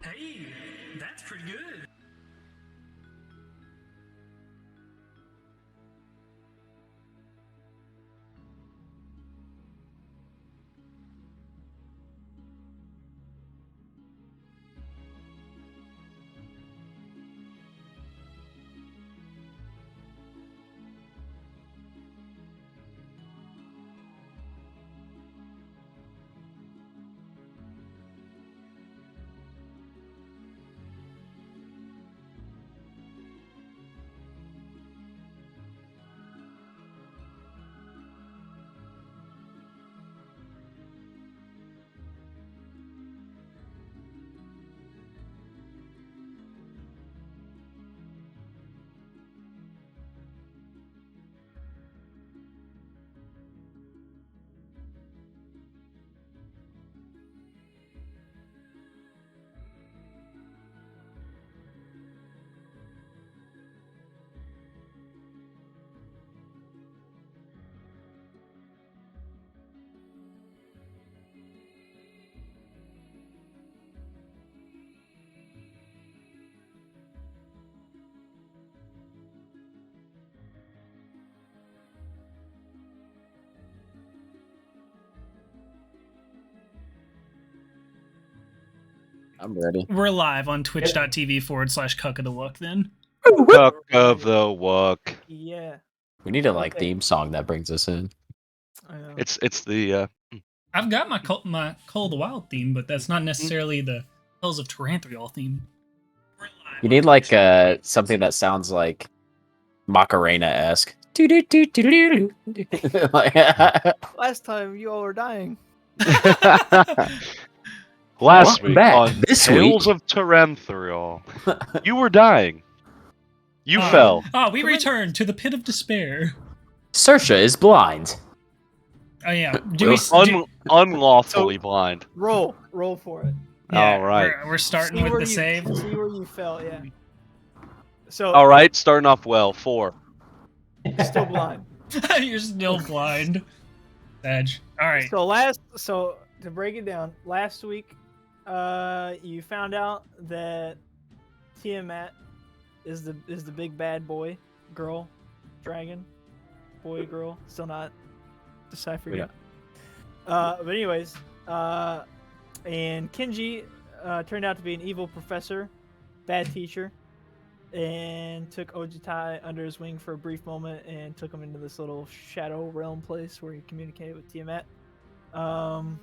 Hey, that's pretty good. I'm ready. We're live on twitch.tv/ColeOfTheWild then. Cook of the Wook. Yeah. We need a Okay. theme song that brings us in. I know. It's the I've got my Cole of the Wild theme, but that's not necessarily the Hills of Terranthrial theme. You need something that sounds like Macarena-esque. Last time you all were dying. last Welcome week back. on This Tales week. of Terranthrial. You were dying. You fell. We returned to the pit of despair. Saoirse is blind. Oh yeah. Unlawfully blind. Roll for it. Yeah, All right. We're starting See with where the you- save. See where you fell, yeah. So All right, starting off well. 4. still blind. You're still blind. Edge. All right. So to break it down, last week, you found out that Tiamat is the big bad boy, girl, dragon, boy, girl. Still not deciphered yet. But anyways, and Kenji turned out to be an evil professor, bad teacher, and took Ojitai under his wing for a brief moment and took him into this little shadow realm place where he communicated with Tiamat. And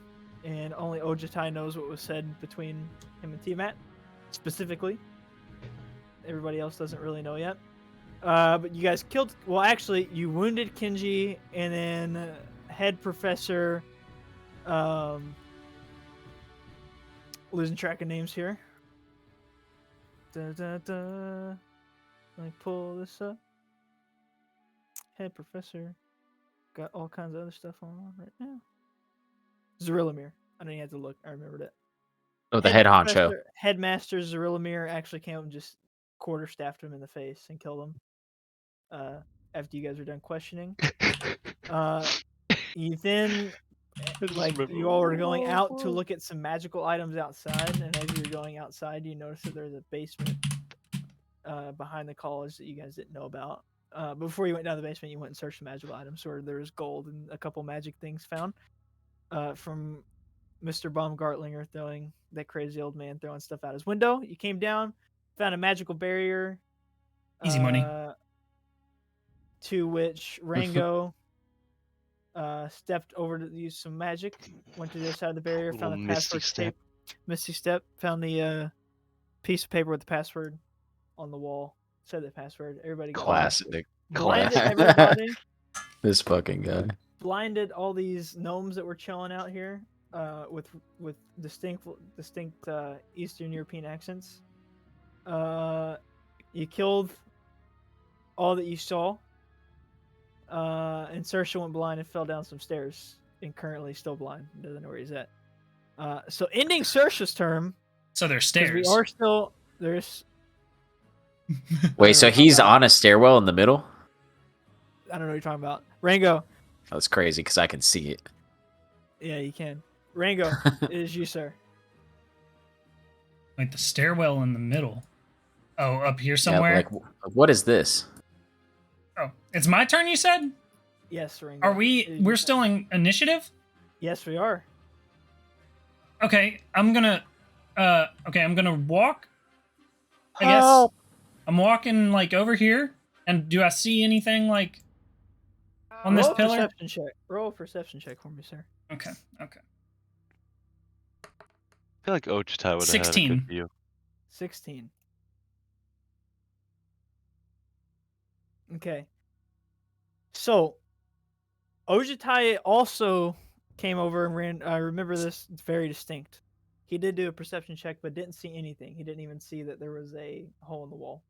only Ojitai knows what was said between him and Tiamat, specifically. Everybody else doesn't really know yet. But you guys killed... Well, actually, you wounded Kenji, and then head professor... losing track of names here. Let me pull this up. Head professor. Got all kinds of other stuff on right now. Zarilamir. I didn't have to look. I remembered it. Oh, the head honcho. Headmaster Zarilamir actually came up and just quarterstaffed him in the face and killed him. After you guys were done questioning. You then, you all were going out to look at some magical items outside, and as you were going outside, you noticed that there's a basement behind the college that you guys didn't know about. But before you went down the basement, you went and searched for magical items, where there was gold and a couple magic things found from Mr. Baumgartlinger throwing that crazy old man throwing stuff out his window. You came down, found a magical barrier. Easy money. To which Rango stepped over to use some magic, went to the other side of the barrier, found the password tape. Misty Step, found the piece of paper with the password on the wall. Said the password. Everybody got Classic. blinded everybody. This fucking guy. Blinded all these gnomes that were chilling out here with distinct Eastern European accents. You killed all that you saw. And Saoirse went blind and fell down some stairs and currently still blind. Doesn't know where he's at. So ending Saoirse's term. So there's stairs. We are still there's. Wait, so he's on a stairwell in the middle? I don't know what you're talking about. Rango. That's crazy because I can see it. Yeah, you can. Rango, it is you, sir. Like the stairwell in the middle. Oh, up here Yeah, somewhere. like, what is this? Oh, it's my turn. You said. Yes, Ringo. Are we? We're still in initiative. Yes, we are. Okay, I'm gonna. Okay, I'm gonna walk. I guess I'm walking like over here. And do I see anything like on this Roll a pillar? perception check. Roll a perception check for me, sir. Okay. Okay. I feel like Ochita would have had a 16. good view. 16. Okay. So, Ojitai also came over and ran. I remember this very distinct. He did do a perception check, but didn't see anything. He didn't even see that there was a hole in the wall.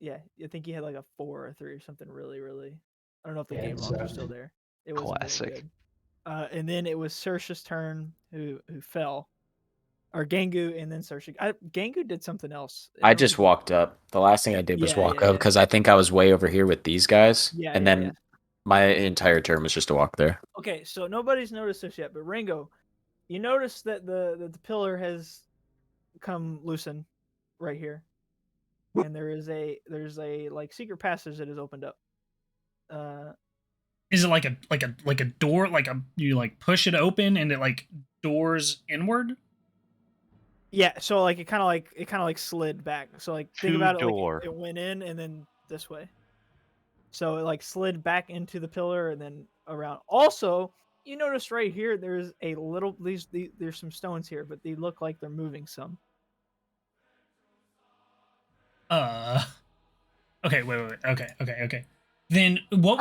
Yeah, I think he had like a 4 or a 3 or something really, really. I don't know if the game logs are still there. It was Classic. Good. And then it was Sersha's turn, who fell, or Gangu, and then Sersha. Gangu did something else. I just walked up. The last thing I did was Yeah, walk yeah, up yeah. because I think I was way over here with these guys. Yeah, and yeah, then yeah. my entire turn was just to walk there. Okay, so nobody's noticed this yet, but Ringo, you notice that the pillar has come loosen right here, and there's a like secret passage that has opened up. Is it like a door? Like you like push it open and it like doors inward? Yeah, so like it kind of like slid back. So like think about it Two-door. like it went in and then this way. So it like slid back into the pillar and then around. Also, you notice right here there's a little there's some stones here, but they look like they're moving some. Okay, wait. Okay. Then what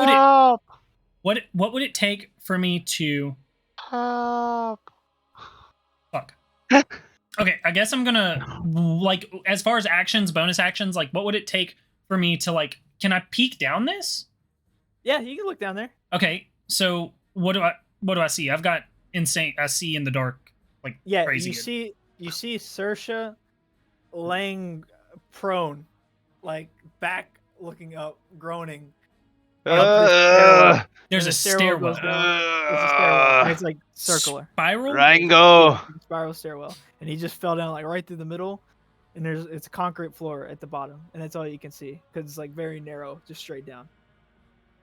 would it take for me to Help. fuck? Okay, I guess I'm gonna like as far as actions, bonus actions, like what would it take for me to like can I peek down this? Yeah, you can look down there. Okay, so what do I see? I've got insane I see in the dark like Yeah, crazy. you see Sersha laying prone, like back looking up, groaning. There's a stairwell. Goes down. There's a stairwell. And it's like circular. Spiral? Rango. Yeah, spiral stairwell. And he just fell down like right through the middle. And it's a concrete floor at the bottom. And that's all you can see. Because it's like very narrow, just straight down.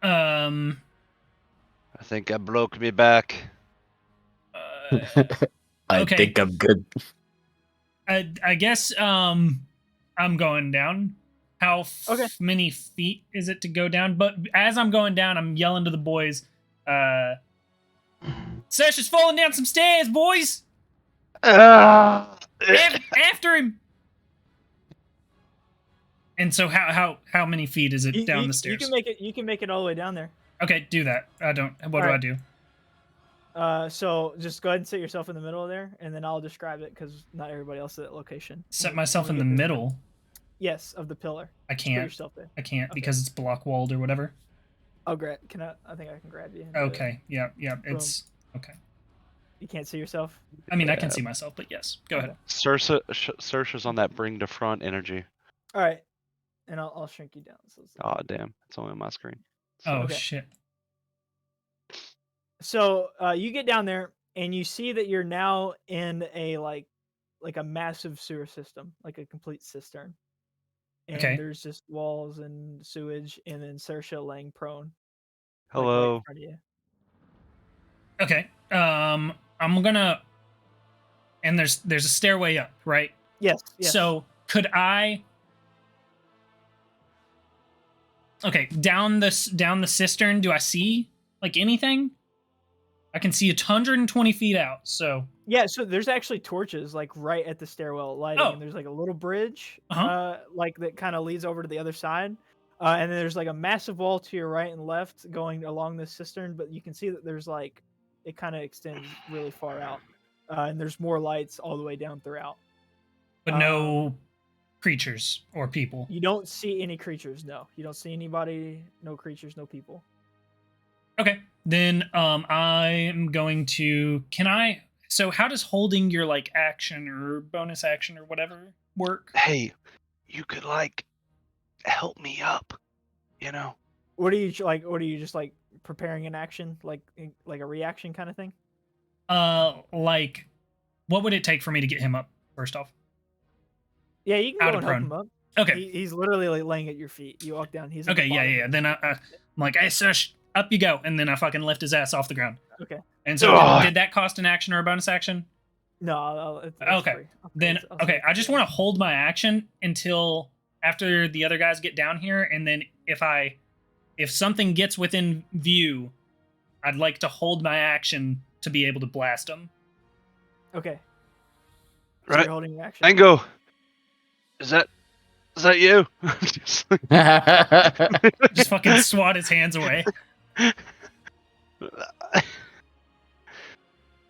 I think I broke me back. I Okay. think I'm good. I guess I'm going down. How many feet is it to go down? But as I'm going down, I'm yelling to the boys, Sesh is falling down some stairs, boys! After him! And so how many feet is it down the stairs? You can make it all the way down there. Okay, do that. What do I do? So just go ahead and set yourself in the middle of there, and then I'll describe it because not everybody else is at that location. Set myself in the middle? Yes, of the pillar. I can't. Put yourself there. I can't because it's block walled or whatever. Oh, great. I think I can grab you. Okay. Yeah. It's okay. You can't see yourself? I mean, I can see myself, but yes. Go ahead. Sersha's on that bring to front energy. All right. And I'll shrink you down. Oh, damn. It's only on my screen. Oh, shit. So you get down there and you see that you're now in a like a massive sewer system, like a complete cistern. And there's just walls and sewage, and then Sersha laying prone. Hello. Like, right in front of you. Okay. I'm gonna. And there's a stairway up, right? Yes. So could I? Okay, down the cistern. Do I see like anything? I can see 120 feet out. So yeah, so there's actually torches like right at the stairwell lighting, and there's like a little bridge, like that kind of leads over to the other side, and then there's like a massive wall to your right and left going along this cistern. But you can see that there's like it kind of extends really far out, and there's more lights all the way down throughout. But no creatures or people. You don't see any creatures. No, you don't see anybody. No creatures. No people. Okay, then I'm going to. Can I? So how does holding your like action or bonus action or whatever work? Hey, you could like help me up, you know? What are you like? What are you just like preparing an action, like a reaction kind of thing? Like, what would it take for me to get him up? first off? Yeah, you can Out go of and help prone. him up. Okay. He's literally like laying at your feet. You walk down. He's at the Okay, yeah, bottom yeah. of Then the I'm like, hey, Sush, up you go. And then I fucking lift his ass off the ground. Okay. And so Ugh. did that cost an action or a bonus action? No, it's Okay. free. Then, okay, I just want to hold my action until after the other guys get down here. And then if something gets within view, I'd like to hold my action to be able to blast them. Okay. So Right. you're holding your action. Mango. Is that you? Just fucking swat his hands away.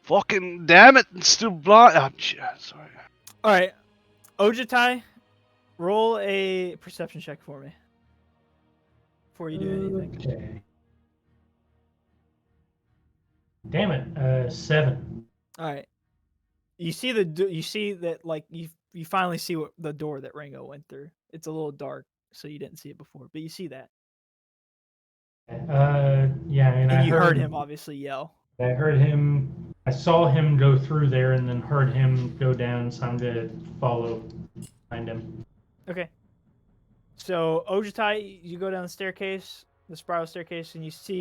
Fucking damn it! It's still blind. Oh, sorry. All right, Ojitai, roll a perception check for me before you do anything. Okay. Damn it, 7. All right. You see you see that like you finally see what the door that Rango went through. It's a little dark, so you didn't see it before, but you see that. Yeah, and I And you heard him obviously yell. I heard him. I saw him go through there, and then heard him go down. So I'm gonna follow behind him. Okay. So Ojitai, you go down the staircase, the spiral staircase, and you see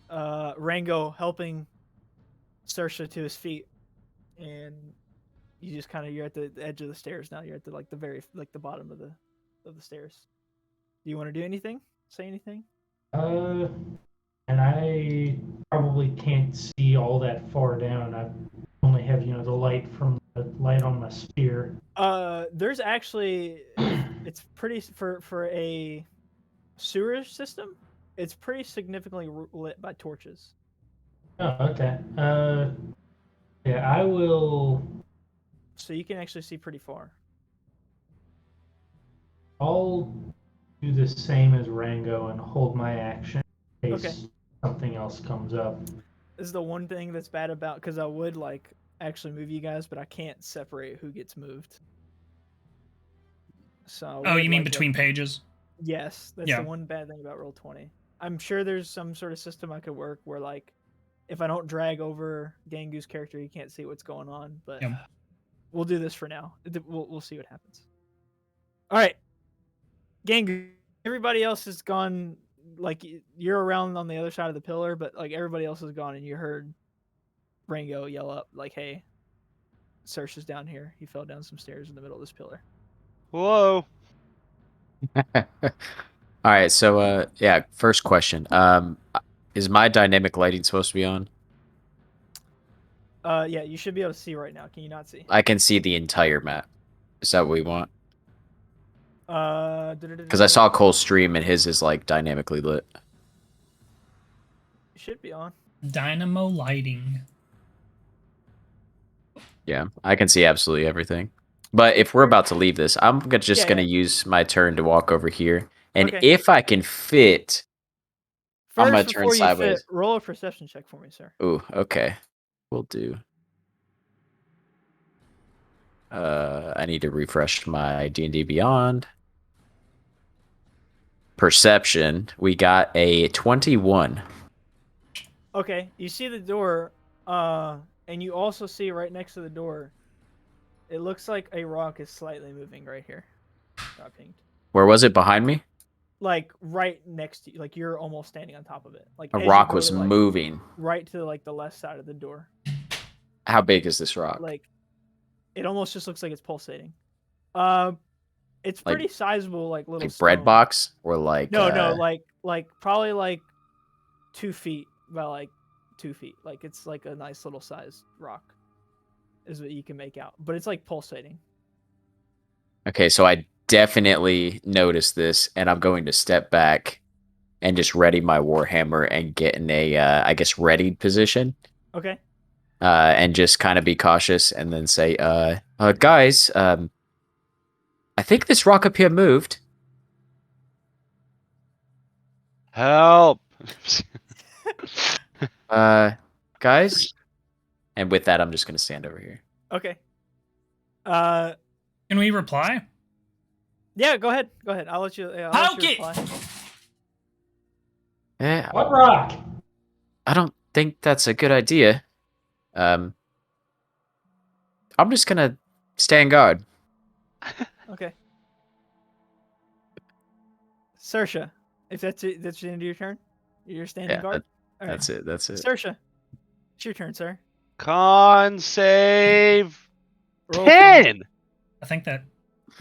Rango helping Saoirse to his feet, and you just you're at the edge of the stairs now. You're at the bottom of the stairs. Do you want to do anything? Say anything? And I probably can't see all that far down. I only have the light from the light on my spear. There's actually it's pretty for a sewerage system. It's pretty significantly lit by torches. Oh, okay. Yeah, I will. So you can actually see pretty far. I'll do the same as Rango and hold my action in case Okay. something else comes up. This is the one thing that's bad about, because I would actually move you guys, but I can't separate who gets moved. So. Oh, you mean between pages? Yes, that's the one bad thing about Roll20. I'm sure there's some sort of system I could work where if I don't drag over Gangu's character, you can't see what's going on. But we'll do this for now. We'll see what happens. All right, Gangu. Everybody else is gone. You're around on the other side of the pillar, but everybody else is gone, and you heard Rango yell up "Hey, Saoirse's down here. He fell down some stairs in the middle of this pillar." Whoa. All right, so yeah, first question. Is my dynamic lighting supposed to be on? Yeah, you should be able to see right now. Can you not see? I can see the entire map. Is that what we want? Because I saw Cole's stream and his is dynamically lit. It should be on. Dynamo lighting. Yeah, I can see absolutely everything. But if we're about to leave this, I'm just gonna use my turn to walk over here, and if I can fit, I'm gonna turn sideways. Roll a perception check for me, sir. Ooh, okay, we'll do. I need to refresh my D&D Beyond. Perception, we got a 21. Okay, you see the door, and you also see right next to the door, it looks like a rock is slightly moving right here. Not pinged. Where was it? Behind me? Right next to you. You're almost standing on top of it. A rock was moving. Right to the left side of the door. How big is this rock? It almost just looks like it's pulsating. It's pretty sizable, little bread stone. box or no, probably 2 feet by 2 feet. It's a nice little sized rock, is what you can make out. But it's pulsating. Okay, so I definitely noticed this, and I'm going to step back and just ready my warhammer and get in a, I guess, readied position. Okay. And just kind of be cautious, and then say, guys, I think this rock up here moved. Help! Guys? And with that, I'm just going to stand over here. Okay. Can we reply? Yeah, go ahead. I'll let you. Poke it! Reply. Yeah, What rock? I don't think that's a good idea. I'm just gonna stand guard. Okay. Sersha, if that's it, that's the end of your turn. You're standing Yeah, guard. All right. that's it. That's it. Sersha, it's your turn, sir. Con save Roll for me. 10. I think that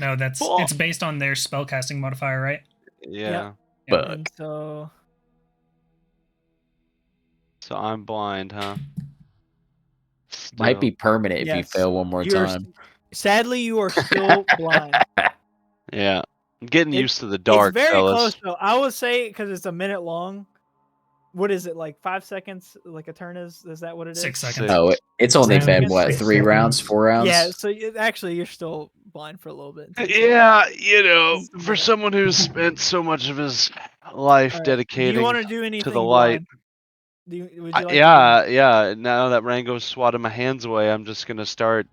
no, that's Fuck. it's based on their spellcasting modifier, right? Yeah. But And so So I'm blind, huh? might be Still. permanent if you Yes. fail one more You're time. sadly you are still blind. Yeah. I'm getting It- used to the dark, it's very fellas. close though. I would say because it's a minute long. What is it, like 5 seconds? Like a turn is? Is that what it is? 6 seconds. Oh, it's only Six been seconds? what, 6 3 rounds, seconds. 4 rounds? Yeah. So actually, you're still blind for a little bit. until you- Yeah, you know, Just a for minute. someone who's spent so much of his life All right. Do you dedicating want to do anything to the light. blind? Would you like to do- Yeah. Now that Rango's swatted my hands away, I'm just gonna start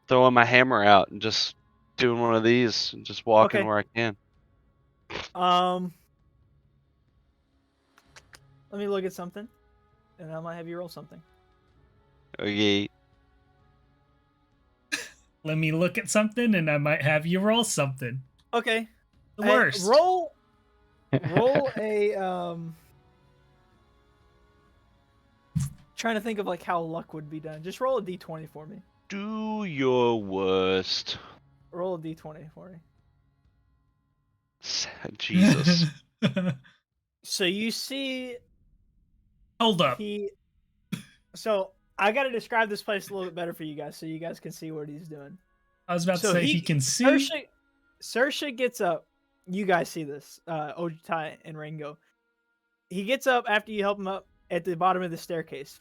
throwing my hammer out and just doing one of these and just walking Okay. where I can. Let me look at something, and I might have you roll something. Okay. Let me look at something, and I might have you roll something. Okay. The worst. Roll a Trying to think of like how luck would be done. Just roll a d20 for me. Do your worst. Roll a d20 for me. Jesus. So you see Hold up. So I got to describe this place a little bit better for you guys, so you guys can see what he's doing. I was about to say he can see. Sersha gets up. You guys see this, Ojutai and Rango. He gets up after you help him up at the bottom of the staircase.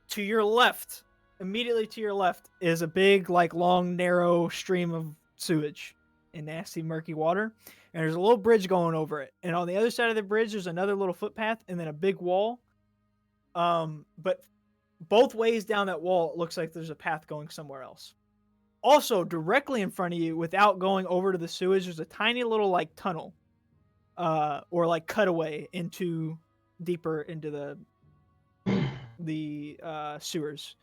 To your left, immediately to your left, is a big, like, long, narrow stream of sewage and nasty, murky water. And there's a little bridge going over it. And on the other side of the bridge, there's another little footpath and then a big wall. But both ways down that wall, it looks like there's a path going somewhere else. Also, directly in front of you, without going over to the sewage, there's a tiny little like tunnel, or like cutaway into deeper into the sewers.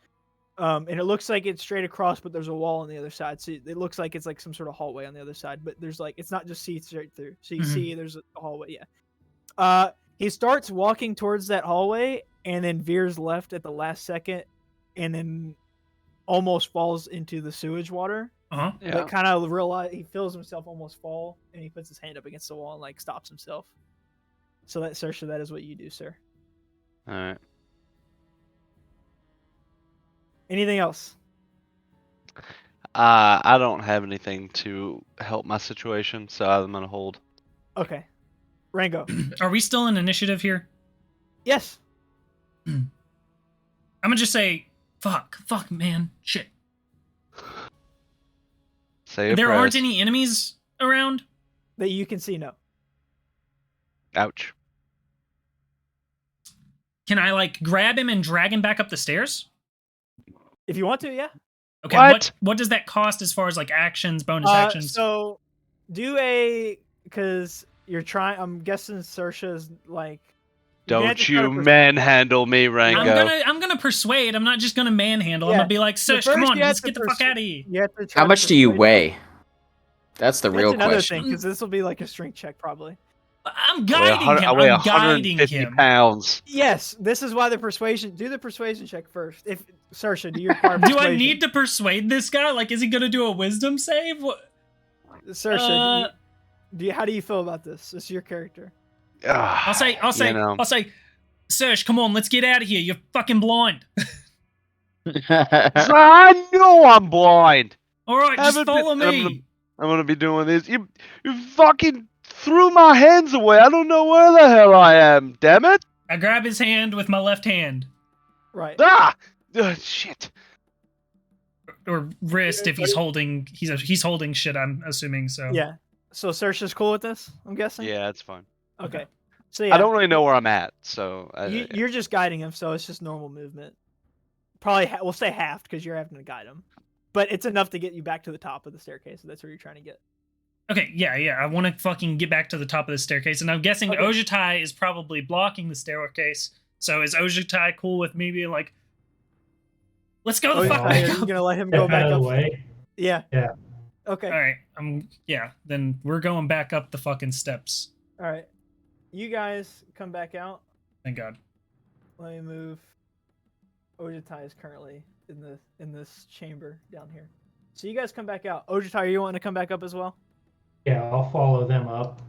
And it looks like it's straight across, but there's a wall on the other side. So it looks like it's like some sort of hallway on the other side. But there's like, it's not just see straight through. So you see there's a hallway. Yeah. He starts walking towards that hallway and then veers left at the last second, and then almost falls into the sewage water. Uh-huh. Yeah. But kind of realize he feels himself almost fall, and he puts his hand up against the wall and like stops himself. So that, Sersha, that is what you do, sir. All right. Anything else? I don't have anything to help my situation, so I'm gonna hold. Okay. Rango. Are we still in initiative here? Yes. I'm gonna just say, fuck, man, shit. Say a There prayer. aren't any enemies around? That you can see, no. Ouch. Can I, like, grab him and drag him back up the stairs? If you want to, yeah. Okay, what does that cost as far as, like, actions, bonus actions? So, because you're trying, I'm guessing Sersha's, like... Don't you manhandle me, Rango. I'm gonna persuade. I'm not just gonna manhandle. Yeah. I'm gonna be like, Sesh, come on, let's get the fuck out of here. How much do you weigh? That's the real another question. thing, because this will be like a strength check, probably. I'm guiding him. I weigh I'm guiding 150 him. pounds. Yes, this is why the persuasion. Do the persuasion check first. If Sersha, do your part. Do I need to persuade this guy? Like, is he gonna do a wisdom save? What? Sersha, how do you feel about this? It's your character. I'll say, Serge, come on, let's get out of here. You're fucking blind. I know I'm blind. All right, just follow me. I'm gonna be doing this. You fucking threw my hands away. I don't know where the hell I am. Damn it! I grab his hand with my left hand. Right. Shit. Or wrist if he's holding. He's holding shit. I'm assuming so. Yeah. So Sersha's cool with this, I'm guessing. Yeah, it's fine. Okay. So yeah, I don't really know where I'm at, so you're just guiding him, so it's just normal movement. Probably we'll say half because you're having to guide him, but it's enough to get you back to the top of the staircase. So that's where you're trying to get. Okay, yeah. I want to fucking get back to the top of the staircase, and I'm guessing Ojutai is probably blocking the staircase. So is Ojutai cool with me being like, "Let's go the fuck back Are you up"? gonna let him go Step back out of up? the way. Yeah. Yeah. Okay. All right. Yeah. Then we're going back up the fucking steps. All right. You guys come back out. Thank God. Let me move. Ojitai is currently in this chamber down here. So you guys come back out. Ojitai, you want to come back up as well? Yeah, I'll follow them up.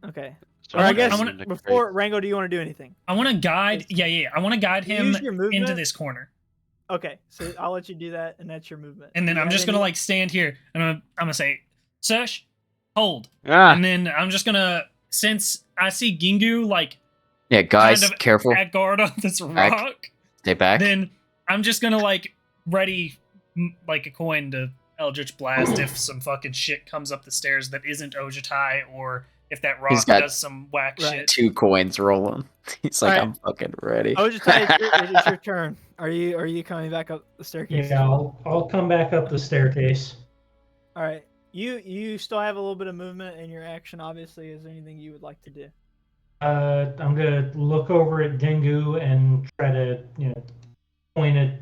Okay. So Or I wanna- guess I wanna- before Rango, do you want to do anything? I want to guide. Yeah. I want to guide him Use your movement? into this corner, Okay, so I'll let you do that, and that's your movement. and then I'm just gonna you- like stand here, and I'm gonna say, "Sesh, hold," Ah, and then I'm just gonna, since I see Gingu like Yeah, guys, kind of careful. at guard on this Back. rock, Stay back. then I'm just gonna like ready like a coin to Eldritch Blast if some fucking shit comes up the stairs that isn't Ojitai, or if that rock got does some whack Right. shit. 2 coins rolling. He's like, Alright. I'm fucking ready. Ojitai, it's your turn. Are you coming back up the staircase? Yeah, I'll come back up the staircase. All right. You still have a little bit of movement in your action. Obviously, is there anything you would like to do? I'm gonna look over at Dingu and try to, point at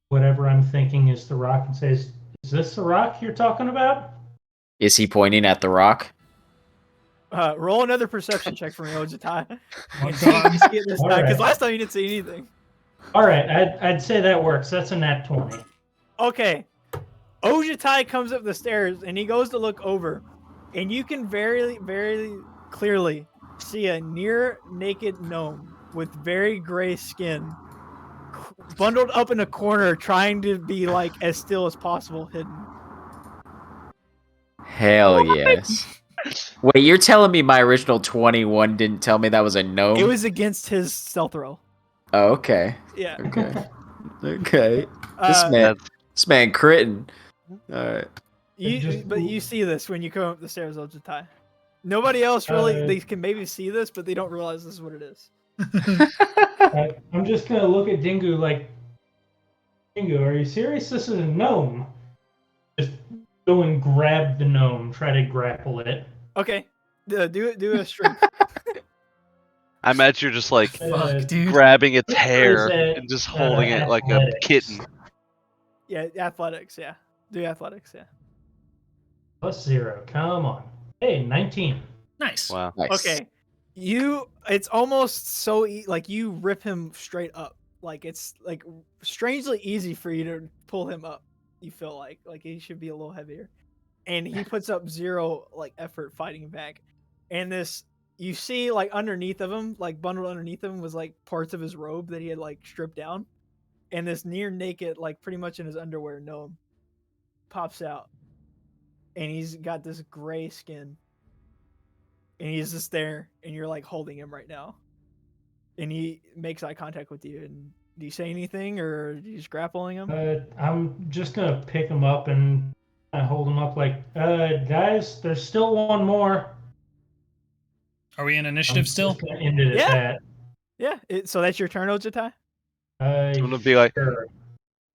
whatever I'm thinking is the rock and say, "Is this the rock you're talking about?" Is he pointing at the rock? Roll another perception check for me, Ojitai. Oh, See if God. you see it this All time, because right. last time you didn't see anything. All right, I'd say that works. That's a nat 20. Okay. Ojitai comes up the stairs and he goes to look over, and you can very, very clearly see a near naked gnome with very gray skin, bundled up in a corner, trying to be like as still as possible, hidden. Hell yes. Wait, you're telling me my original 21 didn't tell me that was a gnome? It was against his stealth roll. Oh, okay. Yeah. Okay. Okay. Uh, This man critting. Alright. But you see this when you come up the stairs, Ojitai. Nobody else really. They can maybe see this, but they don't realize this is what it is. I'm just gonna look at Dingu like, Dingu, are you serious? This is a gnome. Just go and grab the gnome. Try to grapple it. Okay, do a strength. I imagine you're just like Fuck, dude. grabbing its What hair is it? and just holding it like a Athletics. kitten. Yeah, athletics. Yeah, do athletics. Yeah. +0. Come on. Hey, 19. Nice. Wow. Nice. Okay, it's almost so like you rip him straight up. Like it's like strangely easy for you to pull him up. You feel like he should be a little heavier, and he puts up 0 like effort fighting back. And this you see like underneath of him, like bundled underneath him, was like parts of his robe that he had like stripped down, and this near naked, like pretty much in his underwear gnome pops out, and he's got this gray skin. And he's just there, and you're like holding him right now. And he makes eye contact with you. And do you say anything, or are you just grappling him? I'm just gonna pick him up and hold him up like, guys, there's still one more. Are we in I'm initiative just still? gonna end it Yeah. at Yeah. So that's your turn, Ojitai? that. I'm gonna be like, Sure.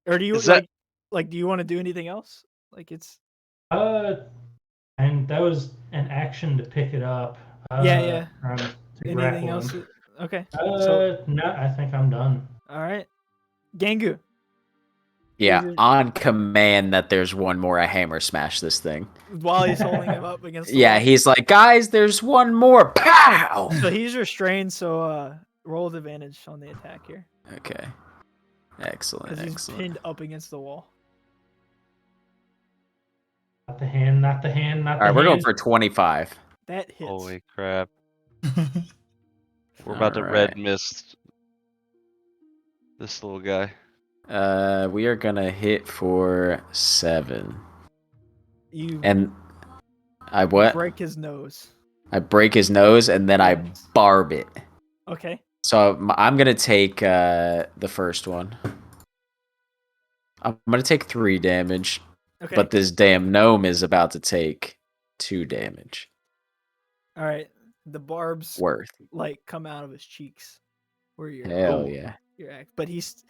Or do you Is that- like do you want to do anything else? Like it's And that was an action to pick it up. Yeah. To anything grapple else? him. Okay. So No, I think I'm done. all right, Gangu. Yeah, Is it- on command that there's one more, I hammer smash this thing. While he's holding him up against the Yeah, wall. he's like, guys, there's one more. Pow! So he's restrained. So roll with advantage on the attack here, Okay. Excellent, because he's excellent. pinned up against the wall. Not the hand, not the hand, not All the right, we're going hand. for 25. That hits. holy crap. We're about to Alright. red mist this little guy. We are gonna hit for 7. You And I what? break his nose. I break his nose and then I Yes. barb it. Okay. So I'm gonna take the first one. I'm gonna take 3 damage, Okay. but this damn gnome is about to take 2 damage. All right. The barbs Worth. like come out of his cheeks, where you're. Hell yeah. But he's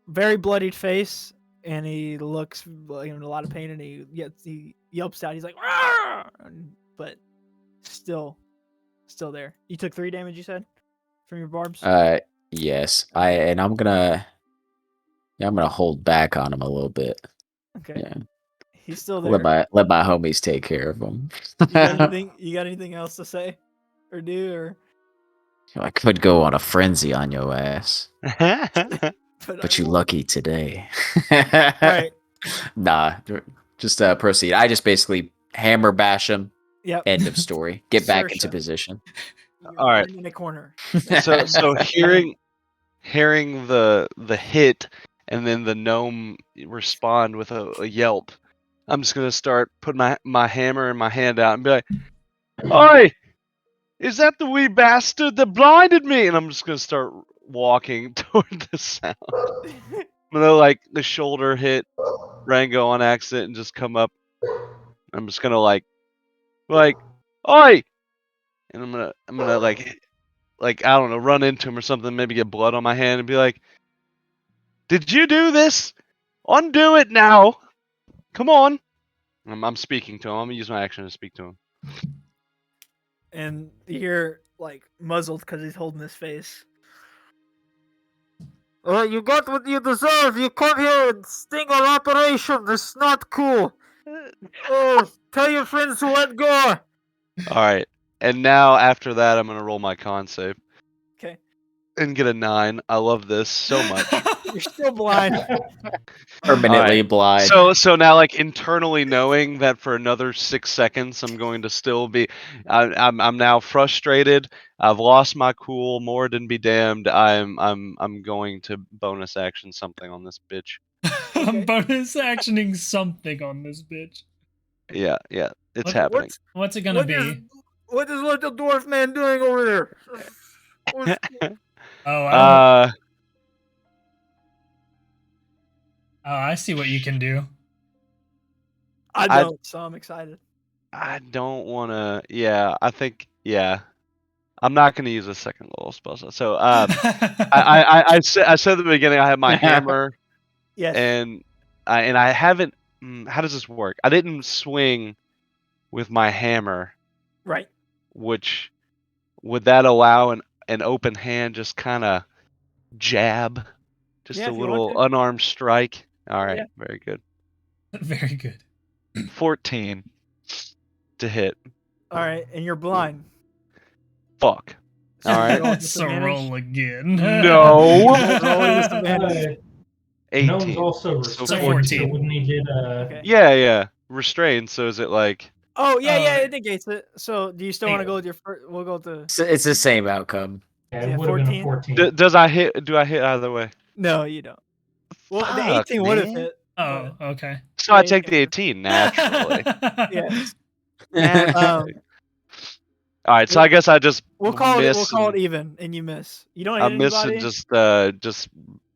very bloodied face, and he looks like in a lot of pain, and he yelps out. He's like, "Rawr!" But still there. You took 3 damage, you said, from your barbs. Yes. I'm gonna hold back on him a little bit. Okay. Yeah. He's still there. Let my homies take care of him. You got anything else to say or do or? I could go on a frenzy on your ass, but you won't. lucky today. All right. Nah, just proceed. I just basically hammer bash him. Yep. End of story. Get back into Sersha. position. You're All right. in a corner. So hearing the hit and then the gnome respond with a yelp, I'm just gonna start putting my hammer in my hand out and be like, "Oi! Is that the wee bastard that blinded me?" And I'm just gonna start walking toward the sound. I'm gonna like the shoulder hit Rango on accident and just come up. I'm just gonna like, "Oi!" And I'm gonna like I don't know, run into him or something, maybe get blood on my hand and be like, "Did you do this? Undo it now! Come on!" I'm speaking to him. I'm gonna use my action to speak to him. And you hear like muzzled because he's holding his face. You got what you deserve. You come here and sting our operation. This is not cool. Tell your friends to let go. All right, and now after that, I'm gonna roll my con save. Okay. And get a 9. I love this so much. You're still blind. Permanently blind. So now, like internally knowing that for another 6 seconds, I'm going to still be. I'm now frustrated. I've lost my cool. More than be damned. I'm going to bonus action something on this bitch. I'm bonus actioning something on this bitch. Yeah, it's happening. What's it gonna be? What is little dwarf man doing over there? Oh, I see what you can do. I don't, so I'm excited. I don't want to. Yeah, I think. Yeah, I'm not going to use a second level spell. So, I said at the beginning I have my hammer. Yes. And I haven't. How does this work? I didn't swing with my hammer. Right. Which would that allow an open hand just kind of jab, just a little unarmed strike? All right, very good. Very good. 14 to hit. All right, and you're blind. Fuck. All right. So roll again. No. Roll disadvantage. 18. Gnome's also restrained, 14. so wouldn't he get a... Yeah. Restrained, so is it like... Oh, yeah, it negates it. So do you still want to go with your first... We'll go with the... It's the same outcome. Yeah, it would have been a 14. Do I hit either way? No, you don't. Well, Fuck, the 18 would have man. hit. Oh, okay. So I take the 18 naturally. Yes. Naturally. All right, so I guess I just we'll call it even, and you miss. You don't hit I miss anybody. and just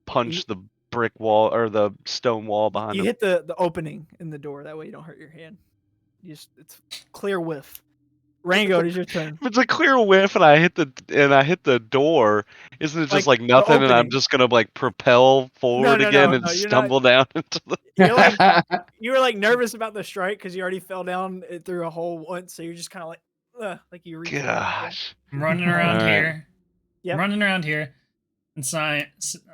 punch the brick wall or the stone wall behind you him. hit the opening in the door. That way you don't hurt your hand. It's clear whiff. Rango, it is your turn. If it's a clear whiff and I hit the door, isn't it just like nothing and I'm just gonna like propel forward again and stumble down into the You were like nervous about the strike because you already fell down through a hole once, so you're just kind of like you reach. Gosh. I'm running around here. Yep. I'm running around here. And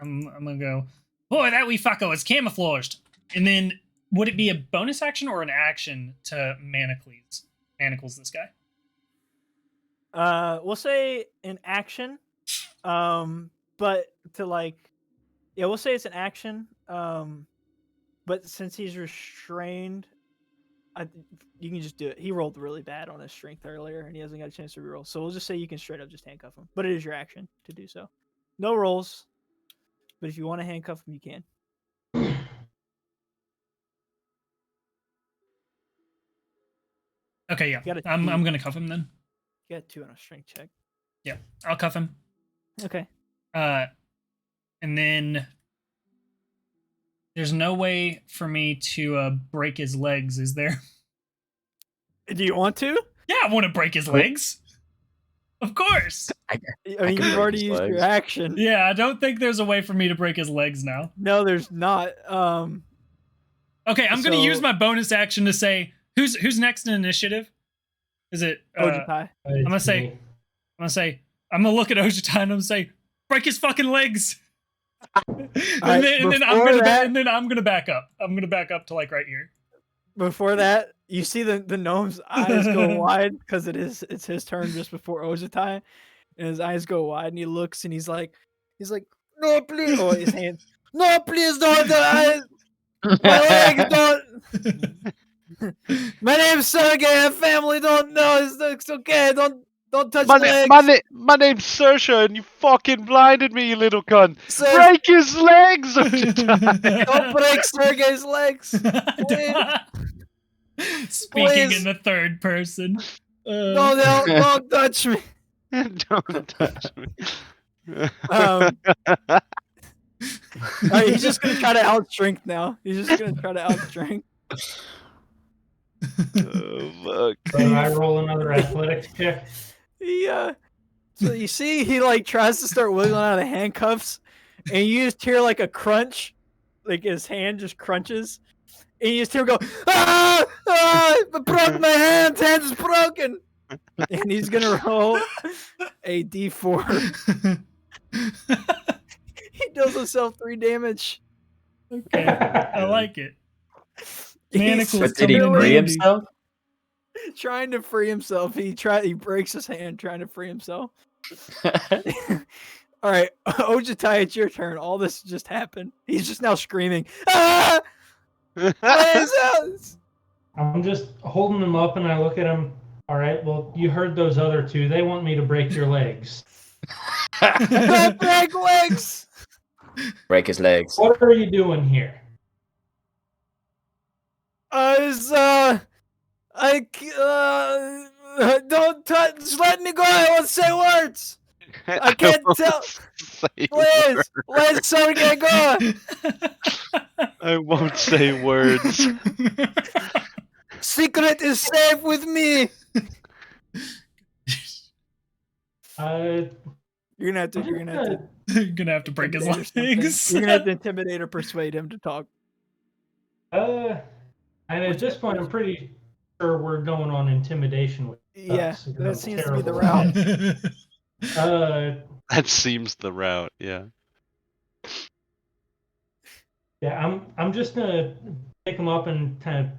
I'm gonna go, boy, that wee fucker was camouflaged. And then would it be a bonus action or an action to manacles this guy? We'll say an action. But to we'll say it's an action. But since he's restrained, you can just do it. He rolled really bad on his strength earlier, and he hasn't got a chance to reroll. So we'll just say you can straight up just handcuff him. But it is your action to do so. No rolls. But if you want to handcuff him, you can. Okay, yeah. I'm gonna cuff him then. You got 2 on a strength check. Yeah, I'll cuff him. Okay. And then there's no way for me to break his legs, is there? Do you want to? Yeah, I want to break his legs. Of course. I mean, you've already used your action. Yeah, I don't think there's a way for me to break his legs now. No, there's not. Okay, I'm gonna use my bonus action to say who's next in initiative. Is it Ojitai? I'm gonna say I'm gonna look at Ojitai and I'm gonna say break his fucking legs. and then I'm gonna back up. I'm gonna back up to like right here. before that, you see the gnome's eyes go wide because it's his turn just before Ojitai, and his eyes go wide, and he looks and he's like, no, please, oh, his hand, no, please don't, my legs don't. My name's Sergae. I have family. Don't know. It's okay. Don't touch My, legs. my name's Saoirse, and you fucking blinded me, you little cunt. Sir, Break his legs! don't break Sergae's legs. Please. Speaking Please. in the third person. Don't touch me. Don't touch me. Alright, he's just gonna try to outstrength now. He's just gonna try to outstrength. Oh, fuck. So I roll another athletics check. Yeah. So you see, he like tries to start wiggling out of the handcuffs, and you just hear like a crunch, like his hand just crunches, and you just hear him go, ah, I broke my hand. Hand's broken. And he's gonna roll a d4. He deals himself 3 damage. Okay, I like it. Manacles But did he coming in free handy. himself? Trying to free himself. He breaks his hand trying to free himself. All right, Ojitai, it's your turn. All this just happened. He's just now screaming. Ah! What is this? I'm just holding him up and I look at him. All right, well, you heard those other two. They want me to break your legs. Don't break legs. Break his legs. What are you doing here? Don't touch. Just let me go. I won't say words. I can't tell. Please, let Sergae go. I won't say words. Secret is safe with me. You're gonna have to. You're gonna have to break his intimidate or something. legs. You're gonna have to intimidate or persuade him to talk. And at this point, I'm pretty sure we're going on intimidation with Yeah, us. that seems to be the Terrible. route. That seems the route, yeah. Yeah, I'm just gonna pick him up and kind of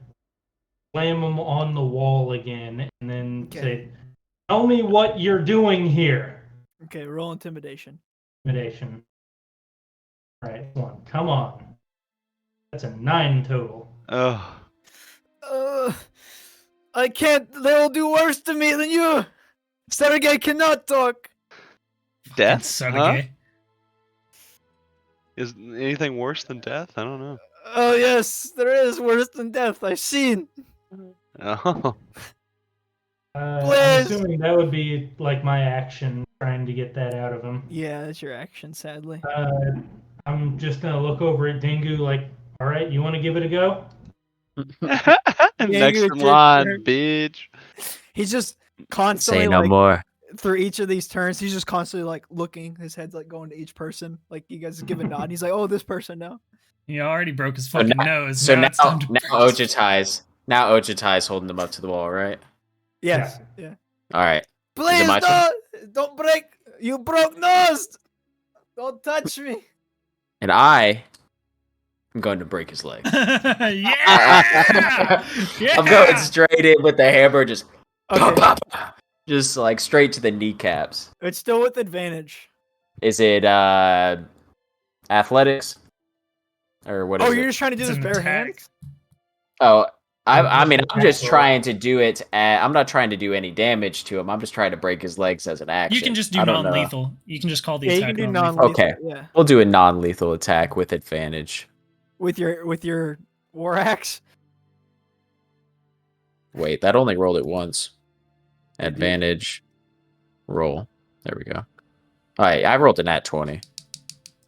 slam him on the wall again, and then say, "Tell me what you're doing here." Okay, roll intimidation. Intimidation. All right, come on. That's a 9 total. I can't. They will do worse to me than you. Sergae cannot talk. Death? Sergae. Is anything worse than death? I don't know. Oh yes, there is worse than death. I've seen. Oh. I'm Please. assuming that would be like my action, trying to get that out of him. Yeah, that's your action, sadly. I'm just gonna look over at Dingu like, all right, you want to give it a go? Next it's in your line, turn. bitch. He's just constantly Say no like, more. through each of these turns, he's just constantly like looking. His head's like going to each person. Like you guys give a nod. He's like, "Oh, this person now." He already broke his fucking nose. So now it's time to break his- Ojitai's holding them up to the wall, right? Yes. Yeah. All right. Please my turn? don't break. You broke nose. Don't touch me. And I am going to break his leg. Yeah! Yeah! I'm going straight in with the hammer, just Okay. pop, pop, just like straight to the kneecaps. It's still with advantage. Is it athletics? Or what is Oh, it? you're just trying to do It's this an bare attack. hands? Oh, I mean, I'm just Attack roll. trying to do it. I'm not trying to do any damage to him. I'm just trying to break his legs as an action. You can just do I don't know. non-lethal. You can just call the Yeah, you attack can do non-lethal. non-lethal. Okay. Yeah. We'll do a non-lethal attack with advantage. With your war axe. Wait, that only rolled it once. Advantage. Roll. There we go. All right, I rolled a nat 20.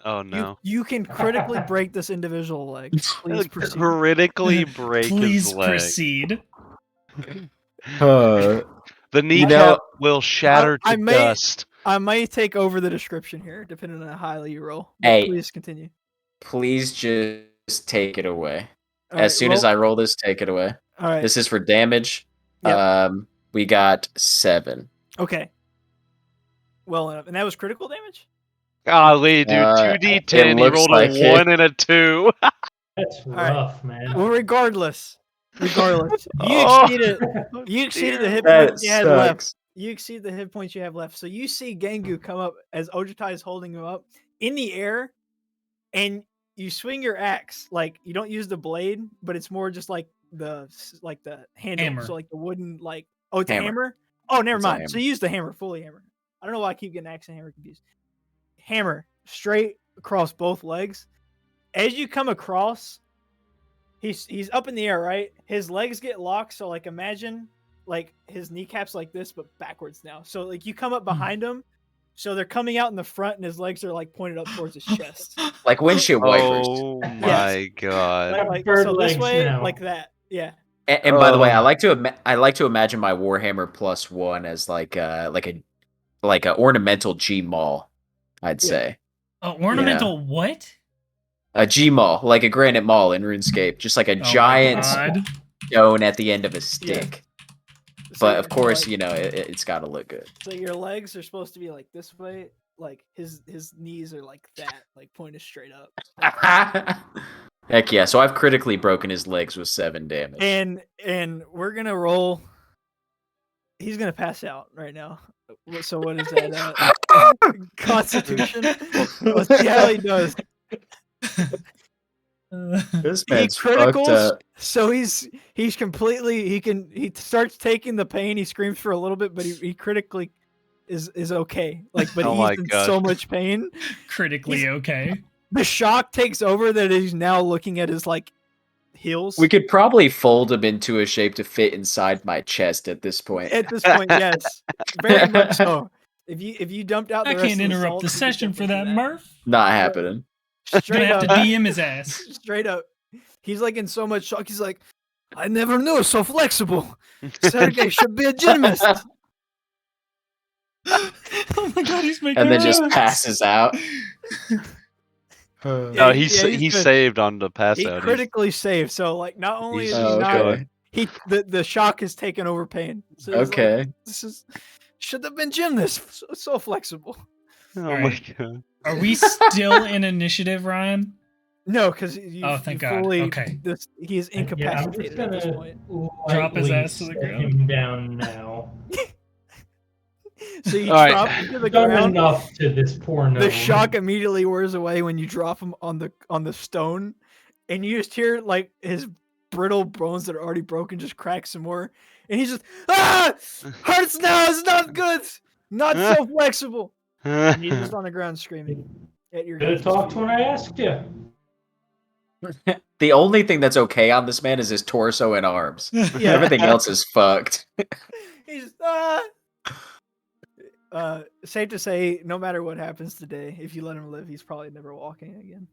Oh no. You can critically break this individual leg. Please proceed. Critically break Please his leg. proceed. The kneecap will shatter I to may- dust. I might take over the description here, depending on how highly you roll. But Hey. please continue. Please just take it away. All right, As soon as I roll this, take it away. All right. This is for damage. Yep. We got 7. Okay. Well enough. And that was critical damage? Golly, dude, It 2d10, he looks rolled like a it. 1 and a 2. That's right. rough, man. Well, regardless, Regardless, you exceeded the hit That points you had left. sucks. You exceed the hit points you have left. So you see Gengu come up as Ojutai is holding him up in the air, and you swing your axe. Like you don't use the blade, but it's more just like the handle. Hammer. So like the wooden it's a Hammer. hammer. Oh, never It's a mind. So you use the hammer, fully hammer. I don't know why I keep getting axe and hammer confused. Hammer straight across both legs. As you come across, he's up in the air, right? His legs get locked. So like imagine like his kneecaps like this, but backwards now. So like you come up behind him, so they're coming out in the front, and his legs are like pointed up towards his chest. Like windshield wipers. Oh my god! Like bird so this legs way, now. like that. Yeah. And by the way, I like to imagine my Warhammer +1 as like a ornamental G Maul. I'd say Ornamental what? a G Maul, like a granite maul in RuneScape, just like a giant God. stone at the end of a stick. So But of course, you know, it's got to look good. So your legs are supposed to be like this way, like his knees are like that, like pointed straight up. Heck yeah! So I've critically broken his legs with 7 damage. And we're gonna roll. He's gonna pass out right now. So what is that? Constitution. Let's see how he does. This He man's fucked criticals, up. so he's completely he starts taking the pain. He screams for a little bit, but he critically is okay. Like, but Oh my he's in gosh. so much pain. Critically okay. The shock takes over that he's now looking at his like heels. We could probably fold him into a shape to fit inside my chest at this point. At this point, yes, very much so. If you dumped out, the I rest can't of the interrupt salt, the you could session for definitely that, do Murph. Not happening. Gonna Straight have up, to DM his ass. straight up. He's like in so much shock. He's like, I never knew so flexible. Sergae should be a gymnast. Oh my god, he's making And then just jokes. passes out. No, he's good. saved on the pass He out. critically saved. So like, not only is He's- he Oh, not, okay. the shock has taken over pain. So he's like, Okay. this should have been gymnast. So flexible. Oh Alright. my god! Are we still in initiative, Ryan? No, because you. Oh, thank God. fully, Okay. He is Yeah, I'm just incapacitated at this gonna point. Drop his lightly ass to the set ground. him down now. So you All right. drop him to the Done ground. enough to this poor gnome. The shock immediately wears away when you drop him on the stone, and you just hear like his brittle bones that are already broken just crack some more, and he's just hurts now. It's not good. Not so flexible. And he's just on the ground screaming at your. Could have guys' talked feet. when I asked you. The only thing that's okay on this man is his torso and arms. Yeah. Everything else is fucked. He's just safe to say, no matter what happens today, if you let him live, he's probably never walking again.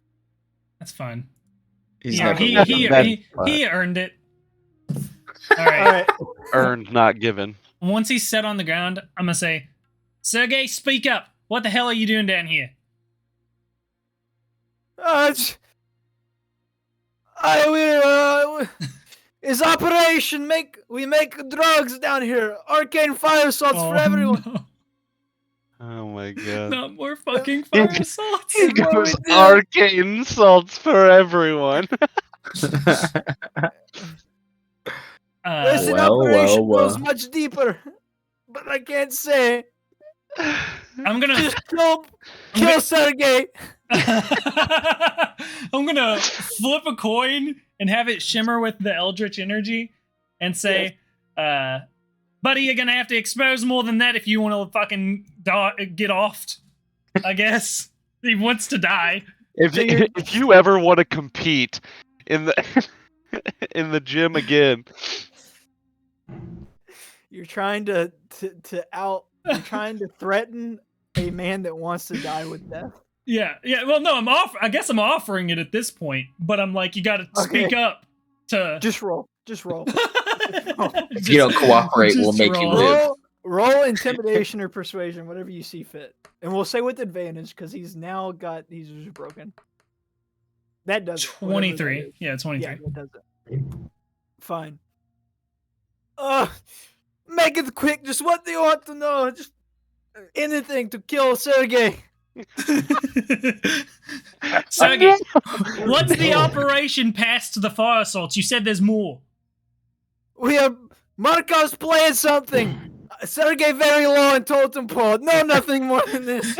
That's fine. He's Yeah, never he living. he earned it. All All right. right. Earned, not given. Once he's set on the ground, I'm gonna say, Sergey, speak up. What the hell are you doing down here? I will. It's operation. We make drugs down here. Arcane fire salts for everyone. No. Oh my god! Not more fucking fire assaults. He goes arcane salts for everyone. Listen, Well, operation well, goes much deeper, but I can't say. I'm gonna Just kill Sergae. I'm gonna flip a coin and have it shimmer with the eldritch energy and say, buddy, you're gonna have to expose more than that if you want to fucking get offed. I guess he wants to die. If you ever want to compete in the in the gym again, You're trying to You're trying to threaten a man that wants to die with death. Yeah. Well, no, I guess I'm offering it at this point, but I'm like, you got to speak up to. Just roll. If you don't cooperate, we'll make you live. Roll intimidation or persuasion, whatever you see fit, and we'll say with advantage because he's just broken. That does it, whatever 23. that is. Yeah, 23. Yeah, that does it. Fine. Make it quick. Just what do you want to know? Just anything to kill Sergae. Sergey, what's the operation past the fire assaults? You said there's more. We are Markov's playing something. Sergey very low in totem pole. No, nothing more than this.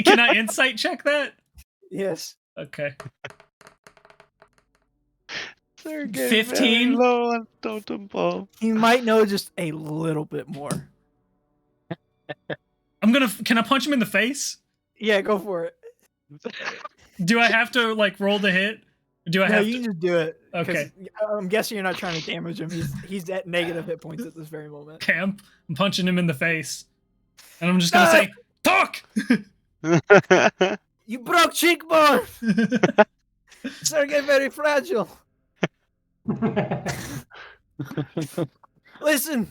Can I insight check that? Yes. Okay. Sergae 15? very low on totem pole. He might know just a little bit more. Can I punch him in the face? Yeah, go for it. Do I have to like roll the hit? Do I No, have you to? can just do it. Okay. I'm guessing you're not trying to damage him. He's at negative hit points at this very moment. Camp. I'm punching him in the face. And I'm just gonna say, talk! You broke cheekbone! Sergey very fragile. Listen,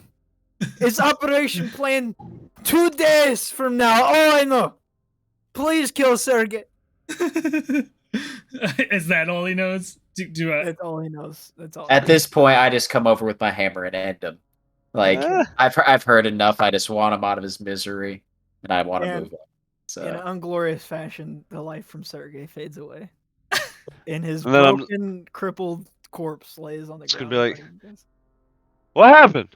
it's operation planned 2 days from now. All I know. Please kill Sergey. Is that all he knows? Do I? That's all he knows. That's all. At this point, I just come over with my hammer and end him. Like I've heard enough. I just want him out of his misery, and I want to move on. So in an unglorious fashion, the life from Sergey fades away, and his And then broken, crippled corpse lays on the It's ground. gonna be like, what happened?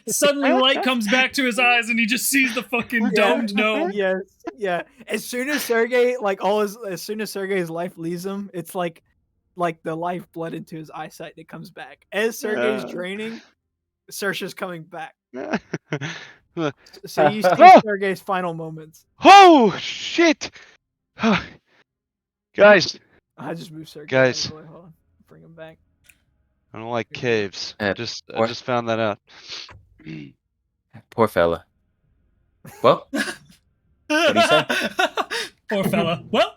Suddenly light comes back to his eyes and he just sees the fucking domed gnome. Yes, yeah. As soon as Sergey, as soon as Sergey's life leaves him, it's like the life bled into his eyesight and it comes back. As Sergey's draining, Saoirse's coming back. So you see Sergey's final moments. Oh shit! Guys, I just moved Sergey. Guys. Hold on. Bring him back. I don't like caves. I just or- found that out. poor fella. Well, what do you say? Poor fella. Well,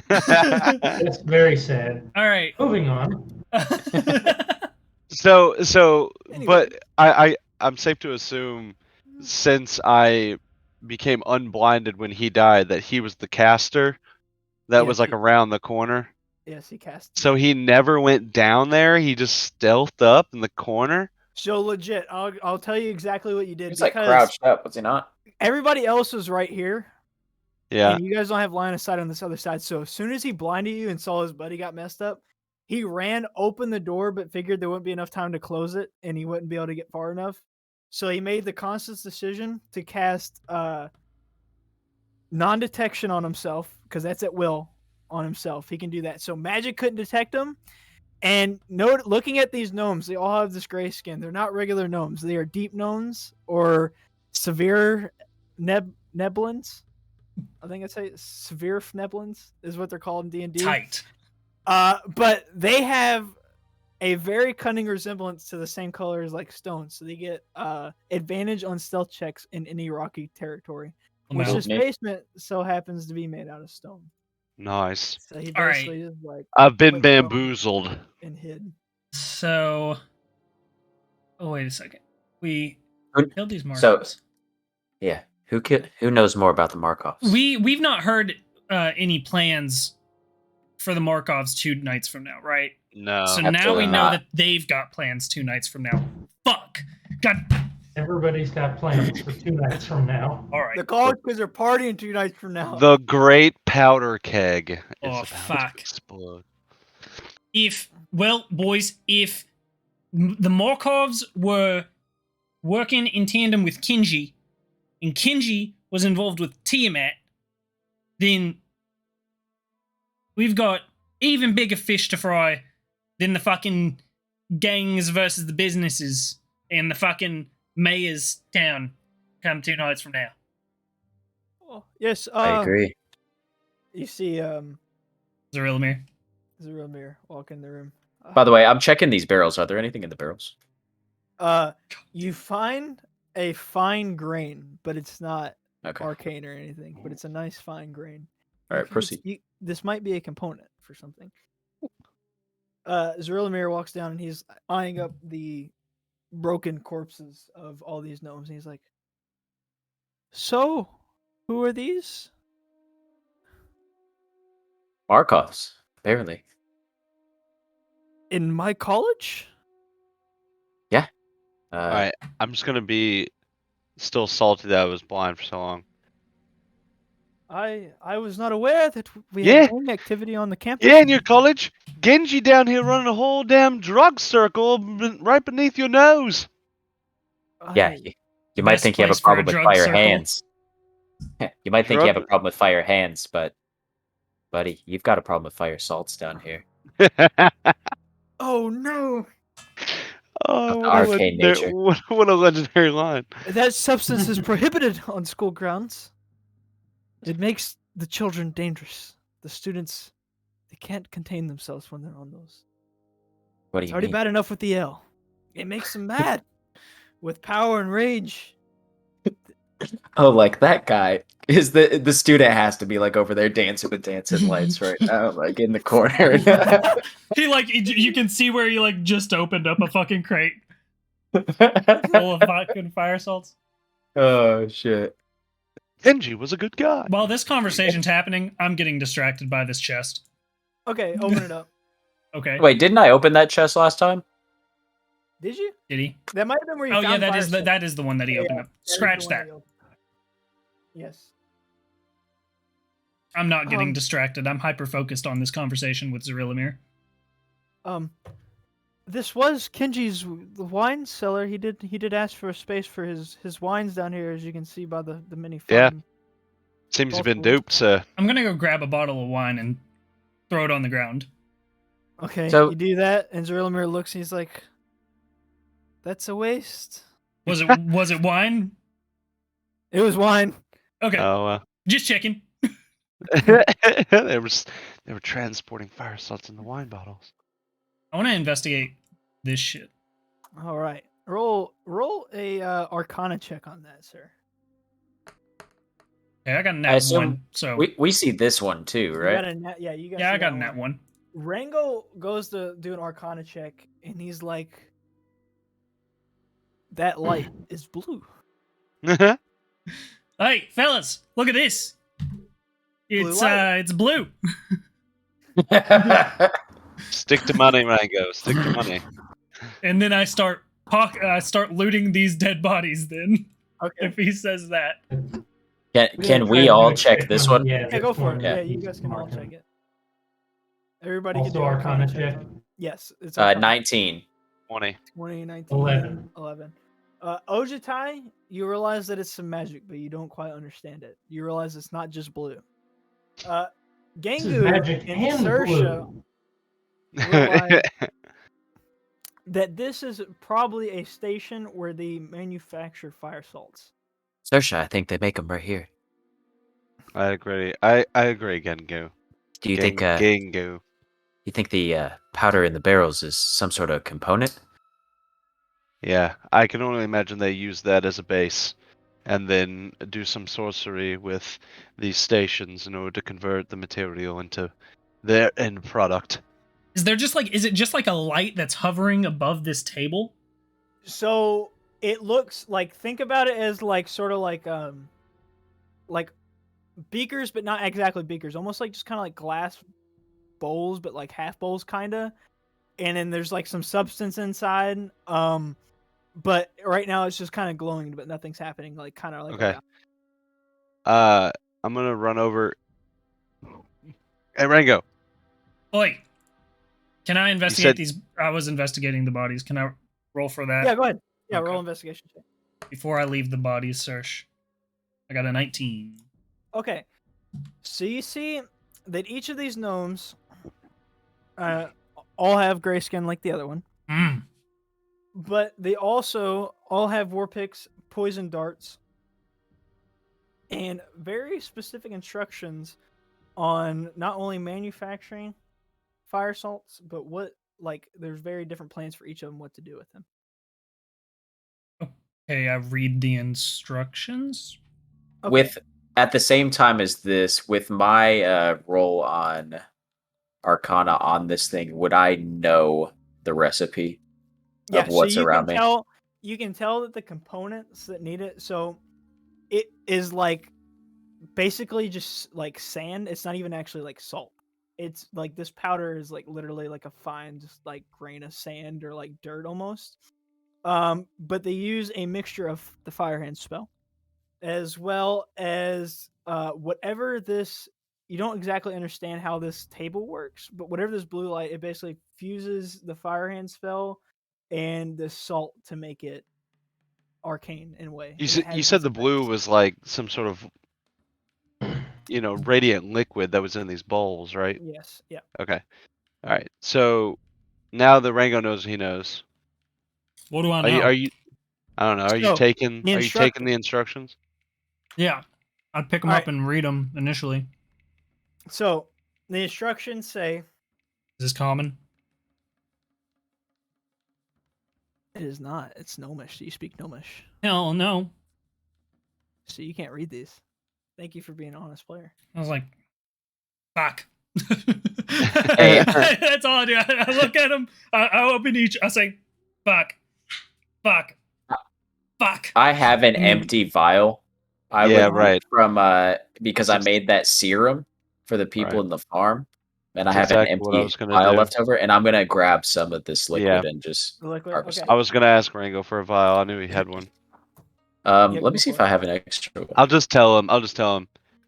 That's very sad. all right. Moving on. So, Anyway. but I'm safe to assume, since I became unblinded when he died, that he was the caster that Yes, was like he- around the corner. Yes, he cast. So he never went down there. He just stealthed up in the corner. So legit, I'll tell you exactly what you did. He's like because crouched up, was he not? everybody else was right here. Yeah. And you guys don't have line of sight on this other side. So as soon as he blinded you and saw his buddy got messed up, he ran, opened the door, but figured there wouldn't be enough time to close it and he wouldn't be able to get far enough. So he made the conscious decision to cast non-detection on himself, because that's at will on himself. He can do that. So magic couldn't detect him. And looking at these gnomes, they all have this gray skin. They're not regular gnomes. They are deep gnomes or severe neblins. I think I'd say severe neblins is what they're called in D&D. Tight. But they have a very cunning resemblance to the same color as like stones. So they get advantage on stealth checks in any rocky territory. Which this basement so happens to be made out of stone. Nice. So he All right. basically just like I've been put stone bamboozled. and hid. So, oh wait a second. We killed these Markovs. So, yeah. Who knows more about the Markovs? We've not heard any plans for the Markovs 2 nights from now, right? No. So now we absolutely know not. that they've got plans 2 nights from now. Fuck. God. Everybody's got plans for 2 nights from now. All right. The college kids are partying 2 nights from now. The great powder keg is Oh, about fuck. to explode. Boys, if the Markovs were working in tandem with Kinji, and Kinji was involved with Tiamat, then we've got even bigger fish to fry than the fucking gangs versus the businesses and the fucking mayor's town come 2 nights from now. Oh, yes, I agree. You see Zerilmir. Zerilmir walk in the room. By the way, I'm checking these barrels. Are there anything in the barrels? You find a fine grain, but it's not Okay. arcane or anything, but it's a nice fine grain. All right, You- proceed. this might be a component for something. Zerilmir walks down and he's eyeing up the broken corpses of all these gnomes. And he's like, "So, who are these?" Markovs, apparently. In my college? All right, I'm just gonna be still salty that I was blind for so long. I was not aware that we Yeah. had gang activity on the campus. Yeah, in your college, Genji down here running a whole damn drug circle right beneath your nose. Yeah, you might Best think you have a place for a problem with drug fire circle. hands. You might think you have a Drug- problem with fire hands, but buddy, you've got a problem with fire salts down here. Oh no! Oh, what a, Arcane nature. what a legendary line. That substance is prohibited on school grounds. It makes the children dangerous. The students, they can't contain themselves when they're on those. What do It's you already mean? bad enough with the L. It makes them mad with power and rage. Oh, like that guy is the student has to be like over there dancing with dancing lights right now, like in the corner. You can see where he like just opened up a fucking crate full of fucking fire salts. Oh shit. Genji was a good guy. While this conversation's happening, I'm getting distracted by this chest. Okay, open it up. Okay. Wait, didn't I open that chest last time? Did you? Did he? That might have been where you Oh found yeah, fire salt. that is the one that he opened up. That is the Scratch one that. he opened. Yes. I'm not getting distracted. I'm hyper focused on this conversation with Zerilamir. This was Kenji's wine cellar. He did ask for a space for his wines down here, as you can see by the mini farm. Yeah. Seems you've been duped, sir. I'm gonna go grab a bottle of wine and throw it on the ground. Okay, So- you do that, and Zerilamir looks. And he's like, "That's a waste." Was it wine? It was wine. Okay, Oh, just checking. they were transporting fire salts in the wine bottles. I want to investigate this shit. All right, roll a Arcana check on that, sir. Okay, I got a I nat assume one. So we see this one too, You got right? a nat, yeah, you got. yeah, I got a nat one. Rango goes to do an Arcana check, and he's like, "That light is blue." Hey, fellas, look at this. It's light. it's blue. Stick to money, Rango. Stick to money. And then I start looting these dead bodies. Then, Okay. if he says that, Can we all check this one? Yeah, go for it. Yeah. Yeah, you guys can all check it. Everybody Also can do Arcana check. Yes, it's Arcana. 19. 20. 2019. 11. Ojitai, you realize that it's some magic, but you don't quite understand it. You realize it's not just blue. Gengu magic and and Sersha blue. realize that this is probably a station where they manufacture fire salts. Sersha, I think they make them right here. I agree. I agree, Gengu. Do you think Gengu. you think the powder in the barrels is some sort of component? Yeah, I can only imagine they use that as a base, and then do some sorcery with these stations in order to convert the material into their end product. is it just like a light that's hovering above this table? So it looks like, think about it as like sort of like beakers, but not exactly beakers. Almost like just kind of like glass bowls, but like half bowls, kind of. And then there's like some substance inside. But right now it's just kind of glowing, but nothing's happening. Like kind of like Okay. around. I'm gonna run over. Hey, Rango. Oi, can I investigate these? I was investigating the bodies. Can I roll for that? Yeah, go ahead. Yeah, Okay. roll investigation check. Before I leave the bodies search. I got a 19. Okay, so you see that each of these gnomes all have gray skin like the other one, but they also all have war picks, poison darts, and very specific instructions on not only manufacturing fire salts, but there's very different plans for each of them what to do with them. Okay, I read the instructions. Okay. With at the same time as this, with my roll on Arcana on this thing, would I know the recipe of what's so around me? You can tell that the components that need it. So it is like basically just like sand. It's not even actually like salt. It's like this powder is like literally like a fine, just like grain of sand or like dirt almost. But they use a mixture of the Fire Hand spell, as well as whatever this, you don't exactly understand how this table works, but whatever this blue light, it basically fuses the fire hand spell and the salt to make it arcane in a way. You said the blue was like some sort of radiant liquid that was in these bowls, right? Yes. Yeah. Okay. All right. So now that Rango knows he knows. What do I Are know? you I don't know. Are you taking the instructions? Yeah. I'd pick them up and read them initially. So the instructions say, is this common? It is not. It's Gnomish. Do you speak Gnomish? Hell no. So you can't read these. Thank you for being an honest player. I was like, fuck. Hey. That's all I do. I look at them. I open each. I say, fuck. Fuck. Fuck. I have an empty vial. Right. From because I made that serum for the people in the farm, and I have an empty vial left over, and I'm gonna grab some of this liquid and just harvest it. I was gonna ask Rango for a vial. I knew he had one. Let me see if I have an extra one. I'll just tell him.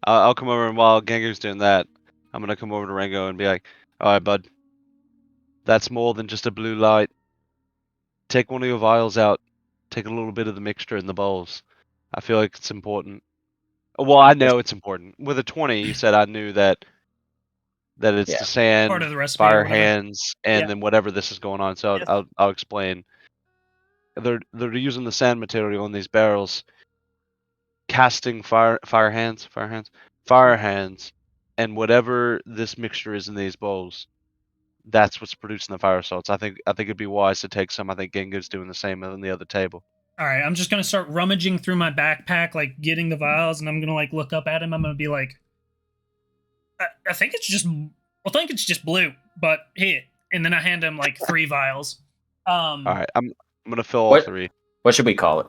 I'll come over, and while Gengar's doing that, I'm gonna come over to Rango and be like, "All right, bud. That's more than just a blue light. Take one of your vials out. Take a little bit of the mixture in the bowls. I feel like it's important. Well, I know it's important. With a 20, you said I knew that it's the sand, part of the recipe, fire hands, and then whatever this is going on. So Yes. I'll explain. They're using the sand material in these barrels, casting fire hands, and whatever this mixture is in these bowls, that's what's producing the fire salts. I think it'd be wise to take some. I think Gengar's doing the same on the other table. All right, I'm just gonna start rummaging through my backpack, like getting the vials, and I'm gonna like look up at him. I'm gonna be like, I think it's just blue, but here. And then I hand him like 3 vials. All right, I'm gonna fill all 3. What should we call it?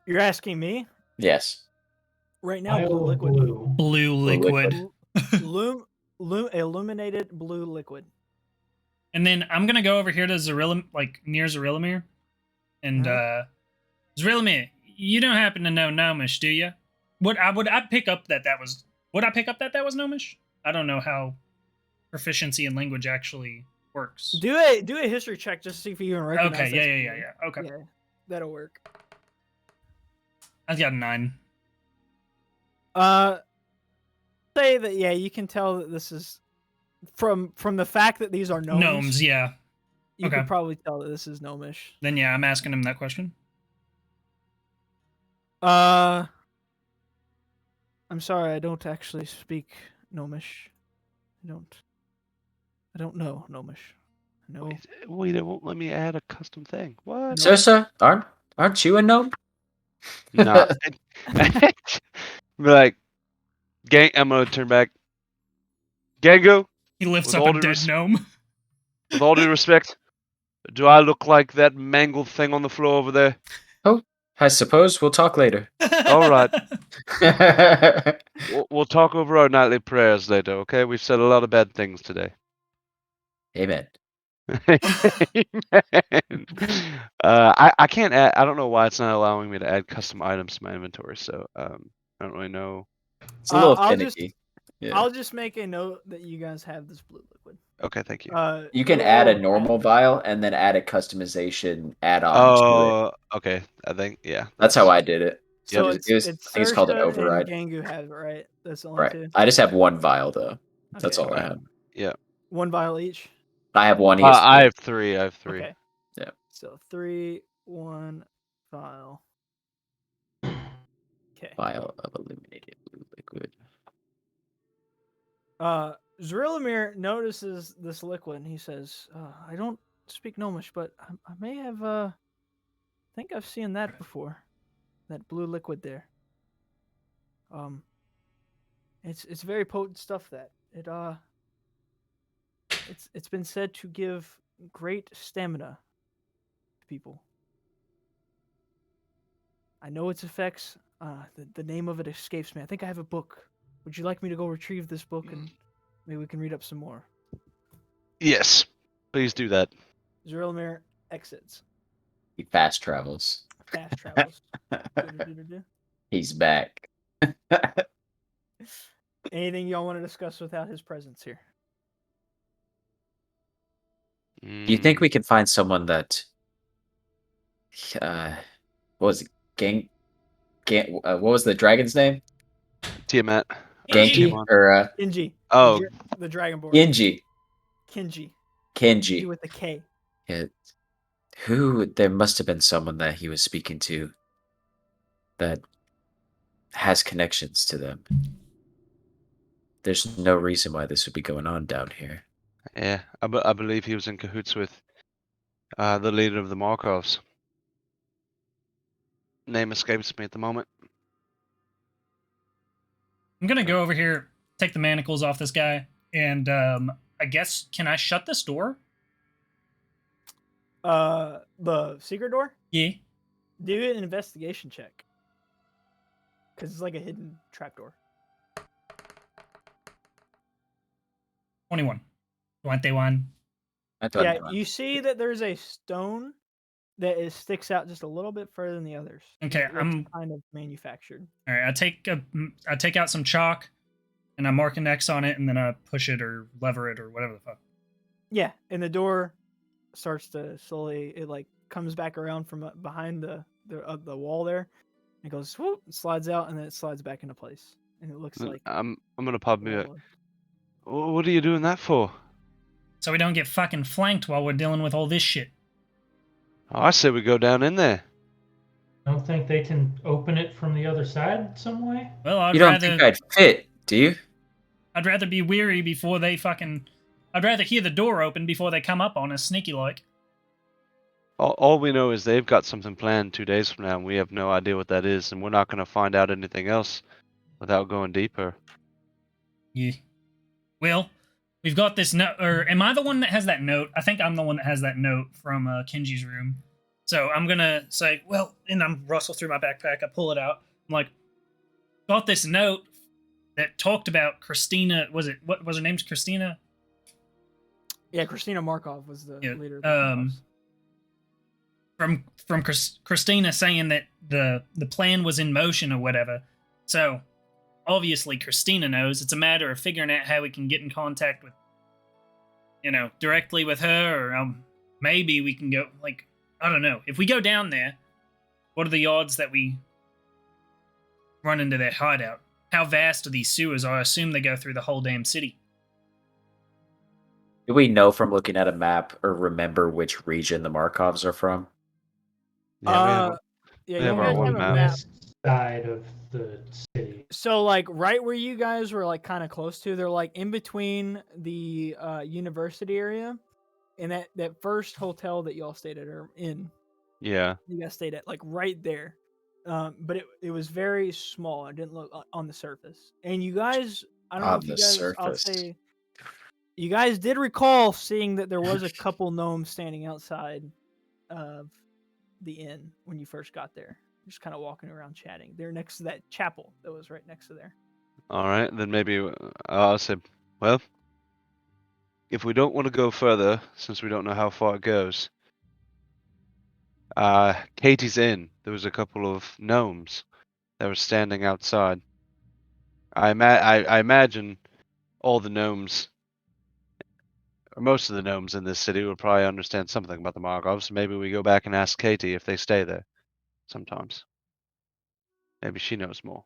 You're asking me? Yes. Right now, blue liquid. Blue liquid. Illuminated blue liquid. And then I'm gonna go over here to near Zerilamir. And Zerilamir, you don't happen to know Gnomish, do you? Would I pick up that was Gnomish? I don't know how proficiency in language actually works. Do a history check just to see if you even recognize. Okay, yeah. Okay. Yeah, that'll work. I've got a 9. Say that you can tell that this is from the fact that these are gnomes. Gnomes, yeah. You can probably tell that this is gnomish. Then I'm asking him that question. I'm sorry, I don't actually speak gnomish. I don't know gnomish. No. Wait, it won't let me add a custom thing. What? Sir, aren't you a gnome? Nah. Be like, I'm gonna turn back. Gango. He lifts up a dead gnome. With all due respect, do I look like that mangled thing on the floor over there? Oh, I suppose we'll talk later. All right. We'll talk over our nightly prayers later, okay? We've said a lot of bad things today. Amen. I can't add. I don't know why it's not allowing me to add custom items to my inventory. So I don't really know. It's a little finicky. I'll just make a note that you guys have this blue liquid. Okay, thank you. You can add a normal vial and then add a customization add-on to it. Okay. I think that's how I did it. So I think it's called an override. And Gangu has it, right? That's the only two. I just have 1 vial though. That's all I have. Yeah. 1 vial each. I have 1. I have 3. Okay. Yeah. So 3, 1 vial. Okay. Vial of illuminated blue liquid. Zerilamir notices this liquid and he says, I don't speak Gnomish, but I may have I think I've seen that before. That blue liquid there. It's very potent stuff that. It's been said to give great stamina to people. I know its effects. The name of it escapes me. I think I have a book. Would you like me to go retrieve this book and maybe we can read up some more? Yes, please do that. Zerilamir exits. He fast travels. Fast travels. He's back. Anything y'all want to discuss without his presence here? Do you think we can find someone that, what was it? What was the dragon's name? Tiamat. Genji. Tiamon. Or Kinji. Oh, The Dragonborn. Genji. Kinji. Kenji. With a K. Yeah. There must have been someone that he was speaking to that has connections to them. There's no reason why this would be going on down here. yeah. I believe he was in cahoots with the leader of the Markovs. Name escapes me at the moment. I'm gonna go over here, take the manacles off this guy, and I guess, can I shut this door? The secret door? Yeah. Do an investigation check. Because it's like a hidden trapdoor. 21. 21. Yeah, you see that there's a stone that sticks out just a little bit further than the others. Okay, I'm kind of manufactured. All right, I take out some chalk, and I mark an X on it, and then I push it or lever it or whatever the fuck. Yeah, and the door starts to slowly. It like comes back around from behind the wall there. It goes swoop, slides out, and then it slides back into place. And it looks like I'm gonna pop me up. What are you doing that for? So we don't get fucking flanked while we're dealing with all this shit. Oh, I say we go down in there. Don't think they can open it from the other side some way? Well, You don't think I'd fit, do you? I'd rather be weary before they fucking... I'd rather hear the door open before they come up on us sneaky-like. All we know is they've got something planned 2 days from now, and we have no idea what that is, and we're not going to find out anything else without going deeper. Yeah. Well, we've got this note... Or am I the one that has that note? I think I'm the one that has that note from Kenji's room. So I'm going to say, well, and I'm rustle through my backpack. I pull it out. I'm like, got this note that talked about Christina... What was her name? Christina? Yeah, Christina Markov was the leader of the Markovs. From Christina saying that the plan was in motion or whatever. So obviously Christina knows. It's a matter of figuring out how we can get in contact with, directly with her, or maybe we can go, like, I don't know. If we go down there, what are the odds that we run into their hideout? How vast are these sewers? I assume they go through the whole damn city. Do we know from looking at a map or remember which region the Markovs are from? Yeah, we have our one map. West side of the city. So, like, right where you guys were, like, kind of close to, they're, like, in between the university area and that first hotel that y'all stayed at, or in. Yeah. You guys stayed at, like, right there. But it was very small. It didn't look on the surface. And you guys, I don't know if you guys, I'll say, you guys did recall seeing that there was a couple gnomes standing outside of the inn when you first got there. Just kind of walking around chatting. They're next to that chapel that was right next to there. All right, then maybe I'll say, well, if we don't want to go further, since we don't know how far it goes, Katie's Inn, there was a couple of gnomes that were standing outside. I imagine all the gnomes, or most of the gnomes in this city, will probably understand something about the Markovs. Maybe we go back and ask Katie if they stay there sometimes. Maybe she knows more.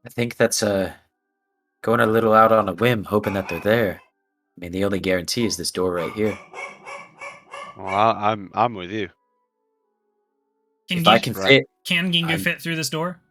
I think that's going a little out on a whim, hoping that they're there. I mean, the only guarantee is this door right here. Well, I'm with you. Can Gingu fit through this door?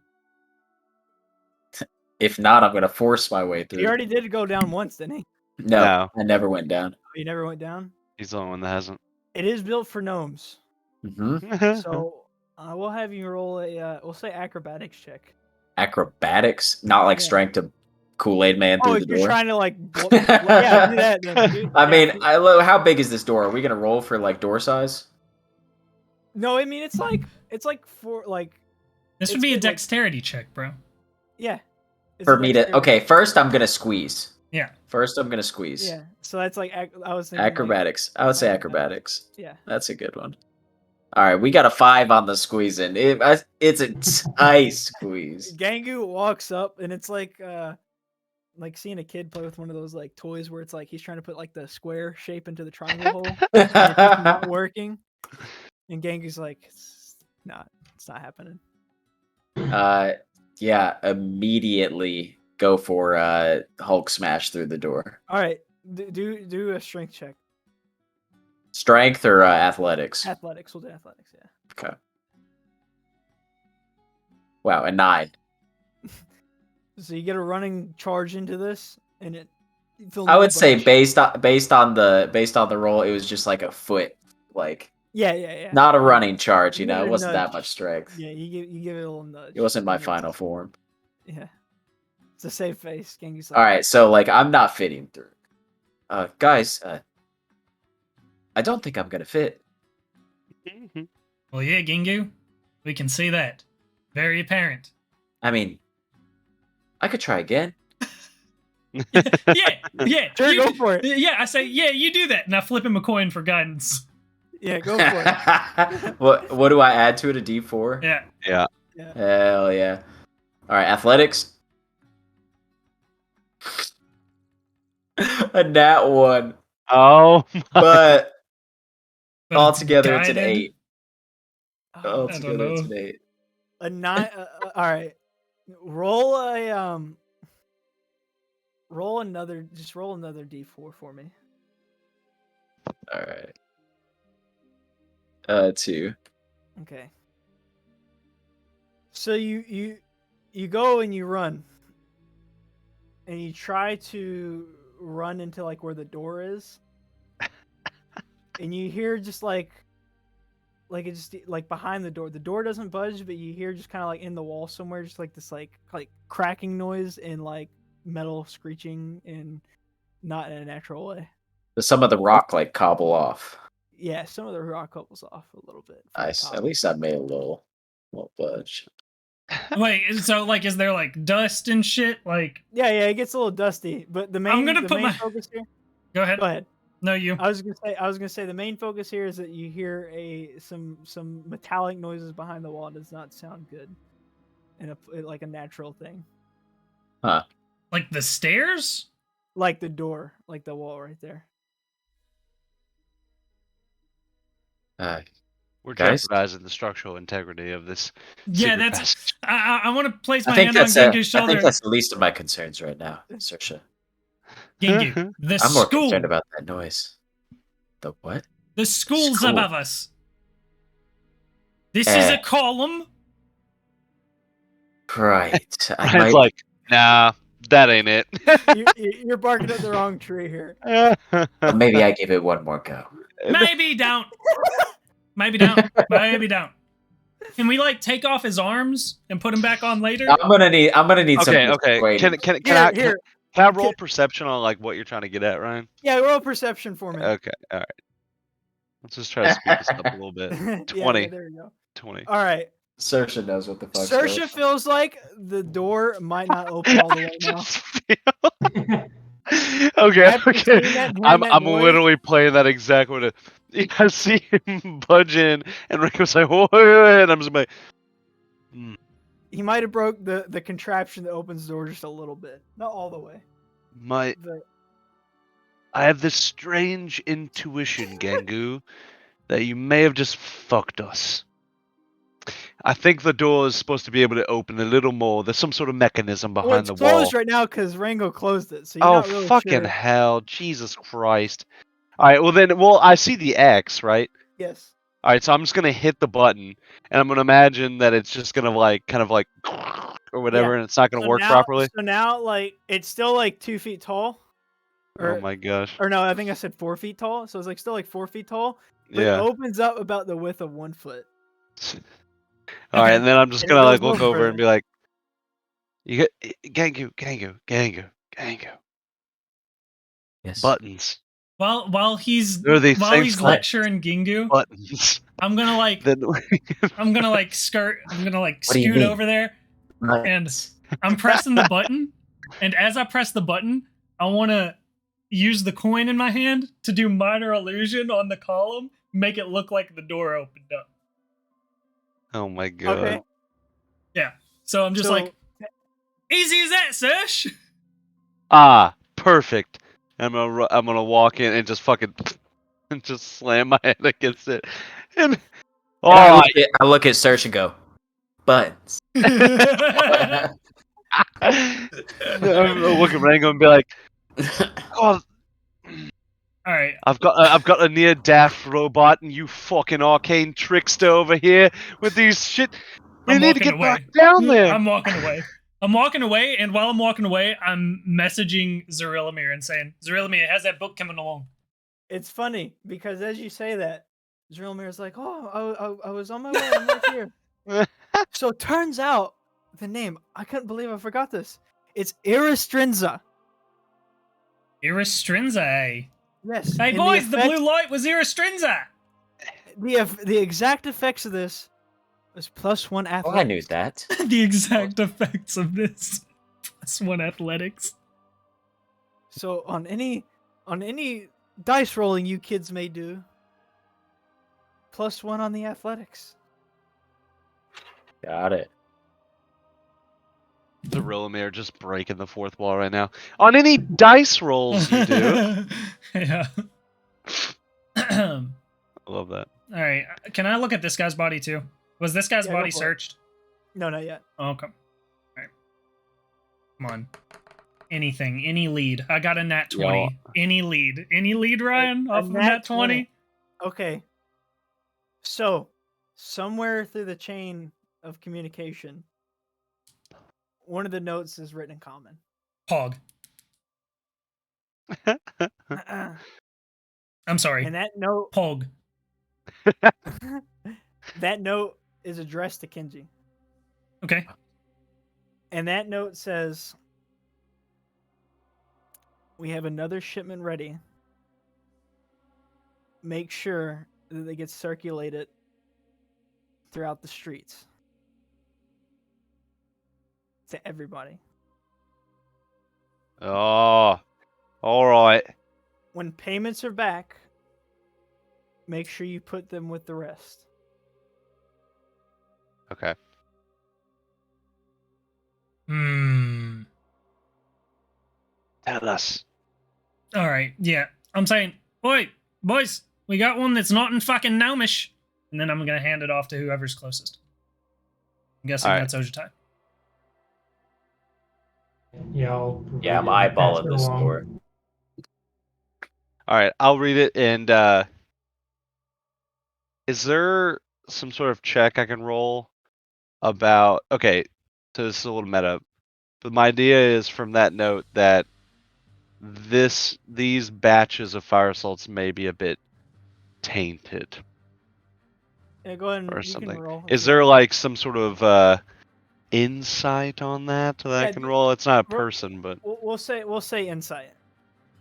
If not, I'm gonna force my way through. He already did go down once, didn't he? No, I never went down. Oh, you never went down? He's the only one that hasn't. It is built for gnomes. Mm-hmm. So we'll have you roll a we'll say acrobatics check. Acrobatics, not like strength to Kool-Aid Man through the door. You're trying to like, yeah, do that. Then, dude. I mean, how big is this door? Are we gonna roll for like door size? No, I mean it's like for like. This would be a dexterity check, bro. Yeah. For me to first I'm gonna squeeze. Yeah. First I'm gonna squeeze. Yeah. So that's like I was thinking acrobatics. I would say acrobatics. Yeah. That's a good one. All right, we got a 5 on the squeezing. It's a tight squeeze. Gangu walks up, and it's like seeing a kid play with one of those like toys where it's like he's trying to put like the square shape into the triangle hole, and it's just not working. And Gangu's like, it's not happening. Yeah, immediately go for Hulk smash through the door. All right, do a strength check. Strength or athletics? Athletics. We'll do athletics. Yeah. Okay. Wow, a 9. So you get a running charge into this, and it. I would say based on the roll, it was just like a foot, like. Yeah. Not a running charge, You it give it a wasn't that nudge. much strength. Yeah, you give it a little nudge. It wasn't my And final form. Yeah. It's a safe face. Gangu's like, All right, so like I'm not fitting through. Guys, I don't think I'm gonna fit. Well, yeah, Gingu, we can see that. Very apparent. I mean, I could try again. Yeah. Sure, go for it. Yeah, I say, yeah, you do that, and I flip him a coin for guidance. Yeah, go for it. What do I add to it? A D4? Yeah. Yeah. Hell yeah! All right, athletics. A nat 1. Oh, But But altogether it's an guided. 8. Altogether it's an know. 8. A 9. All right. Roll another. Just roll another D4 for me. All right. 2. Okay. So you go and you run, and you try to run into like where the door is, and you hear just like it just like behind the door. The door doesn't budge, but you hear just kind of like in the wall somewhere, just like this like cracking noise and like metal screeching, and not in a natural way. Does some of the rock like cobble off? Yeah, some of the rock cobbles off a little bit. from the Nice. top. At least I made a little budge. Wait, so like, is there like dust and shit? Like, Yeah, it gets a little dusty, but the main gonna put my- focus here. go ahead. Go ahead. No, you. I was gonna say the main focus here is that you hear some metallic noises behind the wall. It does not sound good, and like a natural thing, Like the stairs? like the door, like the wall right there. we're Guys? jeopardizing the structural integrity of this. Yeah, secret that's. passage. I want to place I my think hand on that's Gengu's I shoulder. think that's the least of my concerns right now, Saoirse. Gengu, the I'm more school. concerned about that noise. The what? The school's School. above us. This is a column. Right. I Ryan's like, nah, that ain't it. You're barking at the wrong tree here. Maybe I give it one more go. Maybe don't. Maybe don't. Maybe don't. Can we like take off his arms and put him back on later? I'm gonna need some Okay. persuading. Can I roll perception on like what you're trying to get at, Ryan? Yeah, roll perception for me. Okay, all right. Let's just try to speed this up a little bit. 20. Yeah, there you go. 20. All right. Saoirse knows what the fuck. Saoirse feels like the door might not open all the way now. Okay. After seeing that and hearing that I'm noise- literally playing that exact way. I see him budge in, and Rico's like, "Whoa," and I'm just like, He might have broke the contraption that opens the door just a little bit, not all the way. But I have this strange intuition, Gangu, that you may have just fucked us. I think the door is supposed to be able to open a little more. There's some sort of mechanism behind it's the wall. closed right now because Rango closed it. So you're Oh, not really fucking sure. hell. Jesus Christ. Alright, well, I see the X, right? Yes. Alright, so I'm just gonna hit the button, and I'm gonna imagine that it's just gonna kind of like, or whatever, and it's not gonna work properly. So now, like, it's still like 2 feet tall. Oh my gosh. Or no, I think I said 4 feet tall. So it's like still like 4 feet tall. But Yeah. it opens up about the width of 1 foot. Alright, and then I'm just And it gonna goes like look no over further. and be like, you get Gangu. Yes. Buttons. While he's There are these while things he's called lecturing Gingu, buttons. I'm gonna like Then I'm gonna like skirt. I'm gonna like What do you scoot mean? over there, Right. and I'm pressing the button. And as I press the button, I want to use the coin in my hand to do minor illusion on the column, make it look like the door opened up. Oh my god. Okay. Yeah. So I'm just like, easy as that, Serge. Ah, perfect. I'm gonna walk in and just fucking and just slam my head against it. And I look at Serge and go, buttons. I'm look at Rango and be like, God, All right. I've got a near daft robot and you fucking arcane trickster over here with these shit. We I'm need to walking get back away. down there. I'm walking away. I'm walking away, and while I'm walking away, I'm messaging Zarilamir and saying, Zarilamir, how's that book coming along? It's funny because as you say that, Zarilamir's like, "Oh, I was on my way. I'm right here." So it turns out the name. I couldn't believe I forgot this. It's Iristrinza. Iristrinza, eh? Yes. Hey, and boys, the blue light was Iristrinza. The exact effects of this was +1 athletics. Oh, I knew that. The exact effects of this. +1 athletics. So on any dice rolling you kids may do, +1 on the athletics. Got it. The Rillamere just breaking the fourth wall right now. On any dice rolls you do. Yeah. I love that. All right. Can I look at this guy's body too? Was this guy's Yeah, body go for it. searched? No, not yet. Oh, okay. All right. Come on. Anything. Any lead. I got a nat 20. Yo. Any lead. Any lead, Ryan? A Off of nat nat 20? Okay. So, somewhere through the chain of communication, one of the notes is written in common. Pog. I'm sorry. And that note, Pog. that note is addressed to Kenji. Okay. And that note says, "We have another shipment ready. Make sure that they get circulated throughout the streets to everybody. Oh, all right. When payments are back, make sure you put them with the rest." Okay. Hmm. Tell us. All right. Yeah. I'm saying, oi, boys, we got one that's not in fucking gnomish. And then I'm going to hand it off to whoever's closest. I'm guessing All right. that's Ojutai. Yeah, I'll Yeah, I'm pass eyeballing it this along. door. All right, I'll read it. And is there some sort of check I can roll about? Okay, so this is a little meta. But my idea is from that note that these batches of fire salts may be a bit tainted Yeah, go ahead and or you something. can roll. Is there like some sort of insight on that I Yeah, can roll? It's not a ro- person, but We'll say insight.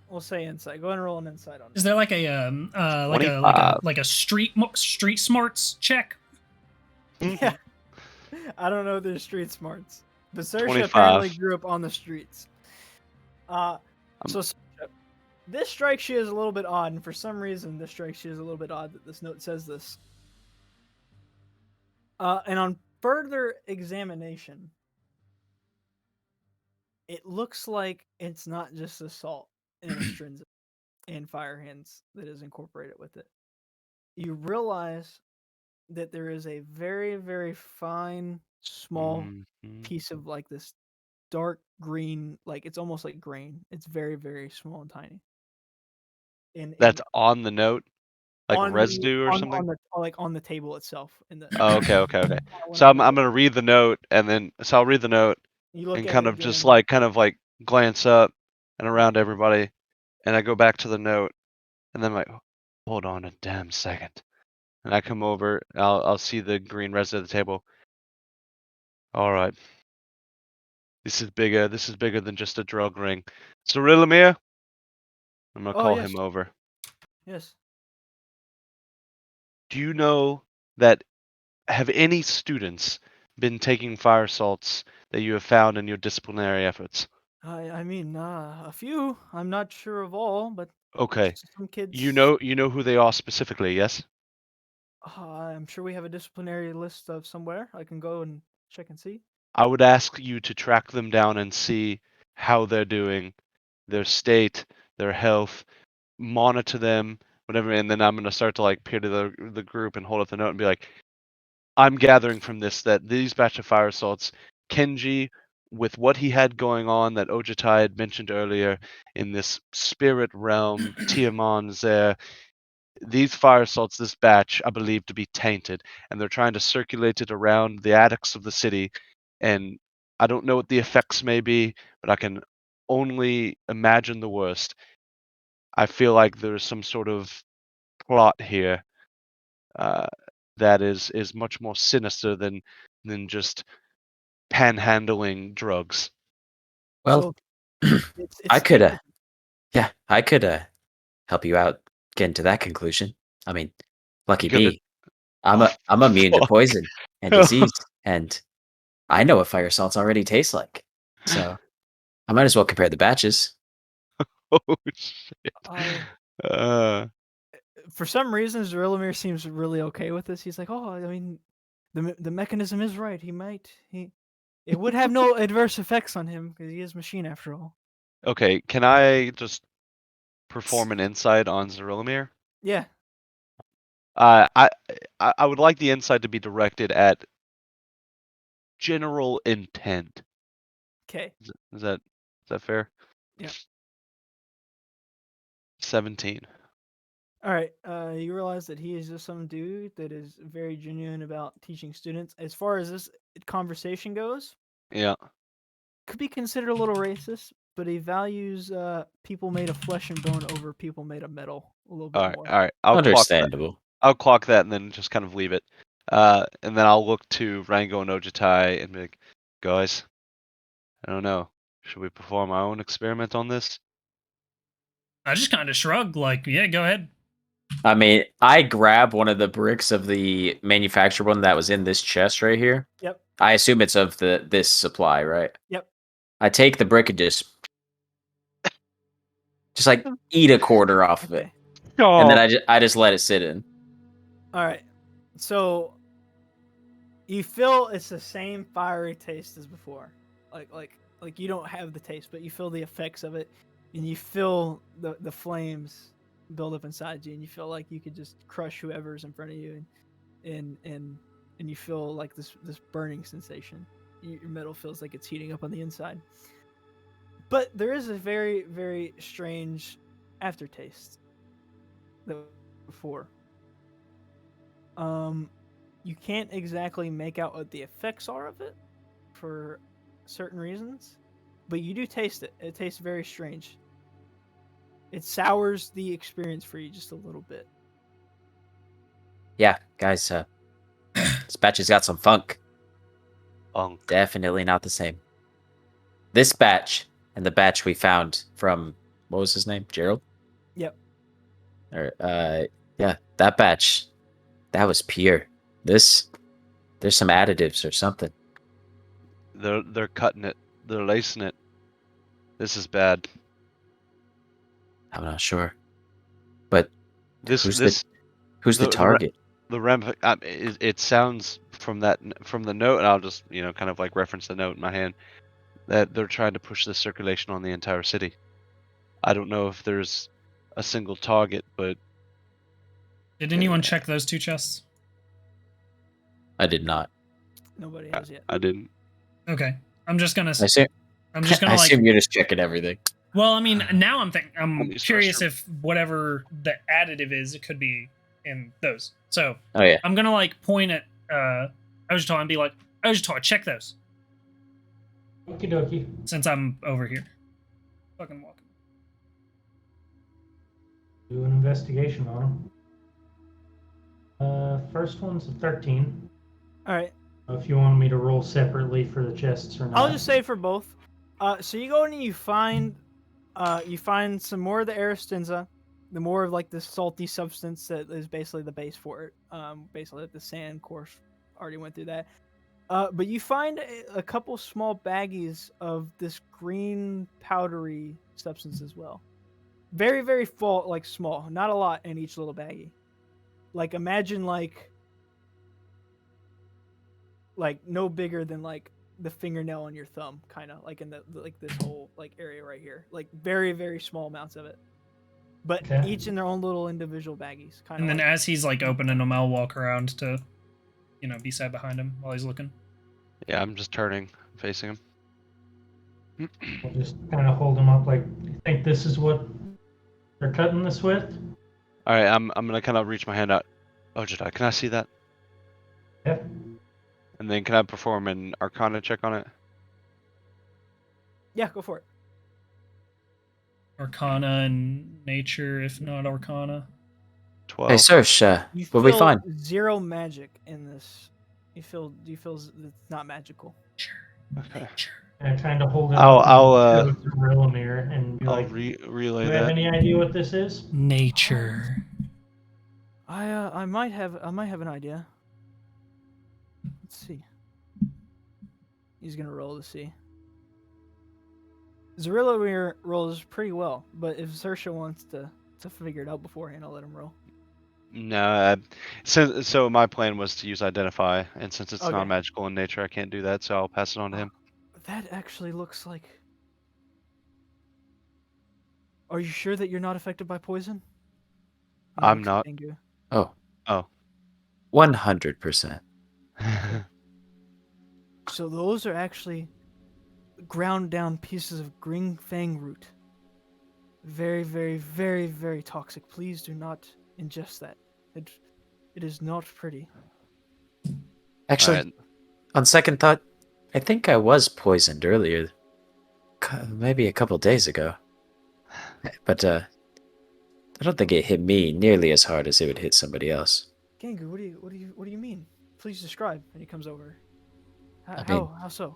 We'll say insight. Go ahead and roll an insight on Is that. there like a street smarts check? Yeah. I don't know if there's street smarts, but Saoirse 25. apparently grew up on the streets. So Saoirse, this strikes you as a little bit odd, and for some reason, this strikes you as a little bit odd that this note says this. And on further examination, it looks like it's not just the salt and astringent and fire hands that is incorporated with it. You realize that there is a very, very fine, small Mhm. piece of like this dark green, like it's almost like grain. It's very, very small and tiny. And That's on the note, like on residue or on something. on the table itself. In the Oh, okay. So I'm gonna read the note, and then I'll read the note you look and at kind it of just again. like glance up and around everybody, and I go back to the note, and then I'm like, hold on a damn second, and I come over, I'll see the green residue at the table. All right, this is bigger than just a drug ring. So Rilamir, I'm gonna call yes. him over. Yes. Do you know that have any students been taking fire salts that you have found in your disciplinary efforts? I mean, a few. I'm not sure of all, but Okay. some kids. You know who they are specifically, yes? I'm sure we have a disciplinary list of somewhere. I can go and check and see. I would ask you to track them down and see how they're doing, their state, their health, monitor them, whatever, and then I'm gonna start to like peer to the group and hold up the note and be like, I'm gathering from this that these batch of fire assaults, Kenji, with what he had going on that Ojitai had mentioned earlier in this spirit realm, Tiamon's there, these fire assaults, this batch, I believe to be tainted, and they're trying to circulate it around the attics of the city, and I don't know what the effects may be, but I can only imagine the worst. I feel like there's some sort of plot here uh, that is much more sinister than just panhandling drugs. Well, So it's I could, tainted. yeah, I could help you out getting to that conclusion. I mean, lucky Good. me, I'm Oh, immune to fuck. poison and disease, and I know what fire salts already taste like. So I might as well compare the batches. Oh shit. For some reason, Zerlimir seems really okay with this. He's like, "Oh, I mean, the mechanism is right. It would have no adverse effects on him because he is machine after all." Okay, can I just perform an insight on Zerlimir? Yeah. I would like the insight to be directed at general intent. Okay. Is that fair? Yeah. 17. All right. You realize that he is just some dude that is very genuine about teaching students. As far as this conversation goes, Yeah. could be considered a little racist, but he values people made of flesh and bone over people made of metal a little bit more. All right. I'll clock that. Understandable. I'll clock that and then just kind of leave it. And then I'll look to Rango and Ojitai and be like, guys, I don't know. Should we perform our own experiment on this? I just kind of shrug, like, yeah, go ahead. I mean, I grab one of the bricks of the manufactured one that was in this chest right here. Yep. I assume it's of this supply, right? Yep. I take the brick and just like eat a quarter off of it, Okay. and then I just let it sit in. All right. So you feel it's the same fiery taste as before. Like you don't have the taste, but you feel the effects of it, and you feel the flames build up inside you, and you feel like you could just crush whoever's in front of you, and you feel like this burning sensation. Your metal feels like it's heating up on the inside. But there is a very, very strange aftertaste that before. You can't exactly make out what the effects are of it for certain reasons, but you do taste it. It tastes very strange. It sours the experience for you just a little bit. Yeah, guys, this batch has got some funk. Funk. Definitely not the same. This batch and the batch we found from, what was his name? Gerald? Yep. Or, yeah, that batch, that was pure. There's some additives or something. They're cutting it. They're lacing it. This is bad. I'm not sure. But who's the the target? it sounds from the note, and I'll just kind of like reference the note in my hand, that they're trying to push the circulation on the entire city. I don't know if there's a single target, but Did anyone check those two chests? I did not. Nobody has yet. I didn't. Okay, I'm just gonna I like. assume you're just checking everything. Well, I mean, now I'm Let me curious start. if whatever the additive is, it could be in those. So Oh yeah. I'm gonna like point at Ojito and be like, Ojito, check those. Okie dokie. Since I'm over here. Fucking walking. Do an investigation on them. First one's a 13. All right. If you want me to roll separately for the chests or not. I'll just say for both. So you go in and you find some more of the Aristinza, the more of like the salty substance that is basically the base for it. Basically the sand course already went through that. But you find a couple small baggies of this green powdery substance as well. Very, very full, like small, not a lot in each little baggie. Like imagine like like no bigger than like the fingernail on your thumb, kind of like in like this whole like area right here, like very very small amounts of it, but each in their own little individual baggies. Kind And of. then like, as he's like opening them, I'll walk around to, be side behind him while he's looking. Yeah, I'm just turning, facing him. I'll just kind of hold them up like, you think this is what they're cutting this with? All right, I'm gonna kind of reach my hand out. Oh, Jedi, can I see that? Yeah. And then can I perform an Arcana check on it? Yeah, go for it. Arcana and nature, if not Arcana. 12. Hey, Serge, we'll be fine. 0 magic in this. You feel it's not magical. Okay. And I kind of hold it I'll up and show Rillamer and be I'll like, relay do you have that. any idea what this is? Nature. I might have an idea. Let's see. He's gonna roll to see. Zerilla rolls pretty well, but if Sersha wants to figure it out beforehand, I'll let him roll. No, so my plan was to use Identify, and since it's Okay. non-magical in nature, I can't do that, so I'll pass it on to him. That actually looks like... Are you sure that you're not affected by poison? I'm not. Oh. Oh. 100%. So those are actually ground down pieces of green fang root. Very, very, very, very toxic. Please do not ingest that. It is not pretty. Actually, Alright. on second thought, I think I was poisoned earlier. Maybe a couple days ago. But, I don't think it hit me nearly as hard as it would hit somebody else. Gangu, what do you mean? Please describe. And he comes over. How so?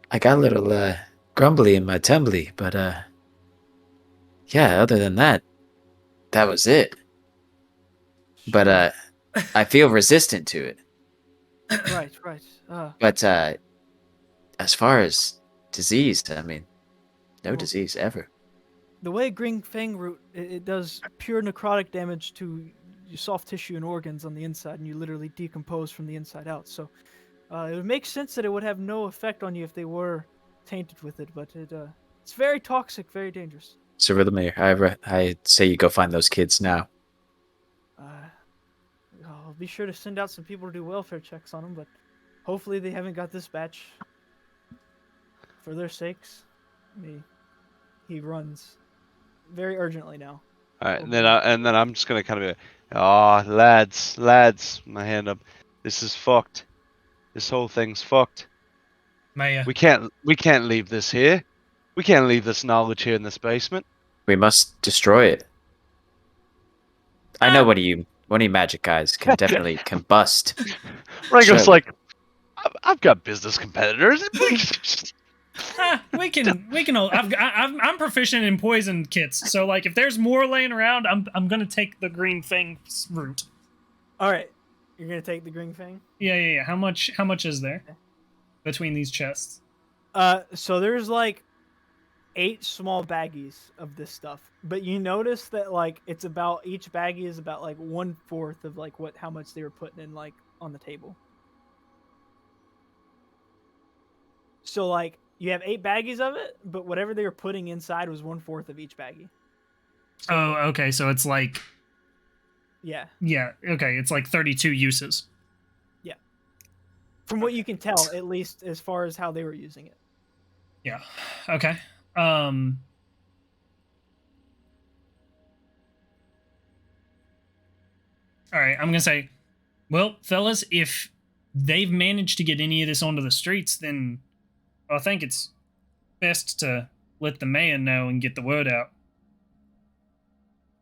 I got a little, grumbly in my tumbly, but, yeah, other than that, that was it. But, I feel resistant to it. Right. But, as far as disease, I mean, no disease ever. The way green fang root, it does pure necrotic damage to your soft tissue and organs on the inside, and you literally decompose from the inside out. So it would make sense that it would have no effect on you if they were tainted with it, but it's very toxic, very dangerous. So, Rillamer, I say you go find those kids now. I'll be sure to send out some people to do welfare checks on them, but hopefully they haven't got this batch. For their sakes, he runs very urgently now. All right, and then I'm just gonna kind of be, oh, lads, my hand up. This is fucked. This whole thing's fucked. Maya. We can't leave this here. We can't leave this knowledge here in this basement. We must destroy it. I know one of you magic guys can definitely combust. Rango's Sure. like, I've got business competitors. We can. I'm proficient in poison kits, so like if there's more laying around, I'm gonna take the green fang root. All right, you're gonna take the green fang. Yeah. How much is there between these chests? So there's like 8 small baggies of this stuff, but you notice that like it's about, each baggie is about like 1/4 of like how much they were putting in like on the table. So like you have 8 baggies of it, but whatever they were putting inside was 1/4 of each baggie. So, Oh, okay. So it's like, yeah. Okay, it's like 32 uses. Yeah. From what you can tell, at least as far as how they were using it. Yeah. Okay. All right, I'm gonna say, well, fellas, if they've managed to get any of this onto the streets, then I think it's best to let the man know and get the word out.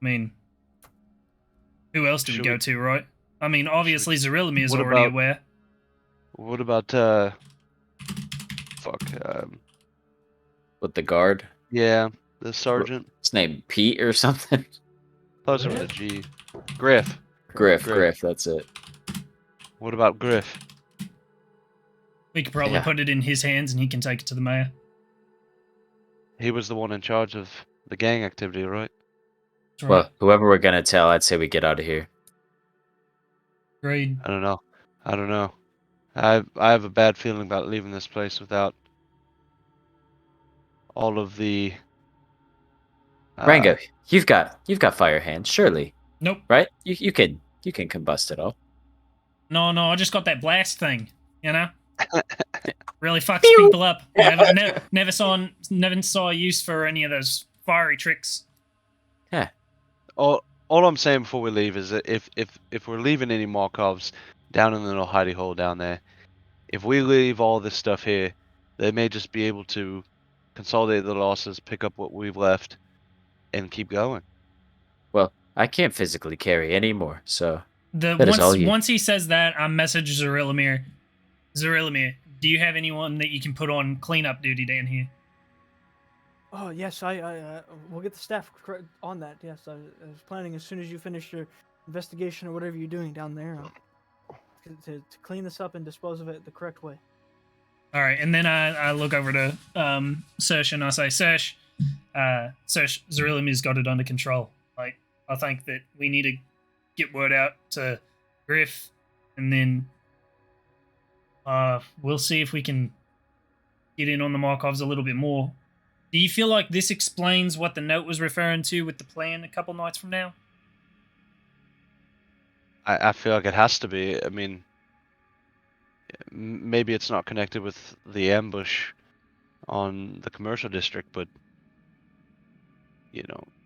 I mean, who else do we go to, right? I mean, obviously Zerilami is already aware. What about With the guard? Yeah, the sergeant. His name Pete or something? Closer with a G. Griff. Griff, that's it. What about Griff? We could probably put it in his hands and he can take it to the mayor. He was the one in charge of the gang activity, right? That's right. Well, whoever we're gonna tell, I'd say we get out of here. Agreed. I don't know. I have a bad feeling about leaving this place without all of the. Rango, you've got fire hands, surely, Nope. right? You can combust it all. No, I just got that blast thing. You know, really fucks people up. Never saw a use for any of those fiery tricks. Yeah. All I'm saying before we leave is that if we're leaving any Markovs down in the little hidey hole down there, if we leave all this stuff here, they may just be able to consolidate the losses, pick up what we've left, and keep going. Well, I can't physically carry any more, so that is Once all you. once he says that, I message Zerilamir. Zerilamir, do you have anyone that you can put on cleanup duty down here? Oh yes, I we'll get the staff on that. Yes, I was planning as soon as you finish your investigation or whatever you're doing down there, to clean this up and dispose of it the correct way. All right, and then I look over to Sersh and I say, Sersh, Zerilamir's got it under control. Like, I think that we need to get word out to Griff, and then we'll see if we can get in on the Markovs a little bit more. Do you feel like this explains what the note was referring to with the plan a couple nights from now? I feel like it has to be. I mean, maybe it's not connected with the ambush on the commercial district, but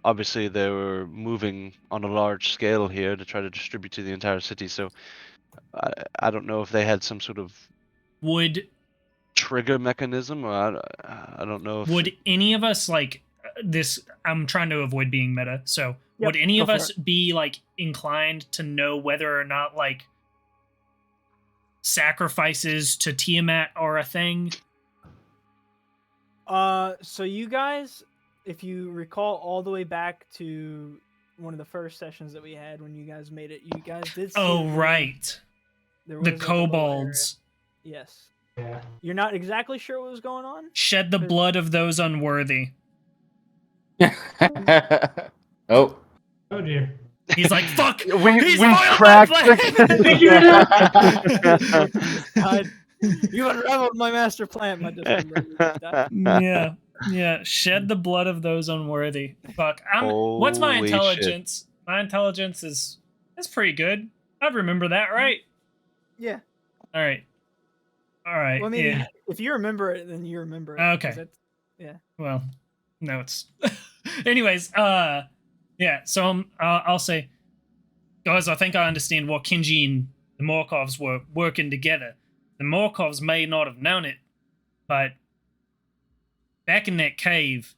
obviously they were moving on a large scale here to try to distribute to the entire city. So I don't know if they had some sort of trigger mechanism, or I don't know if would any of us like this. I'm trying to avoid being meta, so would any of us be like inclined to know whether or not like sacrifices to Tiamat are a thing? So you guys, if you recall all the way back to one of the first sessions that we had when you guys made it, you guys did see right. The kobolds. Yes. Yeah. You're not exactly sure what was going on? Shed the blood of those unworthy. Oh. Oh dear. He's like, fuck! we cracked God, you unraveled my master plan, my Yeah. Shed the blood of those unworthy. Fuck. What's my intelligence? Shit. My intelligence is pretty good. I'd remember that, right? Yeah. All right. Well, I mean, if you remember it, then you remember it. Okay. Yeah. Well, no, it's. Anyways, yeah. So I'll say, guys, I think I understand what Kinji and the Markovs were working together. The Markovs may not have known it, but back in that cave,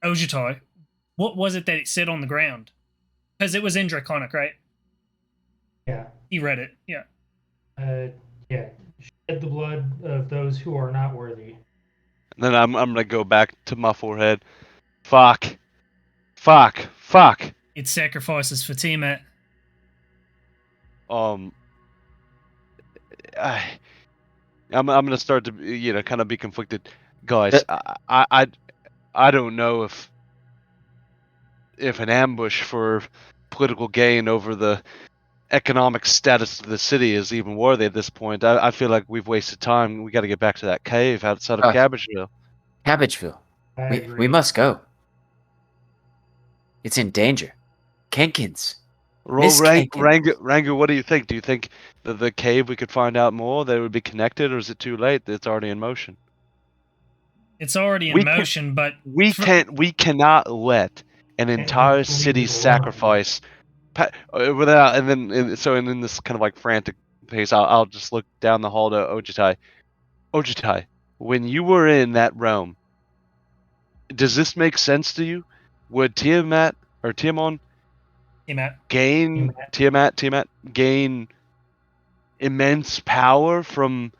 Ojitai, what was it that it said on the ground? Because it was in Draconic, right? Yeah. He read it. Yeah. Yeah. Shed the blood of those who are not worthy. And then I'm gonna go back to my forehead. Fuck. It sacrifices for Tiamat. I'm gonna start to kind of be conflicted, guys. I don't know if an ambush for political gain over the economic status of the city is even worthy at this point. I feel like we've wasted time. We got to get back to that cave outside of Cabbageville. Cabbageville. We must go. It's in danger. Kenkins. Rango, what do you think? Do you think that the cave we could find out more, they would be connected, or is it too late? It's already in motion. It's already in motion, but we cannot let an entire city sacrifice without. And then in this kind of like frantic pace, I'll just look down the hall to Ojitai. Ojitai, when you were in that realm, does this make sense to you? Would Tiamat or Tiamon gain immense power from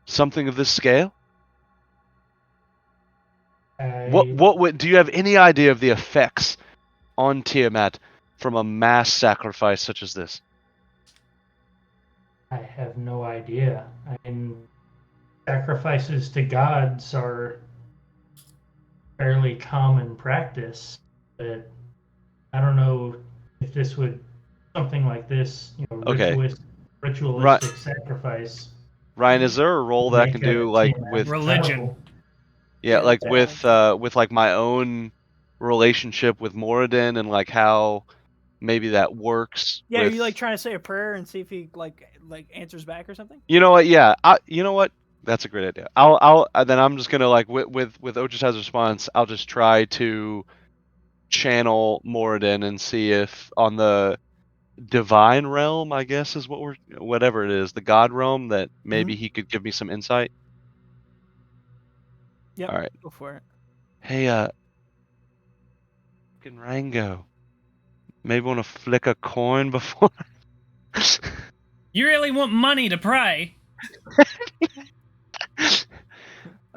something of this scale? What do you have any idea of the effects on Tiamat from a mass sacrifice such as this? I have no idea. I mean, sacrifices to gods are fairly common practice, but I don't know if this would something like this, ritualistic sacrifice. Ryan, is there a role that I Make can a do like Tiamat with Religion. powerful. yeah, like that's with like my own relationship with Moradin and like how maybe that works Yeah, with are you like trying to say a prayer and see if he like answers back or something? You know what? Yeah, you know what? That's a great idea. Then I'm just gonna like with Ochi's response, I'll just try to channel Moradin and see if on the divine realm, I guess is whatever it is, the god realm, that maybe he could give me some insight. Yep. All right. Go for it. Hey, fucking Rango, maybe want to flick a coin before. You really want money to pray?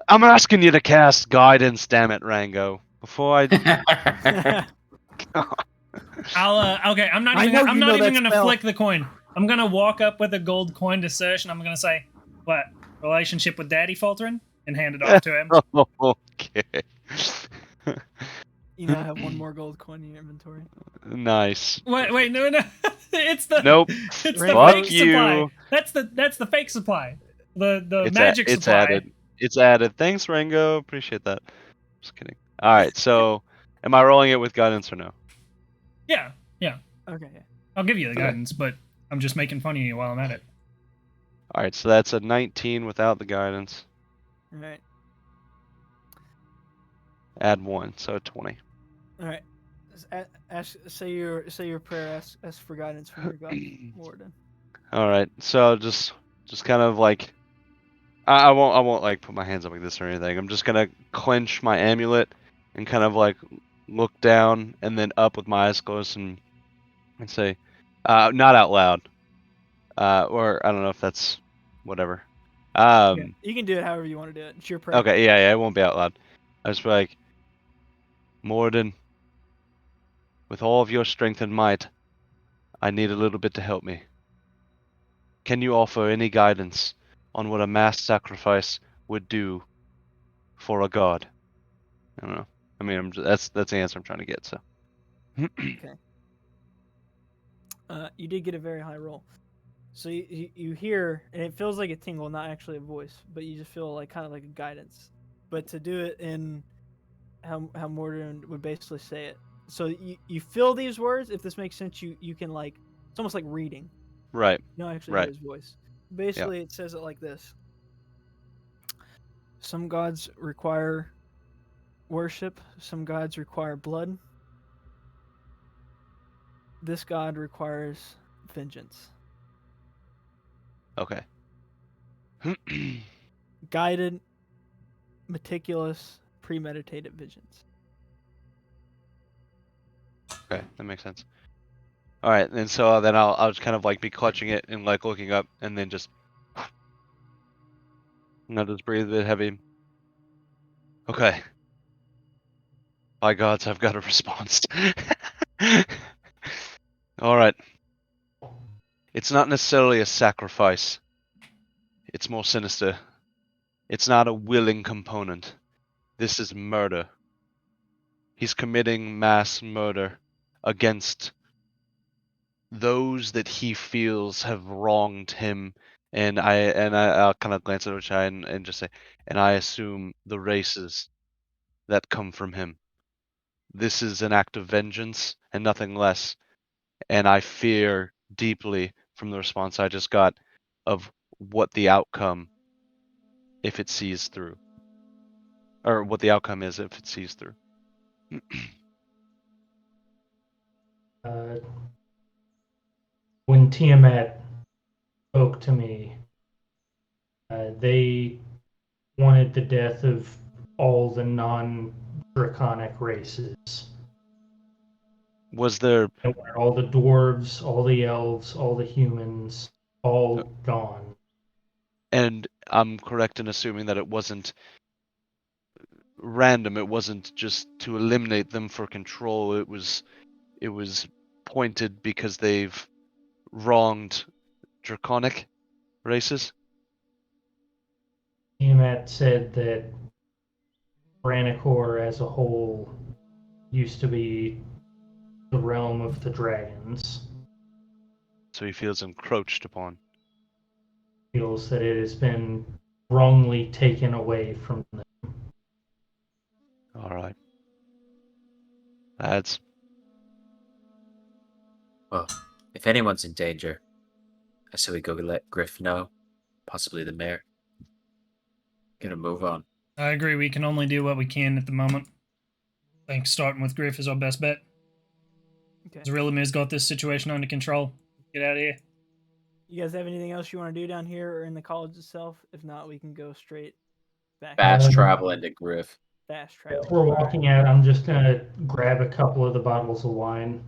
I'm asking you to cast guidance, damn it, Rango. Before I. I'll okay. I'm not I even. know I'm you not know even that gonna spell. flick the coin. I'm gonna walk up with a gold coin to Serge, and I'm gonna say, "What relationship with Daddy faltering?" and hand it off to him. Okay. You now have one more gold coin in your inventory. Nice. Wait, no. It's the Nope. it's the Rango- fake supply. you. That's the fake supply. The It's magic it's supply. added. It's added. Thanks, Rango. Appreciate that. Just kidding. All right. So, am I rolling it with guidance or no? Yeah. Okay. I'll give you the Okay. guidance, but I'm just making fun of you while I'm at it. All right. So that's a 19 without the guidance. All right. Add 1, so 20. All right. Say your prayer. Ask for guidance from your god, Warden. All right. So just kind of like I won't like put my hands up like this or anything. I'm just gonna clench my amulet and kind of like look down and then up with my eyes closed and say, not out loud, or I don't know if that's whatever. Yeah, Um, you can do it however you want to do it. It's your prayer. okay, yeah, it won't be out loud. I just be like, Morden, with all of your strength and might, I need a little bit to help me. Can you offer any guidance on what a mass sacrifice would do for a god? I don't know. I mean, that's the answer I'm trying to get. So. Okay. You did get a very high roll. So you hear, and it feels like a tingle, not actually a voice, but you just feel like kind of like a guidance. But to do it in how Morden would basically say it. So you feel these words. If this makes sense, you can like it's almost like reading. Right. You don't actually Right. hear his voice. Basically, it says it like this: some gods require worship. Some gods require blood. This god requires vengeance. Okay. Guided, meticulous, premeditated visions. Okay, that makes sense. All right, and so then I'll just kind of like be clutching it and like looking up, and then just I'll just breathe a bit heavy. Okay. By gods, I've got a response. All right. It's not necessarily a sacrifice. It's more sinister. It's not a willing component. This is murder. He's committing mass murder against those that he feels have wronged him, and I'll kind of glance at Ochai and just say, and I assume the races that come from him. This is an act of vengeance and nothing less, and I fear deeply from the response I just got of what the outcome if it sees through, or what the outcome is if it sees through. When Tiamat spoke to me, they wanted the death of all the non-draconic races. Was there They wanted all the dwarves, all the elves, all the humans, all gone. and I'm correct in assuming that it wasn't random, it wasn't just to eliminate them for control, it was pointed because they've wronged draconic races? Tiamat said that Ranicor as a whole used to be the realm of the dragons. So he feels encroached upon. feels that it has been wrongly taken away from them. All right. That's Well, if anyone's in danger, I say we go let Griff know, possibly the mayor. Gonna move on. I agree. We can only do what we can at the moment. I think starting with Griff is our best bet. Okay. Zarillamir's got this situation under control. Get out of here. You guys have anything else you want to do down here or in the college itself? If not, we can go straight back. Fast travel into Griff. Fast travel. If we're walking out, I'm just gonna grab a couple of the bottles of wine.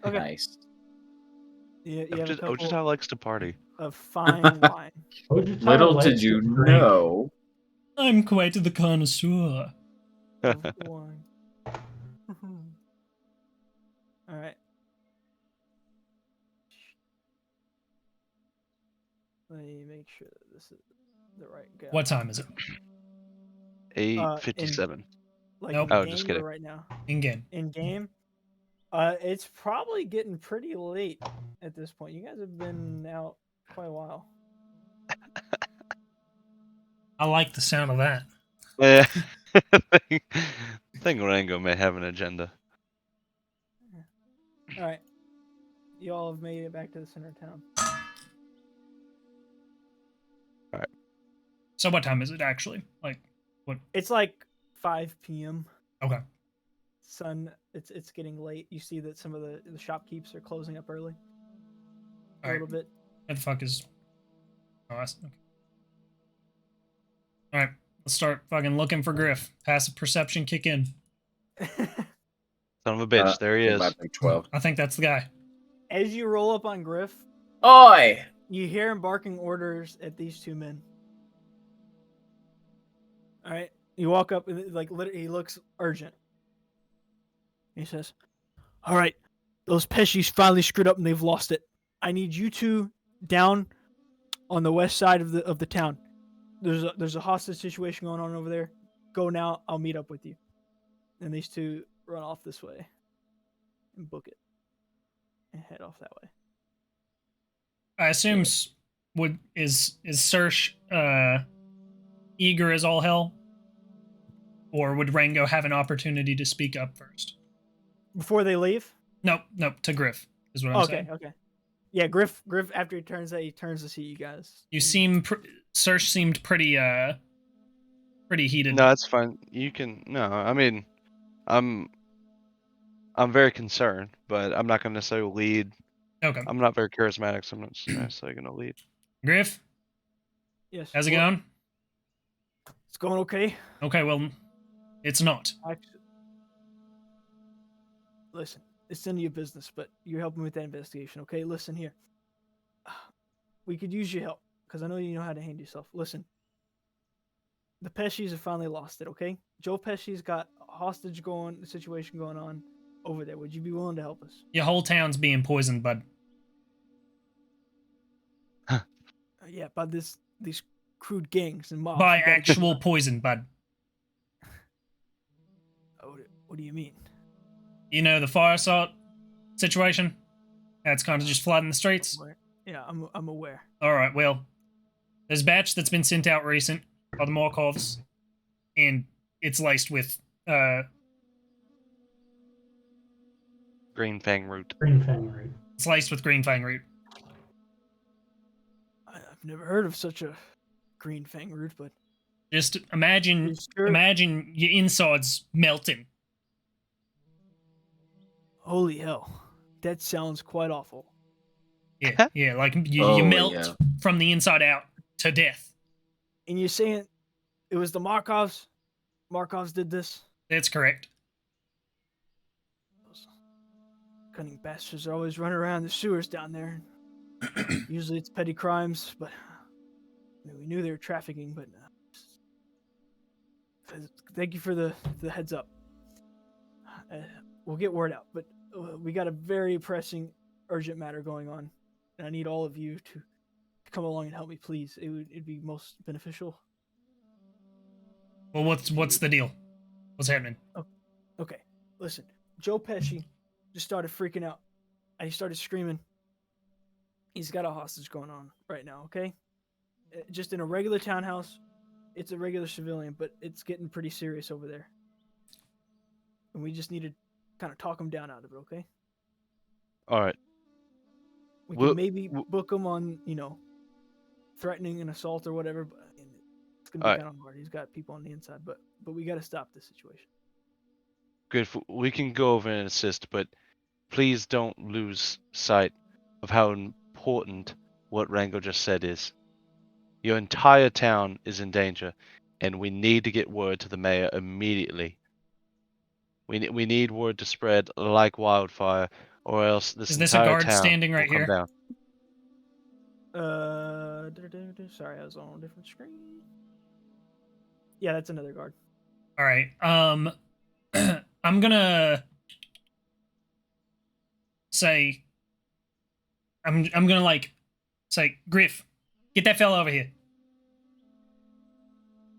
Okay. Nice. You have a couple Ojita likes to party. of fine wine. Ojita Little likes did you to drink. know. I'm quite the connoisseur. Of wine. All right. Let me make sure that this is the right guy. What time is it? 8:57. Like Nope. in Oh, game just or kidding. right now? In game. In game? It's probably getting pretty late at this point. You guys have been out quite a while. I like the sound of that. Yeah. think Rango may have an agenda. All right. You all have made it back to the center of town. So what time is it actually? Like, It's like 5 p.m. okay. Sun. It's getting late. You see that some of the shopkeepers are closing up early. A All right. little bit. What the fuck is... Oh, that's... Okay. Alright, let's start fucking looking for Griff. Passive perception kick in. Son of a bitch, there he is. About 12. I think that's the guy. As you roll up on Griff, Oi! you hear him barking orders at these two men. All right, you walk up and like literally, he looks urgent. He says, "All right, those Pecci's finally screwed up and they've lost it. I need you two down on the west side of the town. There's a hostage situation going on over there. Go now. I'll meet up with you." And these two run off this way and book it and head off that way. I assume is Serge eager as all hell? Or would Rango have an opportunity to speak up first? Before they leave? Nope, to Griff is what I'm saying. Okay. Yeah, Griff after he turns to see you guys. You seem Serge seemed pretty heated. No, that's fine. You can. No, I mean, I'm very concerned, but I'm not going to necessarily lead. Okay. I'm not very charismatic, so I'm not necessarily going to lead. Griff, Yes. how's it going? It's going okay. Okay, well, it's not. Actually, listen, it's none of your business, but you're helping with that investigation, okay? Listen here. We could use your help, because I know you know how to handle yourself. Listen, the Pecci's have finally lost it, okay? Joe Pesci's got a hostage situation going on over there. Would you be willing to help us? Your whole town's being poisoned, bud. Yeah, by these crude gangs and mobs. By You gotta- actual poison, bud. What do you mean? You know the fire assault situation? That's kind of just flooding the streets. Yeah, I'm aware. Alright, well, there's a batch that's been sent out recent by the Markovs, and it's laced with Green Fang root. Green Fang root. it's laced with green fang root. I've never heard of such a green fang root, but Just imagine your insides melting. holy hell, that sounds quite awful. Yeah, like you melt from the inside out to death. And you're saying it was the Markovs? Markovs did this? That's correct. Those cunning bastards are always running around the sewers down there. Usually it's petty crimes, but I mean, we knew they were trafficking, but thank you for the heads up. We'll get word out, but we got a very pressing, urgent matter going on, and I need all of you to come along and help me, please. It'd be most beneficial. Well, what's the deal? What's happening? Okay, listen. Joe Pesci just started freaking out, and he started screaming. He's got a hostage going on right now, okay? just in a regular townhouse. It's a regular civilian, but it's getting pretty serious over there. And we just need to kind of talk him down out of it, okay? All right. We We'll- can maybe we'll- book him on, threatening an assault or whatever, but it's going to be Alright. kind of hard. He's got people on the inside, but we got to stop this situation. Griff, we can go over and assist, but please don't lose sight of how important what Rango just said is. Your entire town is in danger, and we need to get word to the mayor immediately. We need word to spread like wildfire, or else this Is this a entire guard town standing right will come here? down. Sorry, I was on a different screen. Yeah, that's another guard. All right. I'm gonna say. I'm gonna say, Griff, get that fella over here.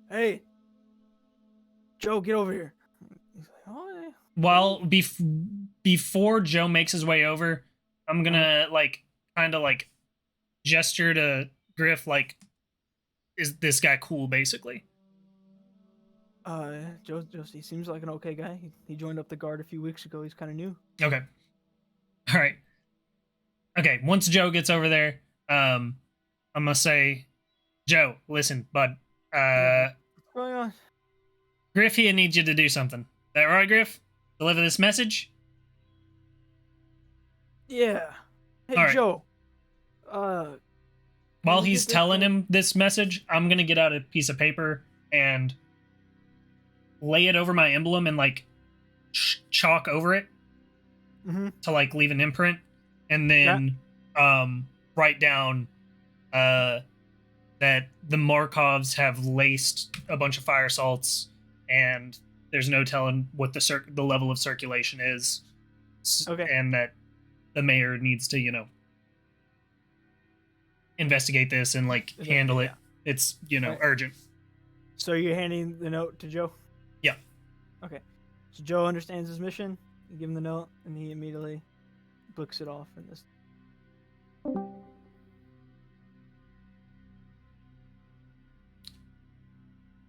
Hey, Joe, get over here. He's like, oh, yeah. While before Joe makes his way over, I'm gonna kind of gesture to Griff is this guy cool, basically? Joe, he seems like an okay guy. He joined up the guard a few weeks ago. He's kind of new. Okay. All right. Okay. Once Joe gets over there, I'm gonna say, Joe, listen, bud. What's going on? Griff here needs you to do something. That right, Griff? Deliver this message? Yeah. Hey, All right. Joe. While we he's get this telling thing? him this message, I'm gonna get out a piece of paper and lay it over my emblem and chalk over it Mhm. to leave an imprint, and then write down that the Markovs have laced a bunch of fire salts, and there's no telling what the level of circulation is. Okay. And that the mayor needs to investigate this and handle it. Yeah. It's Right. urgent. So you're handing the note to Joe? Yeah. Okay. So Joe understands his mission. You give him the note, and he immediately books it off in this.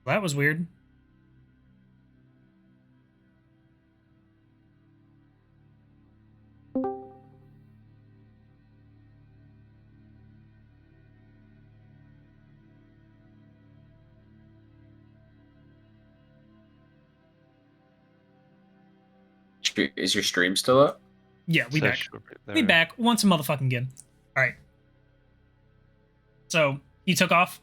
That was weird. Is your stream still up? Yeah, we back. There We back once a motherfucking again. All right. So he took off.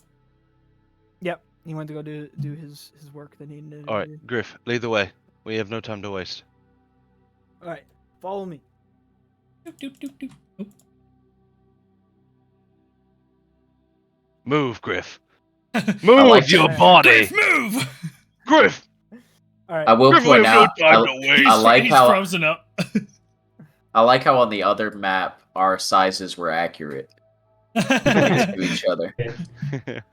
Yep. He went to go do his work that he needed All to right, do. Griff, lead the way. We have no time to waste. All right. Follow me. Doop, doop, doop, doop. Oop. Move, Griff. like Move your that. body, Griff, move! Griff. All right. I will Griff, we point have no out. time to waste. I like he's how frozen up. I like how on the other map our sizes were accurate to each other.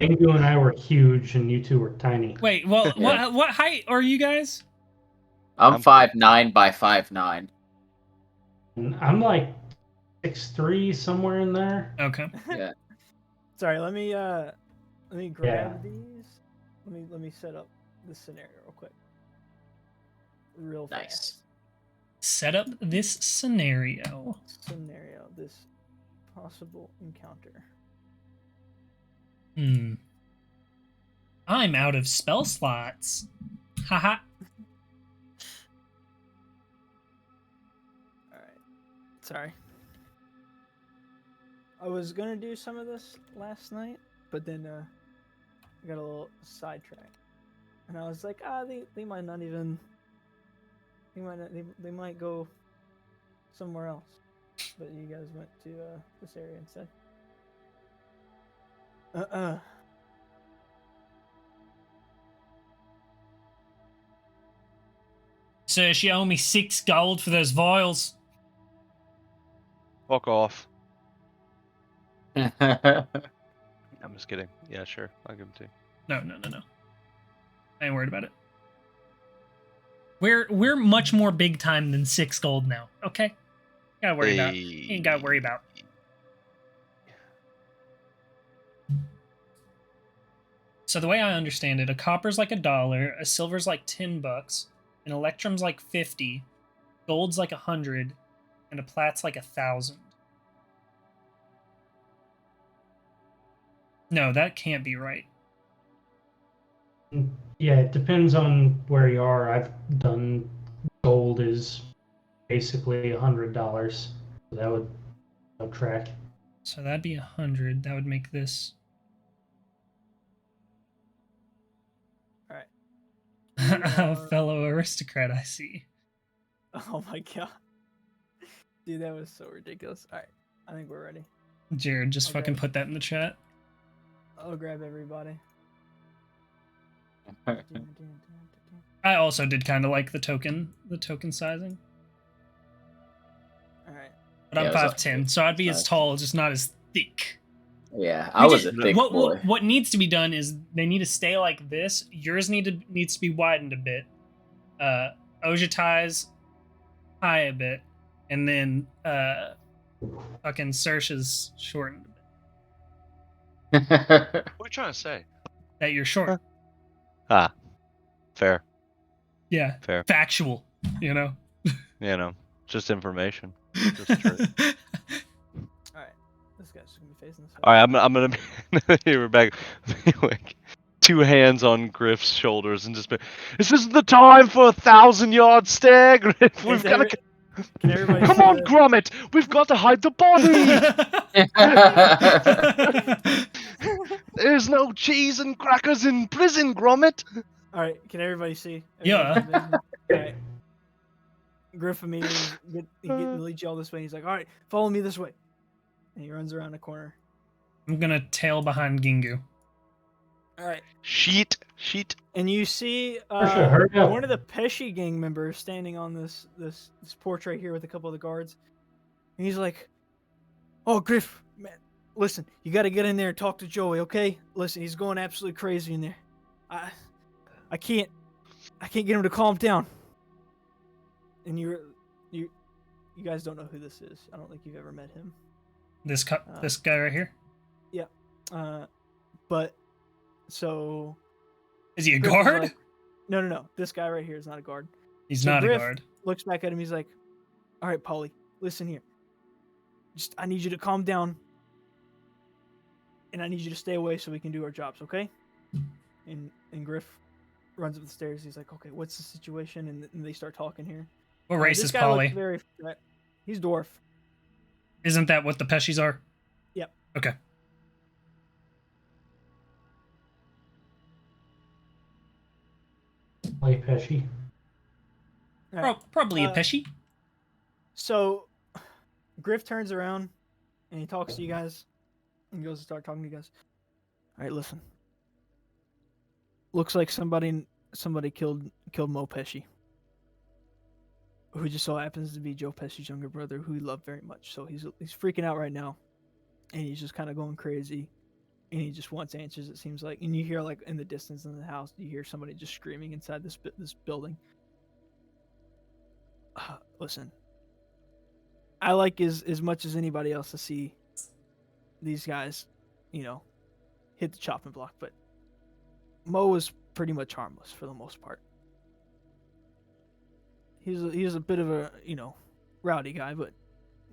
Ingu and I were huge, and you two were tiny. Wait, well, Yeah. what height are you guys? I'm 5'9" by 5'9". And I'm like 6'3", somewhere in there. Okay. Yeah. Sorry. Let me grab these. Let me set up this scenario real quick. Real fast. Nice. Set up this scenario. This possible encounter. I'm out of spell slots. Haha. Alright. Sorry. I was gonna do some of this last night, but then I got a little sidetracked. And I was like, they might not even they might go somewhere else. But you guys went to this area instead. So she owe me 6 gold for those vials. Fuck off. Nice. I'm just kidding. Yeah, sure. I'll give him 2. No. I ain't worried about it. We're much more big time than 6 gold now. Okay, gotta worry about. You Hey. ain't gotta worry about. So the way I understand it, a copper's like $1, a silver's like $10, an electrum's like 50, gold's like 100, and a plat's like 1,000. No, that can't be right. Yeah, it depends on where you are. I've done gold is basically $100. So that would track. So that'd be 100. That would make this. All right. A fellow aristocrat, I see. Oh my god. Dude, that was so ridiculous. All right. I think we're ready. Jared, just Okay. fucking put that in the chat. I'll grab everybody. I also did kind of like the token sizing. All right. But I'm Yeah, it was 5'10", so I'd be as nice. tall, just not as thick. Yeah, I was a just- thick boy. What needs to be done is they need to stay like this. Yours needs to be widened a bit. Ojatai's high a bit, and then fucking Sersha's shortened a bit. What are you trying to say? That you're short. Ah, fair. Yeah. Fair. Factual. You know. You know, just information. Just true. All right. This guy's just gonna be facing this way. All right, I'm gonna be here, Rebecca. Like 2 hands on Griff's shoulders and just be, this isn't the time for a 1,000-yard stare, Griff. We've got to. Can everybody Come see on, the- Gromit. We've got to hide the body. There's no cheese and crackers in prison, Gromit. All right. Can everybody see? Yeah. Everybody see? All right. Griff immediately leads you all this way. And he's like, "All right, follow me this way." And he runs around the corner. I'm gonna tail behind Gingu. All right. Sheet. And you see Marsha, hurry up. one of the Pecci gang members standing on this porch right here with a couple of the guards. And he's like, "Oh, Griff, man, listen, you got to get in there and talk to Joey, okay? Listen, he's going absolutely crazy in there. I can't get him to calm down." And you guys don't know who this is. I don't think you've ever met him. This guy right here. But so Is he a Griff is guard? like- no. This guy right here is not a guard. He's So not Griff a guard. Looks back at him. He's like, "All right, Paulie, listen here. Just I need you to calm down, and I need you to stay away so we can do our jobs, okay?" And Griff runs up the stairs. He's like, "Okay, what's the situation?" And they start talking here. What race This is guy looks Polly? very threat- He's dwarf. Isn't that what the Pescis are? Yep. Okay. Play Pecci. All right. Probably a Uh, Pesci. So Griff turns around and he talks to you guys and goes to start talking to you guys. "All right, listen. Looks like somebody killed Mo Pesci, who just so happens to be Joe Pesci's younger brother, who he loved very much. So he's freaking out right now, and he's just kind of going crazy, and he just wants answers. It seems like, and you hear like in the distance in the house, you hear somebody just screaming inside this building. Listen, I like as much as anybody else to see these guys, hit the chopping block, but Mo was pretty much harmless for the most part. He was a bit of a rowdy guy, but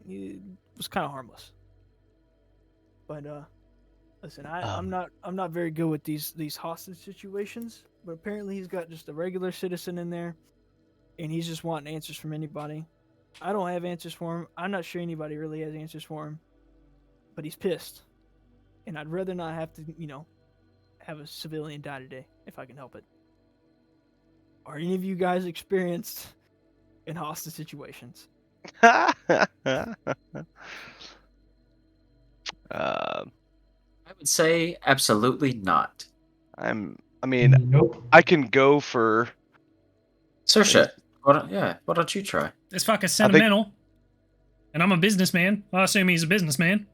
he was kind of harmless. But listen, I'm not very good with these hostage situations, but apparently he's got just a regular citizen in there, and he's just wanting answers from anybody. I don't have answers for him. I'm not sure anybody really has answers for him, but he's pissed, and I'd rather not have to have a civilian die today if I can help it. Are any of you guys experienced in hostage situations? I would say absolutely not. I mean, Nope. I can go for. Sersha, why don't you try? It's fucking sentimental. And I'm a businessman. I assume he's a businessman.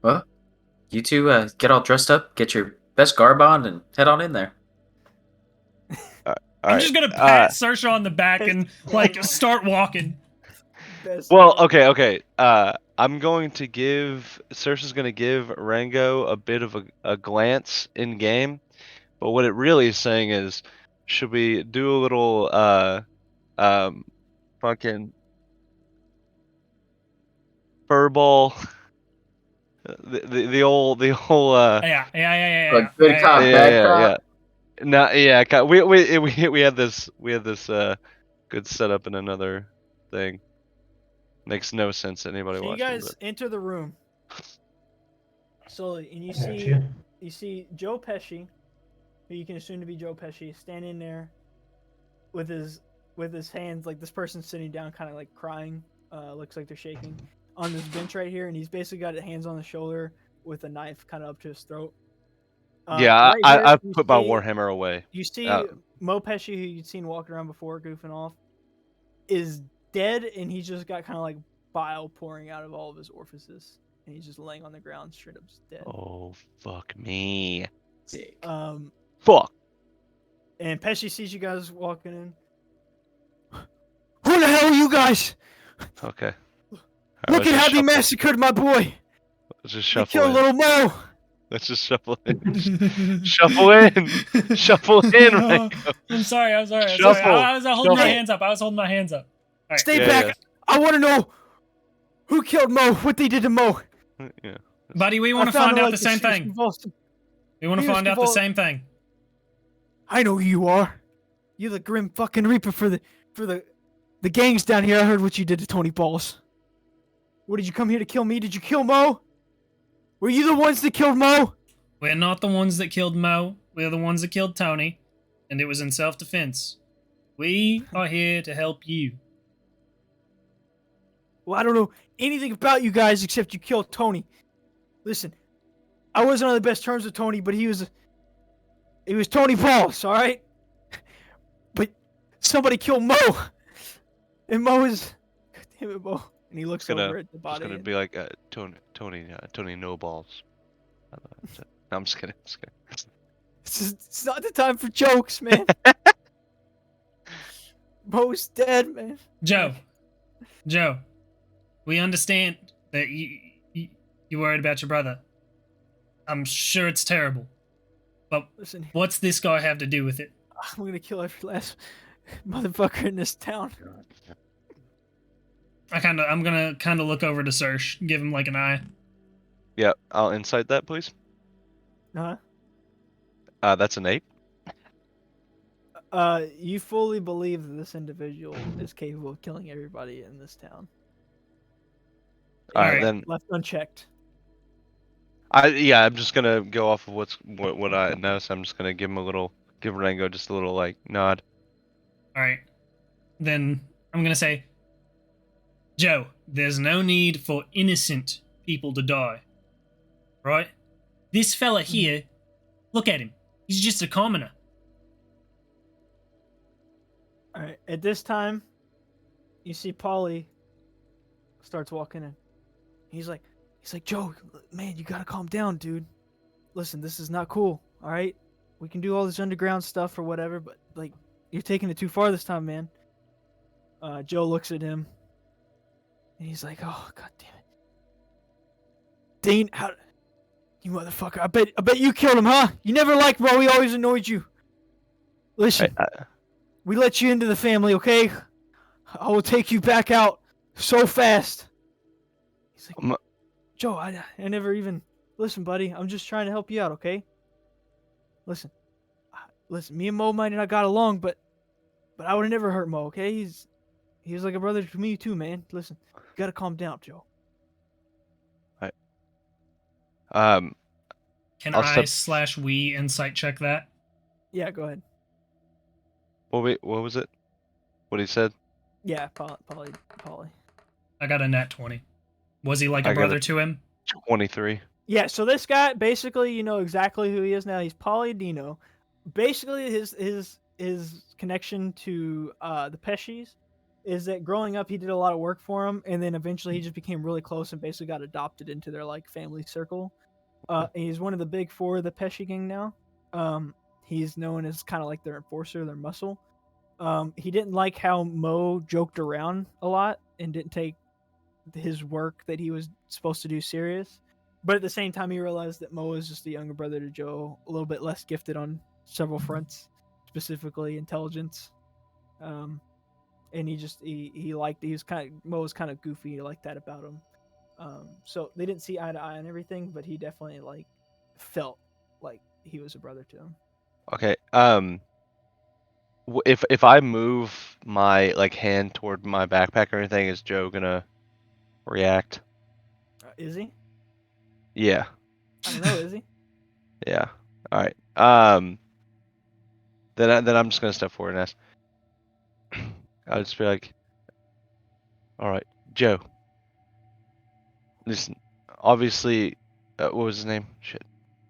Well, you two get all dressed up, get your best garb on, and head on in there. I'm just gonna pat Sersha on the back and like start walking. Best Well, okay. I'm going to give Saoirse's going to give Rango a bit of a glance in game, but what it really is saying is, should we do a little fucking furball? The old Like good cop, bad cop. No, we had this good setup in another thing. Makes no sense to anybody So you watching. guys enter the room slowly, and Gotcha. you see Joe Pesci, who you can assume to be Joe Pesci, standing there with his hands, like this person's sitting down, kind of like crying. Looks like they're shaking on this bench right here, and he's basically got his hands on the shoulder with a knife kind of up to his throat. Yeah, right here, I've you put my see- Warhammer away. You see Mo Pesci, who you'd seen walking around before, goofing off, is dead, and he's just got kind of like bile pouring out of all of his orifices, and he's just laying on the ground, straight up dead. Oh fuck me. Sick. Fuck. And Pesci sees you guys walking in. Who the hell are you guys? Okay. Look at how they massacred my boy. Let's just They shuffle killed in. little Mo. Let's just shuffle in. Shuffle in. Shuffle in, Rango. I'm sorry. Shuffle. I was holding my Shuffle. hands up. All right. Stay back. I want to know who killed Mo. What they did to Mo. Yeah. Buddy, we want to find out the same thing. We want to find out the same thing. I know who you are. You're the grim fucking reaper for the gangs down here. I heard what you did to Tony Balls. What, did you come here to kill me? Did you kill Mo? Were you the ones that killed Mo? We're not the ones that killed Mo. We're the ones that killed Tony, and it was in self-defense. We are here to help you. Well, I don't know anything about you guys except you killed Tony. Listen, I wasn't on the best terms with Tony, but he was Tony Balls, all right? But somebody killed Mo, and Mo is, God damn it, Mo. And he looks over at the body. It's gonna be like Tony No Balls. No, I'm just kidding. It's not the time for jokes, man. Mo's dead, man. Joe, we understand that you're worried about your brother. I'm sure it's terrible. But listen, what's this guy have to do with it? I'm gonna kill every last motherfucker in this town. I'm gonna kind of look over to Serge, give him like an eye. Yeah, I'll insight that, please. Huh? That's an 8. You fully believe that this individual is capable of killing everybody in this town. All right, then. Left unchecked. I'm just gonna go off of what I know. So I'm just gonna give Rango just a little like nod. All right, then I'm gonna say, Joe, there's no need for innocent people to die. Right? This fella here, look at him. He's just a commoner. All right. At this time, you see Paulie starts walking in. He's like, Joe, man, you gotta calm down, dude. Listen, this is not cool. All right, we can do all this underground stuff or whatever, but like, you're taking it too far this time, man. Joe looks at him, and he's like, "Oh, god damn it, Dean, how, you motherfucker! I bet you killed him, huh? You never liked Mo. He always annoyed you. Listen, we let you into the family, okay? I will take you back out so fast." He's like, Joe, I never even... Listen, buddy, I'm just trying to help you out, okay? Listen, me and Mo might not got along, but I would have never hurt Mo, okay? He was like a brother to me too, man. Listen, you gotta calm down, Joe. Can I/we insight check that? Yeah, go ahead. What was it? What he said? Yeah, Polly. I got a nat 20. Was he like a brother to him? 23. Yeah, so this guy, basically, you know exactly who he is now. He's Paulie Dino. Basically, his connection to the Peccis is that growing up, he did a lot of work for him, and then eventually he just became really close and basically got adopted into their like family circle. He's one of the big four of the Pecci gang now. He's known as kind of like their enforcer, their muscle. He didn't like how Mo joked around a lot and didn't take his work that he was supposed to do serious. But at the same time, he realized that Mo is just a younger brother to Joe, a little bit less gifted on several fronts, specifically intelligence. And he liked, he was kind of, Mo was kind of goofy. He liked that about him. So they didn't see eye to eye on everything, but he definitely like felt like he was a brother to him. Okay. If I move my like hand toward my backpack or anything, is Joe gonna react? Is he? Yeah. I don't know. Is he? Yeah. All right. Then I'm just gonna step forward and ask. I'll just be like, all right, Joe. Listen, obviously, what was his name? Shit.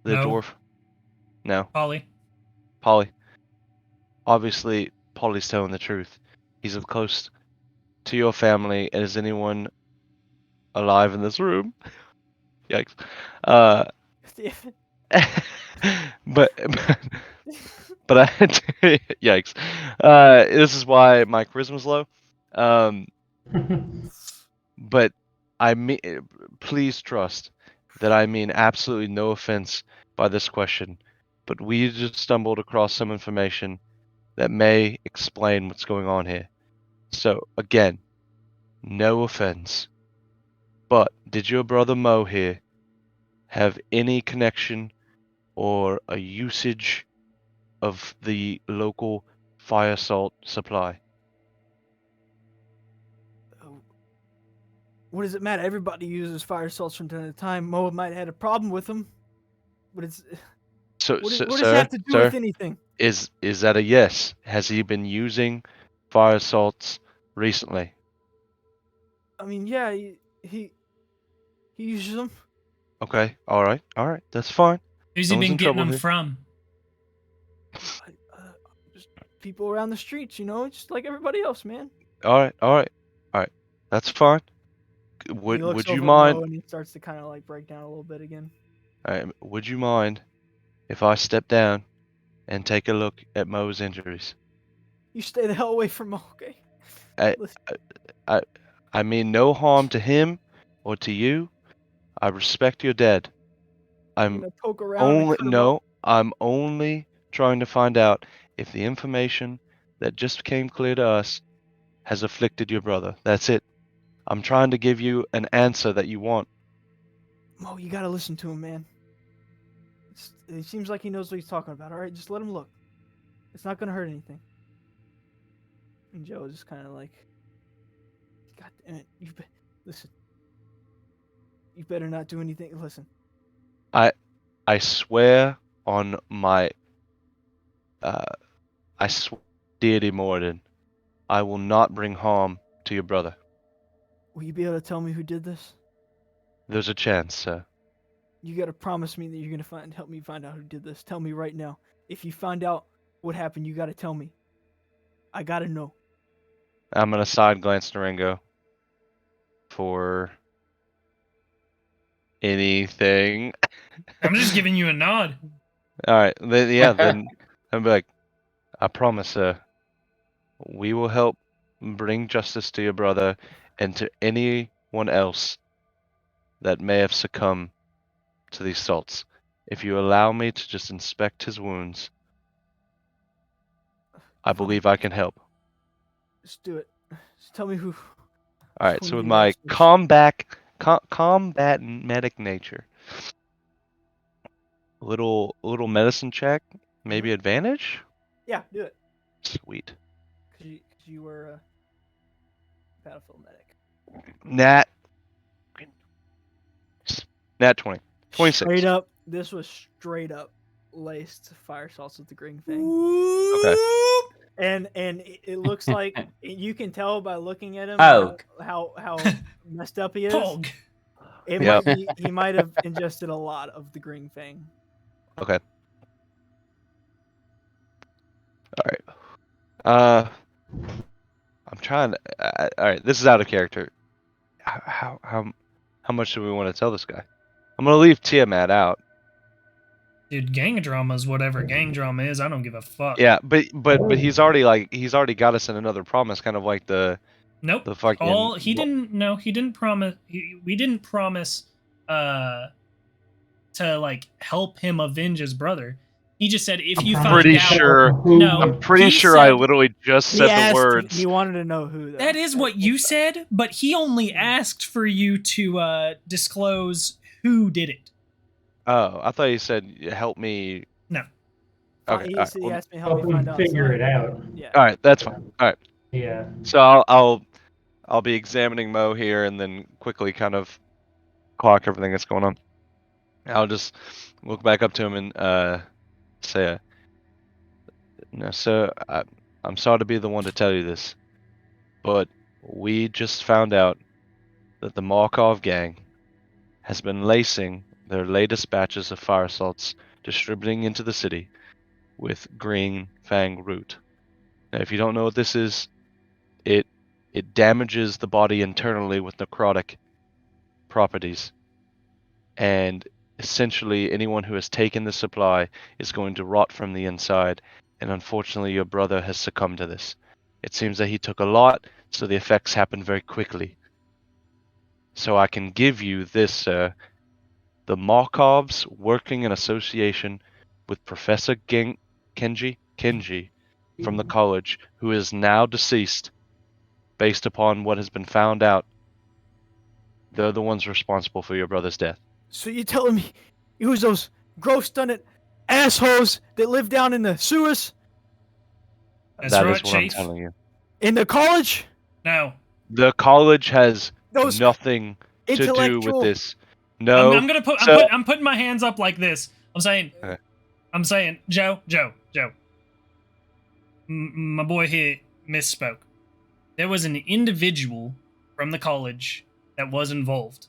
The No. dwarf? No. Polly. Polly. Obviously, Polly's telling the truth. He's as close to your family as anyone alive in this room. Yikes. But I yikes. This is why my charisma's low. But I mean, please trust that I mean absolutely no offense by this question, but we just stumbled across some information that may explain what's going on here. So again, no offense, but did your brother Mo here have any connection or a usage of the local fire salt supply? What does it matter? Everybody uses fire salts from time to time. Mo might have had a problem with them, but it's So, what does sir, it have to do with anything? Is that a yes? Has he been using fire salts recently? I mean, yeah, he uses them. Okay, all right, that's fine. Who's No he one's been in getting trouble them here. from? Just people around the streets, just like everybody else, man. All right. That's fine. He looks Would you over at mind? Mo and he starts to kind of like break down a little bit again. Would you mind if I step down and take a look at Mo's injuries? You stay the hell away from Mo, okay? I, Listen, I mean no harm to him or to you. I respect your dad. you're I'm gonna poke around and cut him up. I'm only trying to find out if the information that just became clear to us has afflicted your brother. That's it. I'm trying to give you an answer that you want. Mo, you gotta listen to him, man. It seems like he knows what he's talking about. All right, just let him look. It's not gonna hurt anything. And Joe is just kind of like, God damn it! Listen. You better not do anything. Listen. I swear on my I swear deity Morden, I will not bring harm to your brother. Will you be able to tell me who did this? There's a chance, sir. You gotta promise me that you're gonna help me find out who did this. Tell me right now. If you find out what happened, you gotta tell me. I gotta know. I'm gonna side glance to Ringo for anything. I'm just giving you a nod. All right, then I'll be like, I promise, sir, we will help bring justice to your brother and to anyone else that may have succumbed to these salts. If you allow me to just inspect his wounds, I believe I can help. Just do it. Just tell me who. All right, who so with the my assholes- combat medic nature, little medicine check, maybe advantage. Yeah, do it. Sweet. Cause you were a battlefield medic. Nat 20. 26. Straight up. This was straight up laced fire salts with the green thing. Okay. And it looks like you can tell by looking at him Poke. how messed up he is. Pog. It Yep. might be he might have ingested a lot of the green thing. Okay. All right. I'm trying to. All right. This is out of character. How much do we want to tell this guy? I'm gonna leave Tiamat out. Dude, gang drama is whatever gang drama is. I don't give a fuck. Yeah, but he's already got us in another promise, kind of like the Nope. The fucking All he didn't. No, he didn't promise. We didn't promise. To like help him avenge his brother. He just said if you find pretty out. sure. No, I'm pretty he sure I said- literally just He said the asked. words. He wanted to know who. Though. That is what you said, but he only asked for you to disclose who did it. Oh, I thought you said help me. No. Okay. He, All right, he well, asked me help Help me find him out. figure so- it out. Yeah. all right, that's fine. All right. Yeah. So I'll be examining Mo here and then quickly kind of clock everything that's going on. I'll just look back up to him and say, "No, sir, I'm sorry to be the one to tell you this, but we just found out that the Markov gang has been lacing their latest batches of fire salts, distributing into the city with green fang root. Now, if you don't know what this is, it damages the body internally with necrotic properties, and essentially anyone who has taken the supply is going to rot from the inside, and unfortunately your brother has succumbed to this. It seems that he took a lot, so the effects happen very quickly. So I can give you this, sir. The Markovs, working in association with Professor Kenji from the college, who is now deceased, based upon what has been found out, they're the ones responsible for your brother's death. So you telling me it was those gross stunted assholes that live down in the sewers That's That right, is what I'm Chief. telling you. in the college? No. The college has Those nothing to do with intellectual. this. No. I'm gonna put. so- I'm putting my hands up like this. I'm saying. Okay. I'm saying, Joe. My boy here misspoke. There was an individual from the college that was involved.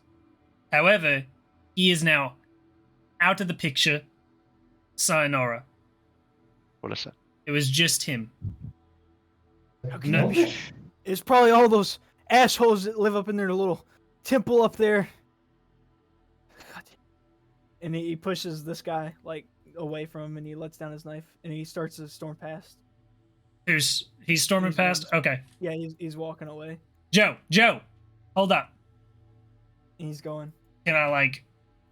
However, he is now out of the picture. Sayonara. What is that? It was just him. How can No. you be- It's probably all those assholes that live up in their little temple up there. God. And he pushes this guy like away from him, and he lets down his knife, and he starts to storm past. He's storming He's past. Okay, Yeah, he's walking away, Joe, hold up. and he's going. Can I like?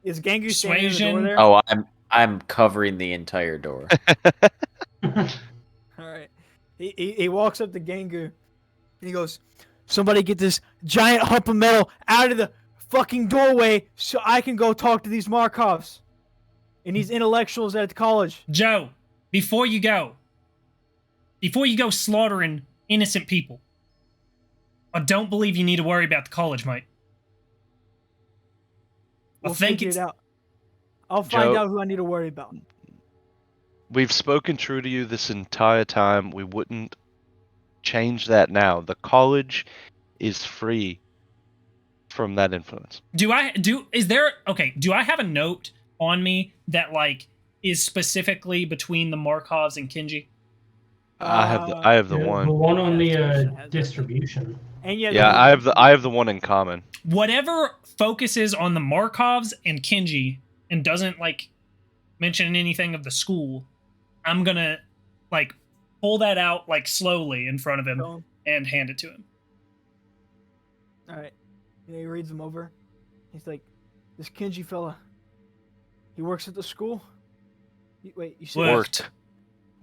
Is Gangu standing in the door Persuasion? there? Oh, I'm covering the entire door. All right. He walks up to Gangu, and he goes, "Somebody get this giant hump of metal out of the fucking doorway so I can go talk to these Markovs and these intellectuals at the college." Joe, before you go slaughtering innocent people, I don't believe you need to worry about the college, mate. We'll I think figure it's it out. I'll find Joe- out who I need to worry about. We've spoken true to you this entire time. We wouldn't change that now. The college is free from that influence. do I have a note on me that like is specifically between the Markovs and Kenji? I have the The one. one on Yeah, the Jason has that. distribution. And yeah, Yeah, I have the one in common. Whatever focuses on the Markovs and Kenji and doesn't like mention anything of the school, I'm gonna like pull that out like slowly in front of him All and hand it to him. right. And he reads them over. He's like, "This Kenji fella, he works at the school." Wait, you said?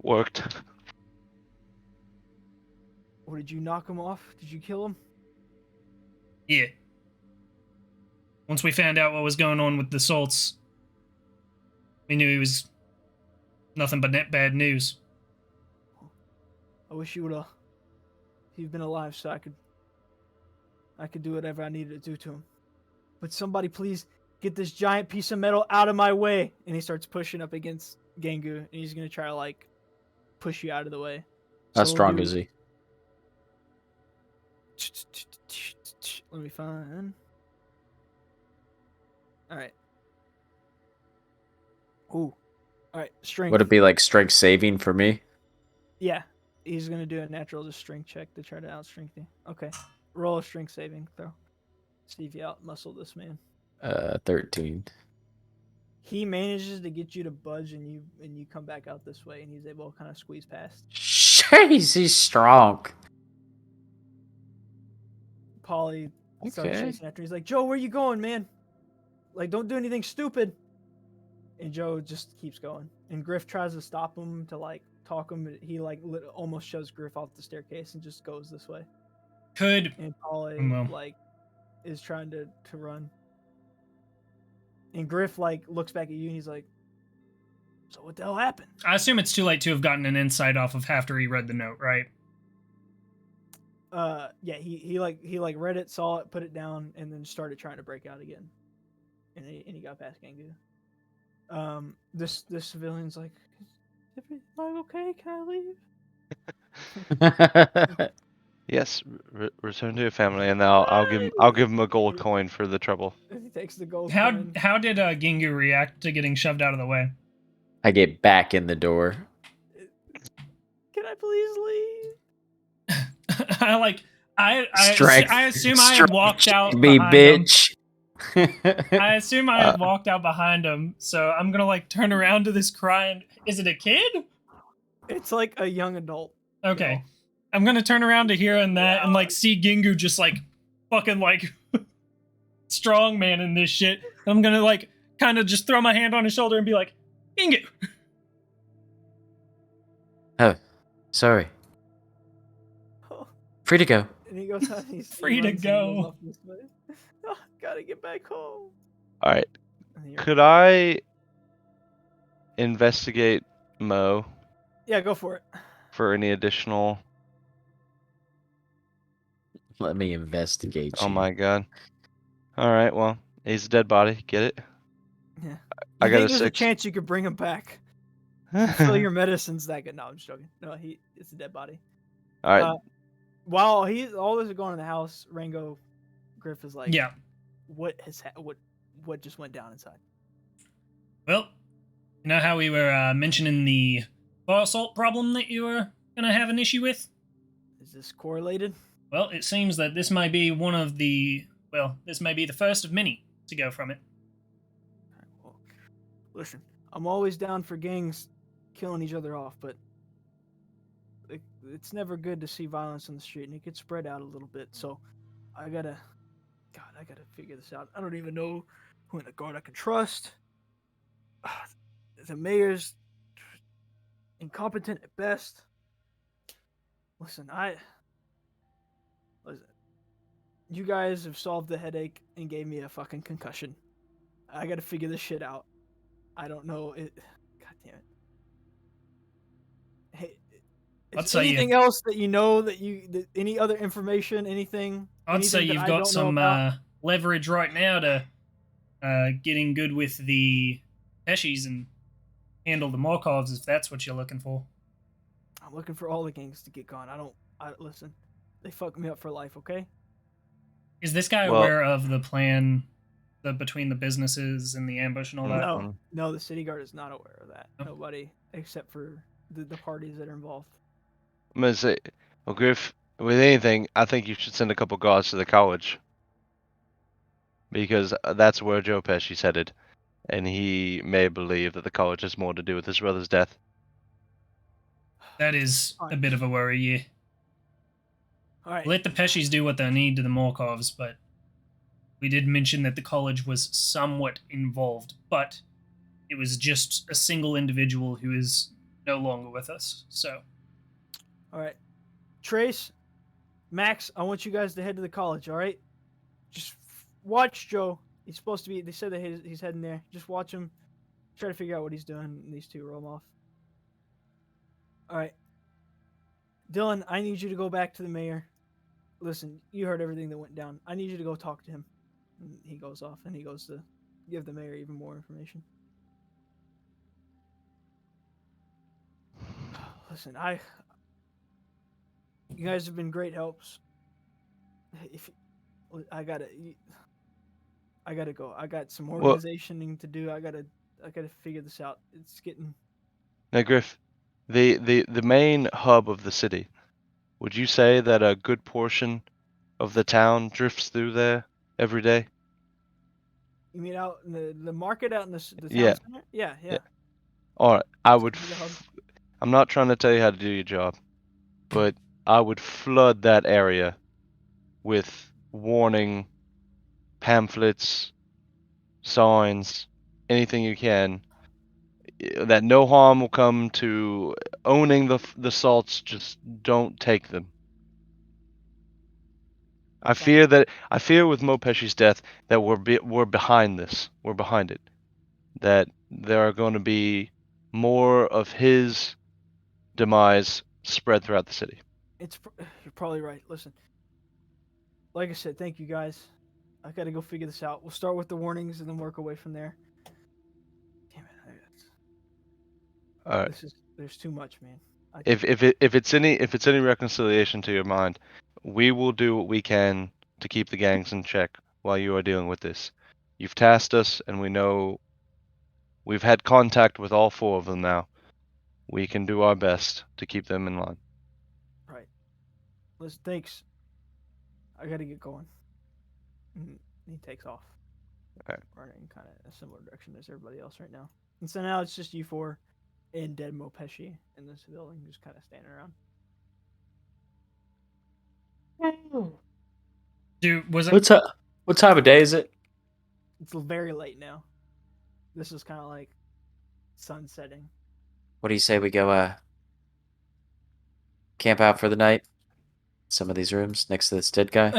Worked. Or did you knock him off? Did you kill him? Yeah. Once we found out what was going on with the salts, we knew he was nothing but net bad news. I wish you would have. He'd been alive, so I could do whatever I needed to do to him. But somebody, please get this giant piece of metal out of my way. And he starts pushing up against Gangu, and he's gonna try to like push you out of the way. How So strong do- is he? Let me find. All right. Ooh. All right. Strength. Would it be like strength saving for me? Yeah. He's gonna do a natural just strength check to try to outstrength you. Okay. Roll a strength saving throw. See if you outmuscle this man. 13. He manages to get you to budge, and you come back out this way, and he's able to kind of squeeze past. Jeez, he's strong. Polly starts Okay. chasing after. He's like, Joe, where you going, man? Like, don't do anything stupid. And Joe just keeps going. And Griff tries to stop him to like talk him. But he like almost shoves Griff off the staircase and just goes this way. Could And Polly well, like is trying to run. And Griff like looks back at you and he's like, so what the hell happened? I assume it's too late to have gotten an insight off of after he read the note, right? Yeah, he read it, saw it, put it down, and then started trying to break out again. And he got past Gangu. This civilian's like, am I okay? Can I leave? Yes, return to your family, and I'll give him a gold coin for the trouble. He takes the gold How coin. how did Gingu react to getting shoved out of the way? I get back in the door. Can I please leave? I assume I had walked out me, behind him. bitch. I assume I had walked out behind him, so I'm gonna like turn around to this crying. Is it a kid? It's like a young adult. Okay. I'm gonna turn around to hearing that and like see Gingu just like fucking like strong man in this shit. I'm gonna like kind of just throw my hand on his shoulder and be like, Gingu. Oh, sorry. Oh. Free to go. And he goes out. He's Free to go. Oh, gotta get back home. All right. And he- Could I investigate Mo Yeah, go for it. for any additional? Let me investigate you. Oh my god. All right. Well, he's a dead body. Get it? Yeah. I You got think a there's a 6. chance you could bring him back? Fill your medicines that good. No, I'm just joking. No, it's a dead body. All right. While all this is going in the house, Rango Griff is like, Yeah. what just went down inside? Well, you know how we were mentioning the bar assault problem that you were gonna have an issue with? Is this correlated? Well, it seems that this may be this may be the first of many to go from it. Well, listen, I'm always down for gangs killing each other off, but it's never good to see violence on the street, and it could spread out a little bit. So I gotta figure this out. I don't even know who in the guard I can trust. The mayor's incompetent at best. Listen, you guys have solved the headache and gave me a fucking concussion. I gotta figure this shit out. I don't know it. God damn it. Hey, I'd is say anything else that you know that any other information, anything? I'd say anything that you've I got don't know some about? leverage right now to getting good with the Peccis and handle the Morkovs if that's what you're looking for. I'm looking for all the gangs to get gone. Listen. They fucked me up for life, okay? Is this guy Well- aware of the plan between the businesses and the ambush and all that? No, the city guard is not aware of that. Oh. Nobody except for the parties that are involved. I'm gonna say, well, Griff, with anything, I think you should send a couple guards to the college. Because that's where Joe Pesci's headed. And he may believe that the college has more to do with his brother's death. That is a bit of a worry, yeah. All right. Let the Peccis do what they need to the Morkovs, but we did mention that the college was somewhat involved, but it was just a single individual who is no longer with us, so. All right. Trace, Max, I want you guys to head to the college, all right? Just watch Joe. He's supposed to be, they said that he's heading there. Just watch him. Try to figure out what he's doing, and these two roll him off. All right. Dylan, I need you to go back to the mayor. Listen, you heard everything that went down. I need you to go talk to him. And he goes off, and he goes to give the mayor even more information. Listen, you guys have been great helps. I gotta go. I got some organizationing to do. I gotta figure this out. It's getting. Now, Griff, the main hub of the city, would you say that a good portion of the town drifts through there every day? You mean out in the market out in the town Yeah. center? Yeah. All right, The hub. I'm not trying to tell you how to do your job, but I would flood that area with warning pamphlets, signs, anything you can, that no harm will come to owning the salts. Just don't take them. I fear with Mo Pesci's death that we're behind this. We're behind it. That there are going to be more of his demise spread throughout the city. You're probably right. Listen, like I said, thank you guys. I gotta go figure this out. We'll start with the warnings and then work away from there. Damn it! All right. There's too much, man. If it's any reconciliation to your mind, we will do what we can to keep the gangs in check while you are dealing with this. You've tasked us, and we know we've had contact with all 4 of them now. We can do our best to keep them in line. Right. Listen, thanks. I gotta get going. And he takes off. Okay. Running kind of a similar direction as everybody else right now. And so now it's just you 4 and dead Mo Pesci in this building, just kind of standing around. Dude, was it? What time of day is it? It's very late now. This is kind of like sun setting. What do you say we go camp out for the night? Some of these rooms next to this dead guy.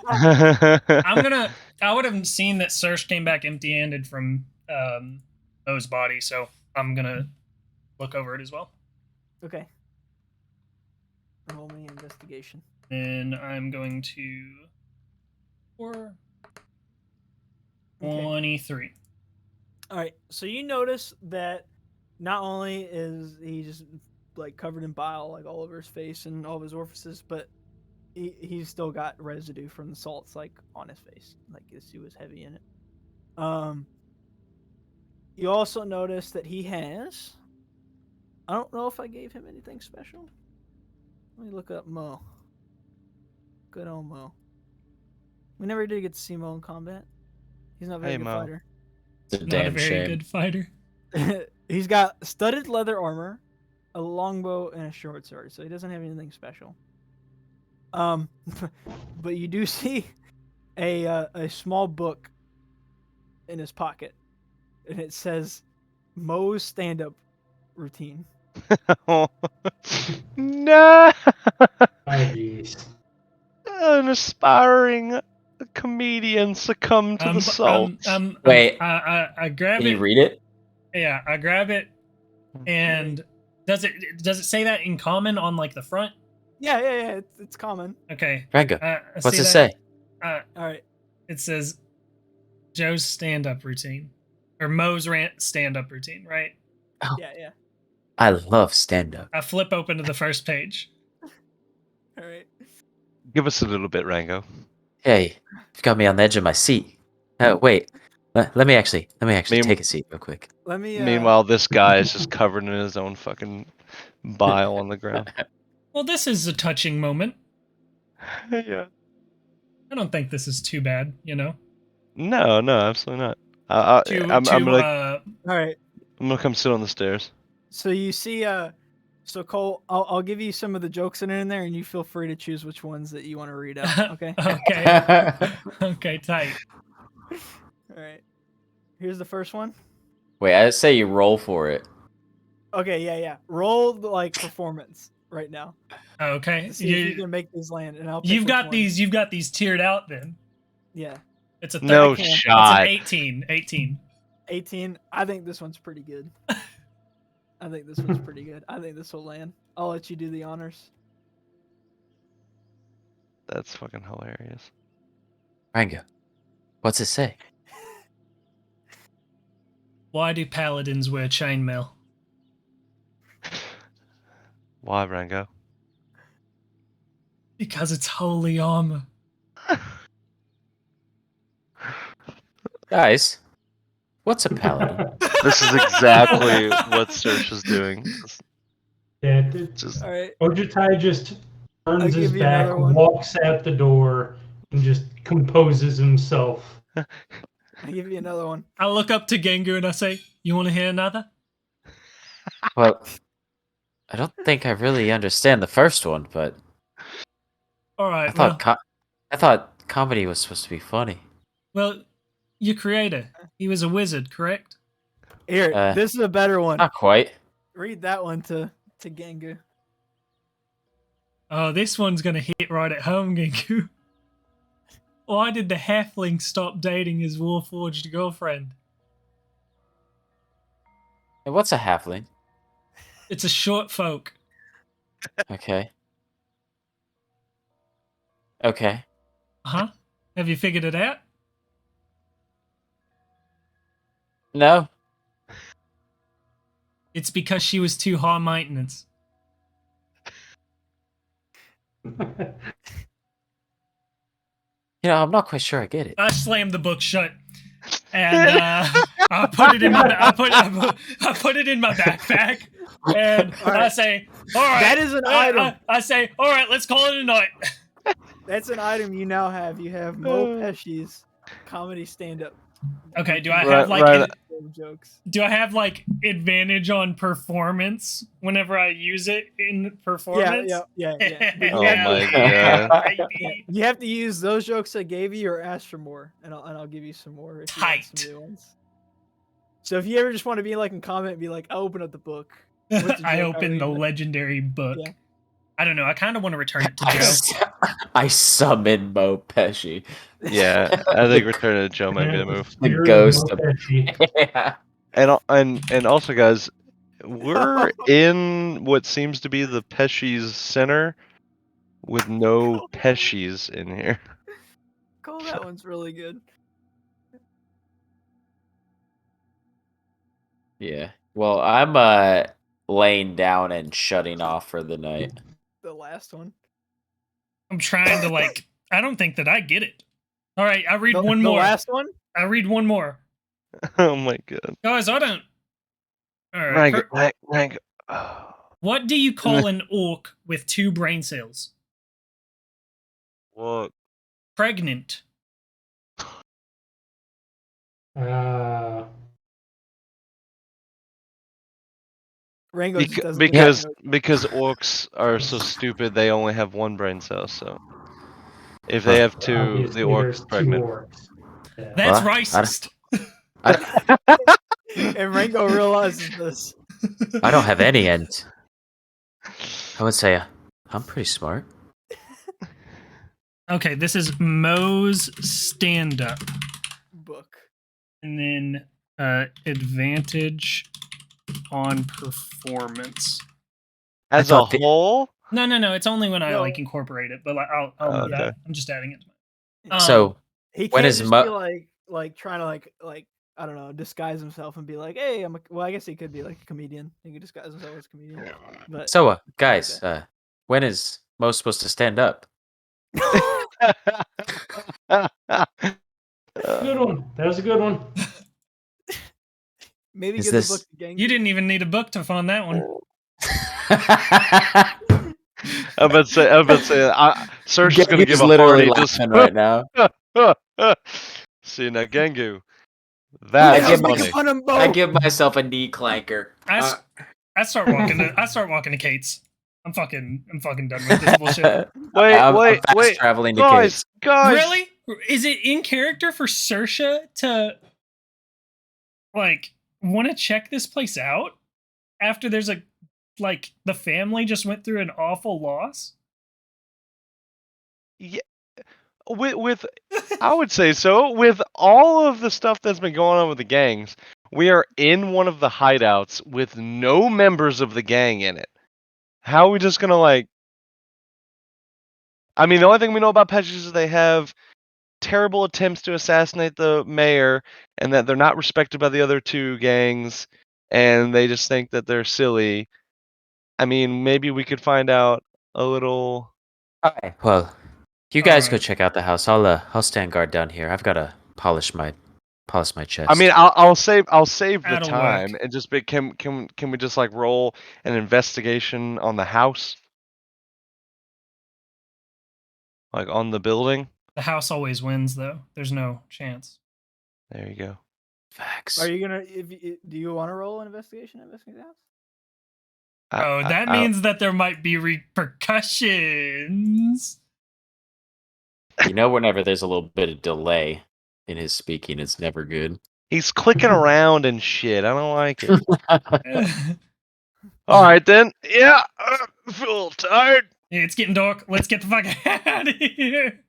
I would have seen that Serge came back empty-handed from Mo's body, so I'm gonna look over it as well. Okay. Roll me investigation. And I'm going to 23. All right. So you notice that not only is he just like covered in bile, like all over his face and all of his orifices, but he's still got residue from the salts like on his face, like he was heavy in it. You also notice that he has. I don't know if I gave him anything special. Let me look up Mo. Good old Mo. We never did get to see Mo in combat. He's not a very good Mo. fighter. It's a Not damn a very shame. good fighter. He's got studded leather armor, a longbow, and a short sword, so he doesn't have anything special. But you do see a small book in his pocket, and it says Mo's stand-up routine. No! Oh, jeez. An aspiring comedian succumbed to the salt. Wait. I grab Can it. you read it? Yeah, I grab it, and does it say that in common on like the front? Yeah. It's common. Okay. Rango, I what's see it that. say? All right. It says Joe's stand-up routine, or Mo's stand-up routine, right? Oh, Yeah. I love stand-up. I flip open to the first page. All right. Give us a little bit, Rango. Hey, you've got me on the edge of my seat. Wait. Let me actually take a seat real quick. Let me. Meanwhile, this guy is just covered in his own fucking bile on the ground. Well, this is a touching moment. Yeah. Uh, I don't think this is too bad, you know. No, absolutely not. All right. I'm gonna come sit on the stairs. So you see, so Cole, I'll give you some of the jokes that are in there, and you feel free to choose which ones that you want to read out. Okay. Okay, tight. All right. Here's the first one. Wait, I say you roll for it. Okay, yeah. Roll the, like performance right now. Okay. To see if you can make these land, and I'll. Pick You've which got one. these. You've got these tiered out. Then Yeah. it's a No It's shot. an 18. 18. I think this one's pretty good. I think this will land. I'll let you do the honors. That's fucking hilarious. Rango, what's it say? Why do paladins wear chainmail? Why, Rango? Because it's holy armor. Guys, what's a paladin? This is exactly what Search is doing. Yeah, Just All right. Ojutai just I'll turns his give you back, another one. walks out the door, and just composes himself. I'll give you another one. I look up to Gengu and I say, "You want to hear another?" Well, I don't think I really understand the first one, but All right. I thought I thought comedy was supposed to be funny. Well, your creator, he was a wizard, correct? Here, this is a better one. Not quite. Read that one to Gengu. Oh, this one's gonna hit right at home, Genku. Why did the halfling stop dating his warforged girlfriend? Hey, what's a halfling? It's a short folk. Okay. Okay. Huh? Have you figured it out? No. It's because she was too high maintenance. I'm not quite sure I get it. I slammed the book shut, and I put it in my I put it in my backpack, and right. I say, "All right." That is an item. I say, "All right, let's call it a night." That's an item you now have. You have Mo Pesci's comedy stand-up. Okay, do I have like right. jokes? do I have like advantage on performance whenever I use it in performance? Yeah. Oh my god. Baby. You have to use those jokes I gave you, or ask for more, and I'll give you some more. If you want Tight. some new ones. So if you ever just want to be like in comment, be like, "I open up the book." What's the I joke opened the read? legendary book. Yeah. I don't know. I kind of want to return it to Joe. I summon Mo Pesci. Yeah, I think Return of Joe might be the move. The Spirit ghost of of Pecci. yeah. And also, guys, we're in what seems to be the Pesci's center with no Pesci's in here. Cole, that one's really good. Yeah. Well, I'm laying down and shutting off for the night. The last one. I'm trying to like. I don't think that I get it. All right, I read The one more. last one. I read one more. Oh my god. Guys, I don't. All right. Rango. What do you call an orc with 2 brain cells? What? Pregnant. Rango just doesn't Because orcs are so stupid, they only have 1 brain cell. So if they have 2, Obviously, the orc there's is pregnant. 2 orcs. Yeah. That's What? racist. And Rango realizes this. I don't have any end. I would say I'm pretty smart. Okay, this is Mo's stand-up, Book. and then advantage on performance. As a whole? No. It's only when I No. like incorporate it, but like, I'll move Okay. that. I'm just adding it. To my, So He when can't is just Mo? be like trying to like I don't know, disguise himself and be like, "Hey, well, I guess he could be like a comedian. He could disguise himself as a comedian." But So guys, when is Mo supposed to stand up? Good one. That was a good one. maybe Is give this- the book to Gang. you didn't even need a book to find that one. I'm about to say, Serge is going to give a literally party just laughing right now. See now, Gengu. That's funny. I give myself a knee clanker. I start walking to Kate's. I'm fucking done with this bullshit. Wait, I'm fast traveling to guys, Kate's. Really? Is it in character for Saoirse to like want to check this place out after there's the family just went through an awful loss? Yeah, with I would say so. With all of the stuff that's been going on with the gangs, we are in one of the hideouts with no members of the gang in it. How are we just gonna I mean, the only thing we know about Pecci is they have terrible attempts to assassinate the mayor, and that they're not respected by the other 2 gangs, and they just think that they're silly. I mean, maybe we could find out a little. Okay, well, you guys go Alright. check out the house. I'll stand guard down here. I've got to polish my chest. I mean, I'll save the That'll time work. and just be. Can we just roll an investigation on the house, on the building? The house always wins, though. There's no chance. There you go. Facts. Are you gonna? Do you want to roll an investigation? Investigate the house. Oh, that means that there might be repercussions. You know, whenever there's a little bit of delay in his speaking, it's never good. He's clicking around and shit. I don't like it. All right then. Yeah, I feel tired. Yeah, it's getting dark. Let's get the fuck out of here.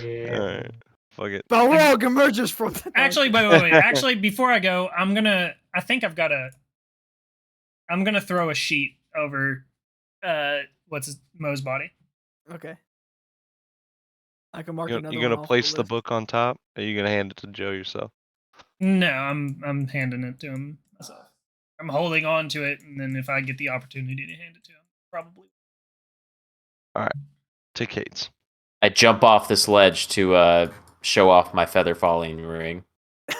Yeah. All right. Fuck it. Balrog emerges from the Actually, wait. Actually, before I go, I'm gonna throw a sheet over Mo's body. Okay. I can mark You another gonna one off place the list. book on top? Or are you gonna hand it to Joe yourself? No, I'm handing it to him myself. I'm holding on to it, and then if I get the opportunity to hand it to him, probably. To Kate's. I jump off this ledge to show off my feather falling ring. It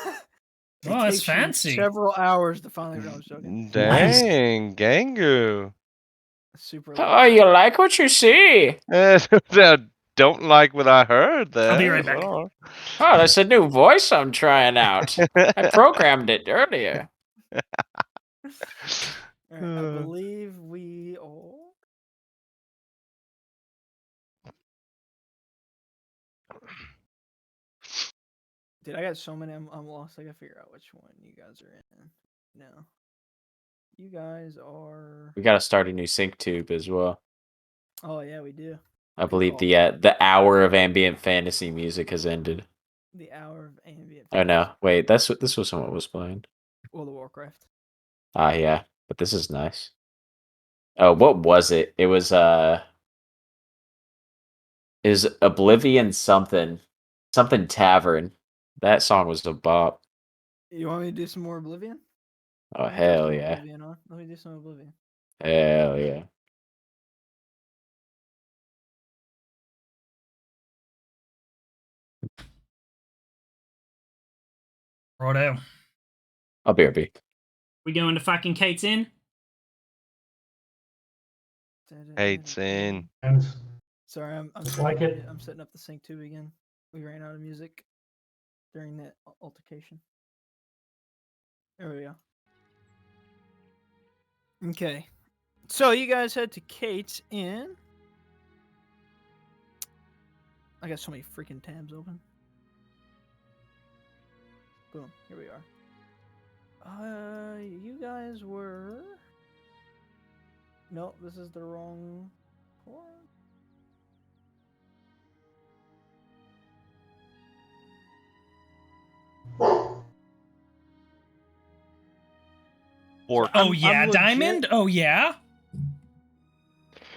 Oh, that's takes you fancy. Several hours to finally. No, I'm joking. Nice. Dang, Gangu. Super. Oh, you like what you see? Don't like what I heard there. I'll be right back. Oh, that's a new voice I'm trying out. I programmed it earlier. All right, I believe we all. Dude, I got so many. I'm lost. I gotta figure out which one you guys are in. No. You guys are. We got to start a new sync tube as well. Oh yeah, we do. I believe the hour of ambient fantasy music has ended. The hour of ambient. Oh no, wait, this was what was playing. World of Warcraft. Ah, yeah, but this is nice. Oh, what was it? It was is Oblivion something Tavern. That song was a bop. You want me to do some more Oblivion? Oh Let me throw hell some yeah, Oblivion on. Let me do some Oblivion. hell yeah. Righto. I'll be right back. We going to fucking Kate's Inn? Kate's in. And Sorry, I'm Just setting like up it. I'm setting up the sync tube again. We ran out of music during that altercation. There we go. Okay. So you guys head to Kate's Inn. I got so many freaking tabs open. Boom. Here we are. You guys were. No, this is the wrong one. Bork. Oh I'm yeah, legit- Diamond. Oh yeah.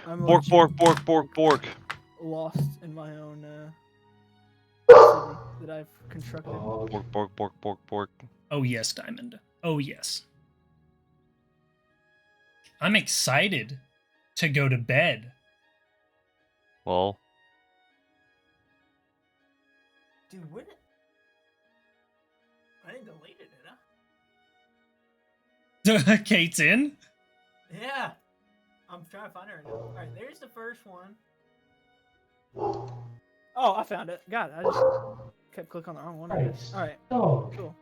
I'm Bork, legit bork, bork, bork, bork. lost in my own city that I've constructed. Bork, bork, bork, bork, bork. Oh yes, Diamond. Oh yes. I'm excited to go to bed. Well, Dude, when I didn't delete it, did I? Kate's Inn. Yeah. I'm trying to find her now. Alright, there's the first one. Oh, I found it. God, I just kept clicking on the wrong one. Nice. Alright, dog. cool.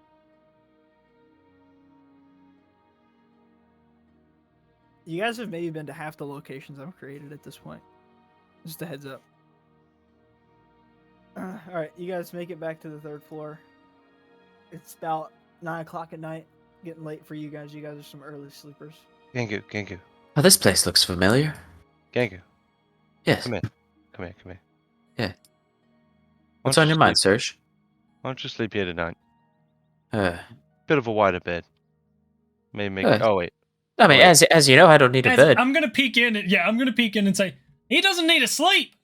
You guys have maybe been to half the locations I've created at this point. Just a heads up. Alright, you guys make it back to the 3rd floor. It's about 9 o'clock at night. Getting late for you guys. You guys are some early sleepers. Gangu, Gangu, Oh, this place looks familiar. Gangu. Yes. Come here. Come here, come here. Yeah. Why What's don't on you your mind, sleep- Serge? Why don't you sleep here tonight? Uh, Bit of a wider bed. Maybe make. Uh, Oh wait. I mean, Wait. as you know, I don't need a bed. I'm gonna peek in. I'm gonna peek in and say he doesn't need to sleep.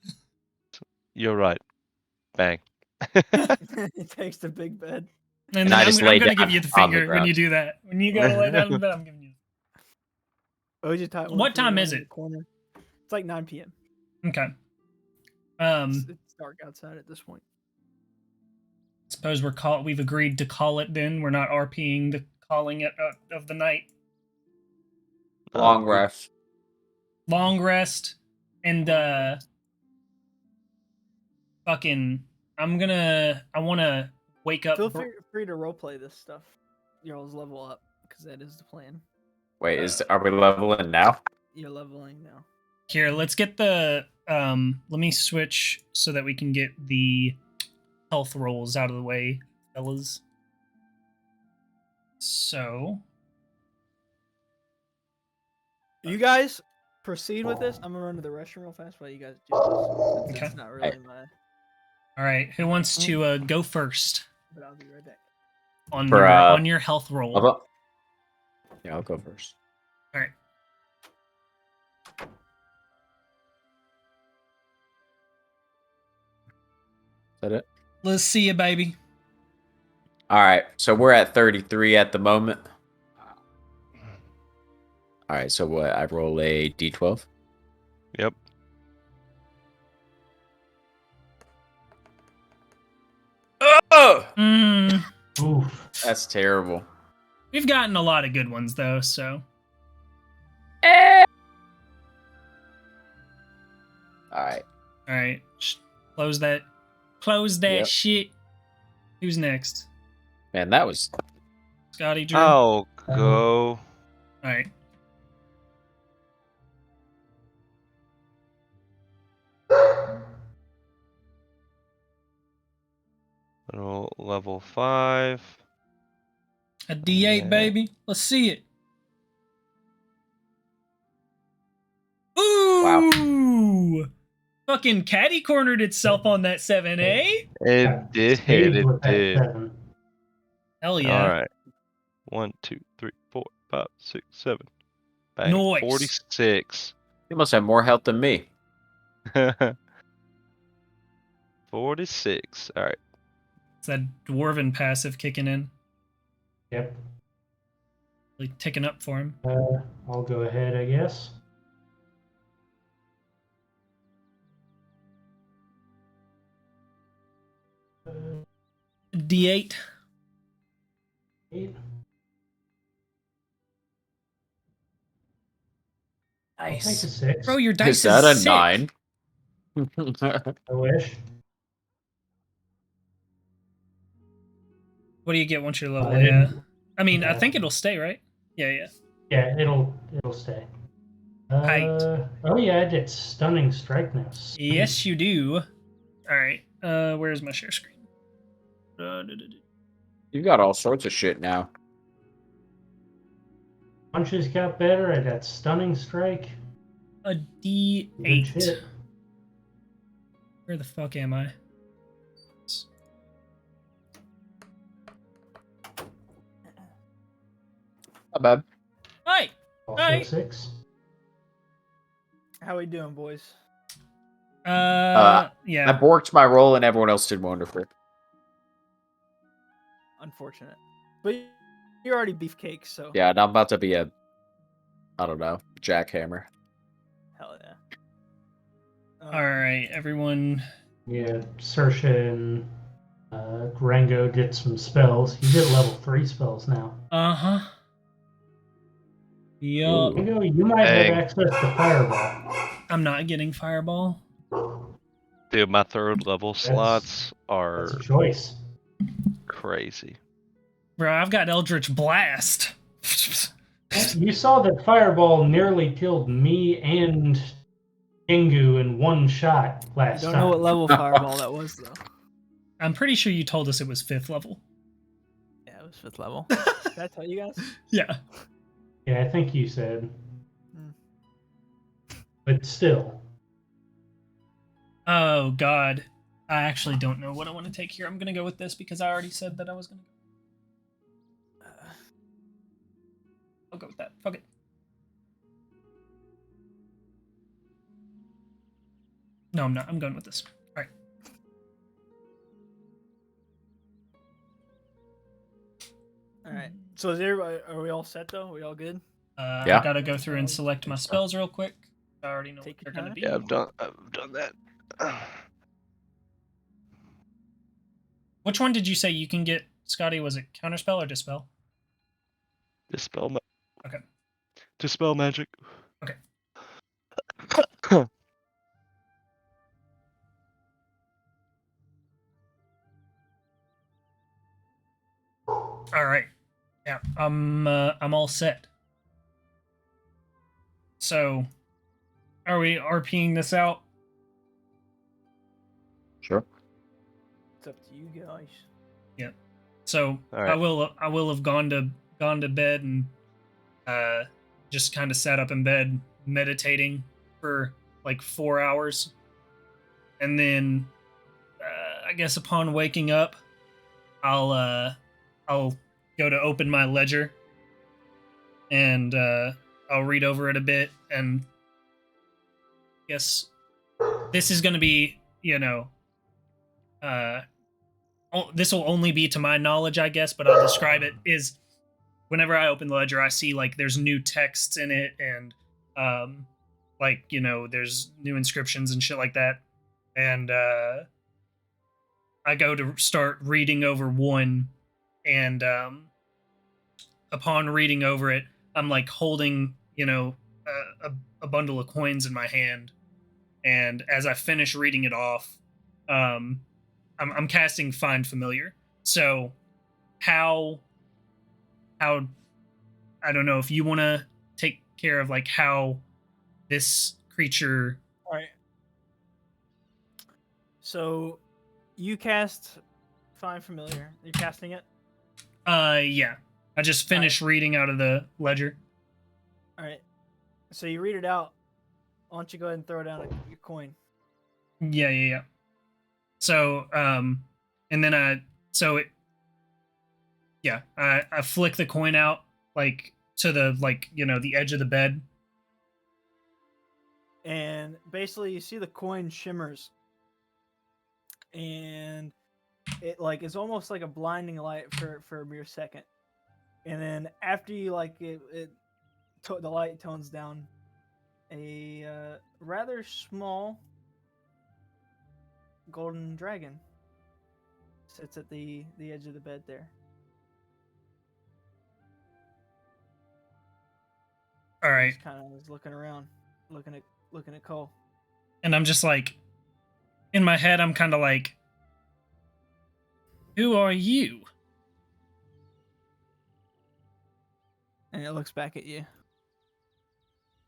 You're right. Bang. He takes the big bed. And And then I I'm just lay gonna down give you the on the finger when ground. you do that. When you gotta lay down in bed, I'm giving you. What time is it? Corner. It's like 9 p.m. Okay. It's dark outside at this point. Suppose we've agreed to call it. Then we're not RPing the calling it of the night. Long rest. Long rest and fucking. I want to wake up. Feel free to roleplay this stuff. Y'all's level up because that is the plan. Wait, are we leveling now? You're leveling now. Here, let's get the let me switch so that we can get the health rolls out of the way, fellas. So You guys proceed with this. I'm gonna run to the restroom real fast while you guys do this. Since Okay. It's not really my. all right, who wants to go first But I'll be right back. on your health roll? Yeah, I'll go first. All right. Is that it? Let's see you, baby. All right, so we're at 33 at the moment. All right, so what? I roll a d12. Yep. Oh, Oof. that's terrible. We've gotten a lot of good ones though, so. All right. All right. Close that. Close that Yep. shit. Who's next? Man, that was Scotty, Drew. I'll go. All right. Level 5. A D8, Yeah. baby. Let's see it. Ooh! Wow. Fucking catty cornered itself on that 7A. It did. Saved It with that did. 7. Hell yeah. All right. 1, 2, 3, 4, 5, 6, 7. Bang. Nice. 46. you must have more health than me. 46. All right. It's that dwarven passive kicking in. Yep. Like ticking up for him. I'll go ahead, I guess. D8. 8. I'll take a Nice. 6. Bro, your dice Is that a sick. 9? I wish. What do you get once you're level? Five. Yeah. I mean, I Yeah. think it'll stay, right? Yeah, yeah. Yeah, it'll stay. Height. Oh yeah, I did stunning strike now. Yes, you do. All right. Where's my share screen? You got all sorts of shit now. Punches got better. I got stunning strike. A Good D8. shit. Where the fuck am I? Not bad. Hi. Also Hey. 6. How we doing, boys? I Yeah. borked my roll and everyone else did wonderful. Unfortunate, but you're already beefcake, so Yeah, and I'm about to be a, I don't know, jackhammer. hell yeah. All right, everyone. Yeah, Sersha and Rango did some spells. You did level 3 spells now. Uh-huh. Yup. Rango, you might Dang. have access to Fireball. I'm not getting fireball. Dude, my third level slots are That's a choice. crazy. Bro, I've got Eldritch Blast. You saw that Fireball nearly killed me and Ingu in one shot last Don't time. know what level fireball that was though. I'm pretty sure you told us it was 5th level. Yeah, it was 5th level. Did I tell you guys? Yeah. Yeah, I think you said. Hmm. But still. Oh, God. I actually don't know what I want to take here. I'm going to go with this because I already said that I was going to go. I'll go with that. Fuck it. No, I'm not. I'm going with this. All right. All right. So is everybody? Are we all set though? Are we all good? Yeah. I got to go through and select my spells real quick. I already know Take what they're your going to be. Yeah, I've done that. Which one did you say you can get, Scotty? Was it Counterspell or Dispel? Dispel Okay. Dispel magic. Okay. All right. Yeah, I'm all set. So, Are we RPing this out? Sure. It's up to you guys. So All right. I will have gone to bed and just kind of sat up in bed meditating for like 4 hours, and then I guess upon waking up, I'll go to open my ledger, and I'll read over it a bit, and I guess this is going to be, this will only be to my knowledge, I guess, but I'll describe it is whenever I open the ledger, I see like there's new texts in it, and like, there's new inscriptions and shit like that. And I go to start reading over one, and upon reading over it, I'm like holding, a bundle of coins in my hand. And as I finish reading it off, I'm casting Find Familiar. So how I don't know if you want to take care of like how this creature. All right. So you cast Find Familiar. You're casting it? Yeah. I just finished reading out of the ledger. All right. So you read it out. Why don't you go ahead and throw down your coin? Yeah. So, and then I flick the coin out like to the the edge of the bed. And basically you see the coin shimmers. And it like is almost like a blinding light for a mere second. And then after you like the light tones down, a rather small golden dragon sits at the edge of the bed there. All right. Just kind of was looking around, looking at Cole. And I'm just like, in my head, I'm kind of like, who are you? And it looks back at you.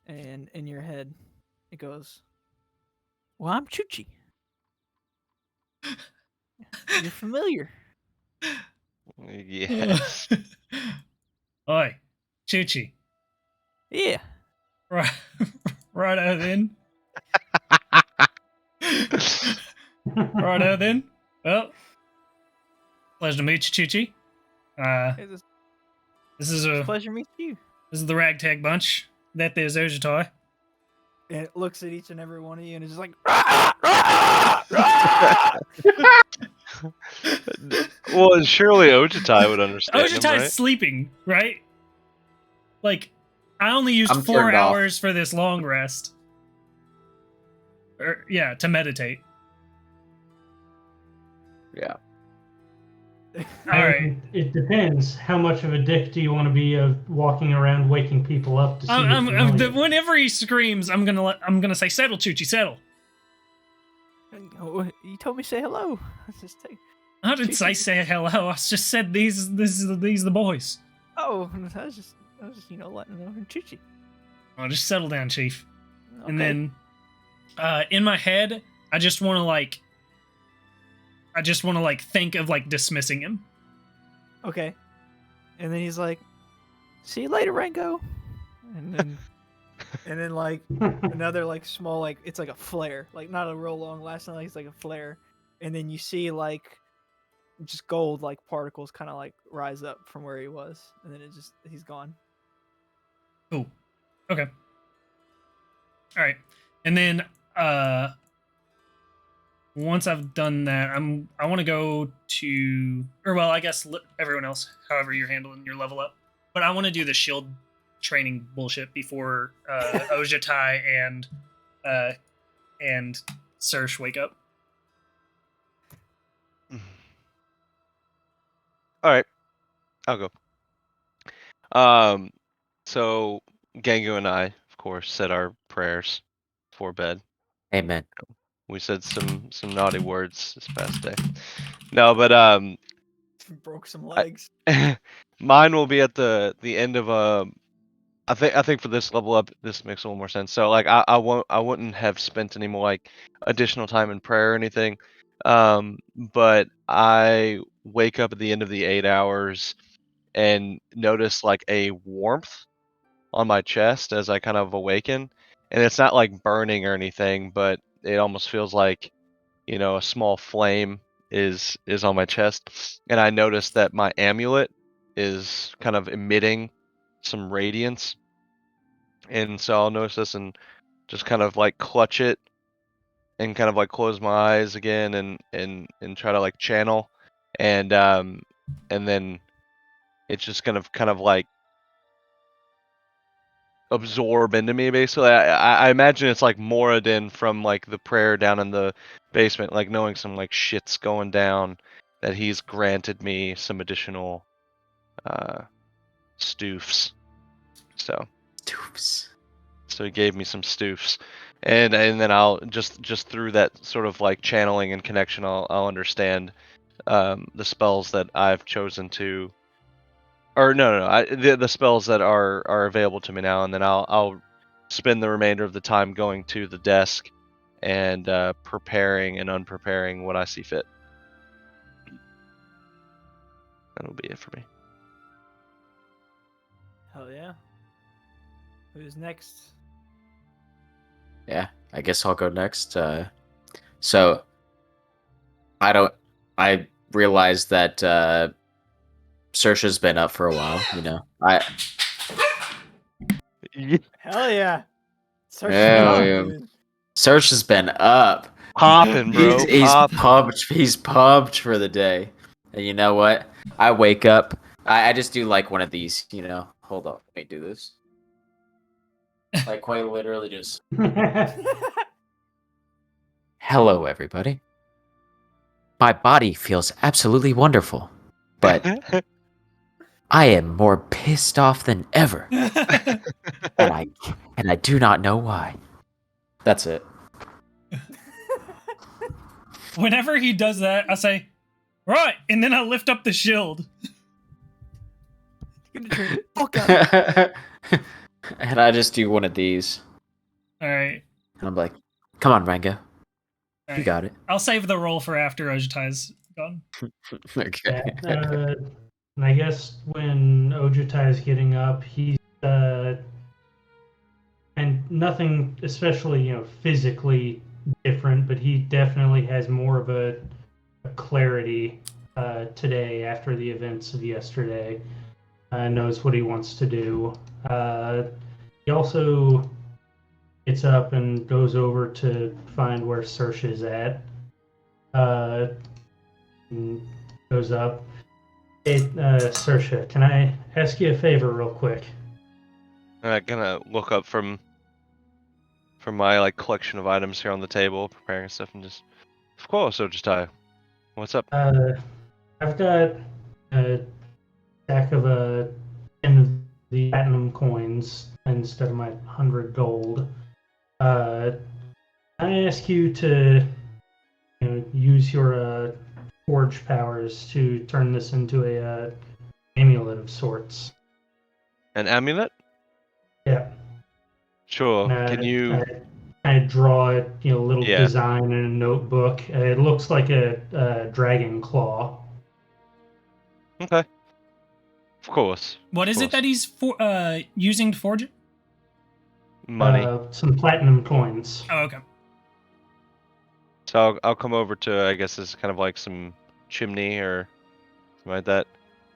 And in your head, it goes, well, I'm Chuchi. You're familiar. Yes. Oi, Chuchi. Yeah. Right, righto then. Righto then. Well, pleasure to meet you, Chuchi. It's This is a pleasure meeting you. This is the Ragtag Bunch. That there's Ojitai. And it looks at each and every one of you and is just like, Well, surely Ojitai would understand him, Ojitai's right? sleeping, right? Like, I only used I'm 4 turned off. hours for this long rest. To meditate. Yeah. All right. It depends. How much of a dick do you want to be of walking around waking people up to see? Whenever he screams, I'm gonna say, "Settle, Chuchi, settle." you told me to say hello. I didn't say hello. I just said these are the boys. Oh, I was just letting them know Chuchi. Oh, just settle down, Chief. Okay. And then, in my head, I just want to think of like dismissing him. Okay. And then he's like, see you later, Rango. And then like another like small, like it's like a flare, like not a real long lasting, like it's like a flare. And then you see like just gold like particles kind of like rise up from where he was, and then he's gone. Cool. Okay. All right. And then once I've done that, I want to go to, or well, I guess everyone else, however you're handling your level up, but I want to do the shield training bullshit before Ojitai and Sersh wake up. All right, I'll go. So Gangu and I, of course, said our prayers before bed. Amen. We said some naughty words this past day. No, but Broke some legs. mine will be at the end of I think for this level up, this makes a little more sense. So like I wouldn't have spent any more like additional time in prayer or anything. But I wake up at the end of the 8 hours and notice like a warmth on my chest as I kind of awaken. And it's not like burning or anything, but it almost feels like, a small flame is on my chest. And I notice that my amulet is kind of emitting some radiance. And so I'll notice this and just kind of like clutch it and kind of like close my eyes again and try to like channel and then it's just kind of like absorb into me basically. I imagine it's like Moradin from like the prayer down in the basement, like knowing some like shit's going down, that he's granted me some additional stoofs. So he gave me some stoofs. And then I'll just through that sort of like channeling and connection, I'll understand the spells that I've chosen to, or no, the spells that are available to me now, and then I'll spend the remainder of the time going to the desk and preparing and unpreparing what I see fit. That'll be it for me. Hell yeah. Who's next? Yeah, I guess I'll go next. So I realized that Sersha's been up for a while, Hell yeah. Search Yeah, up, yeah. dude. Sersha's been up. Popping, bro. He's Popping. pumped. He's pumped for the day. And you know what? I wake up. I just do like one of these, Hold on. Let me do this. Like quite literally just hello everybody. My body feels absolutely wonderful. But I am more pissed off than ever. and I do not know why. That's it. Whenever he does that, I say, right, and then I lift up the shield. You're gonna turn the fuck out. And I just do one of these. All right. And I'm like, come on, Rango. All You right. got it. I'll save the roll for after Ojutai's gone. Okay. Yeah, and I guess when Ojutai is getting up, he's and nothing especially physically different, but he definitely has more of a clarity today after the events of yesterday. Knows what he wants to do. He also gets up and goes over to find where Sersha is at. And goes up. Hey, Sersha, can I ask you a favor real quick? I'm gonna look up from my like collection of items here on the table, preparing stuff, and just, of course, Ojutai. What's up? I've got a stack of 10 of the platinum coins instead of my 100 gold. I ask you to use your forge powers to turn this into a amulet of sorts. An amulet? Yeah. Sure. Can you? I draw a little Yeah. design in a notebook. It looks like a dragon claw. Okay. Of course. What is it that he's using to forge it? Money. Some platinum coins. Oh, okay. So I'll come over to, I guess this is kind of like some chimney or something like that,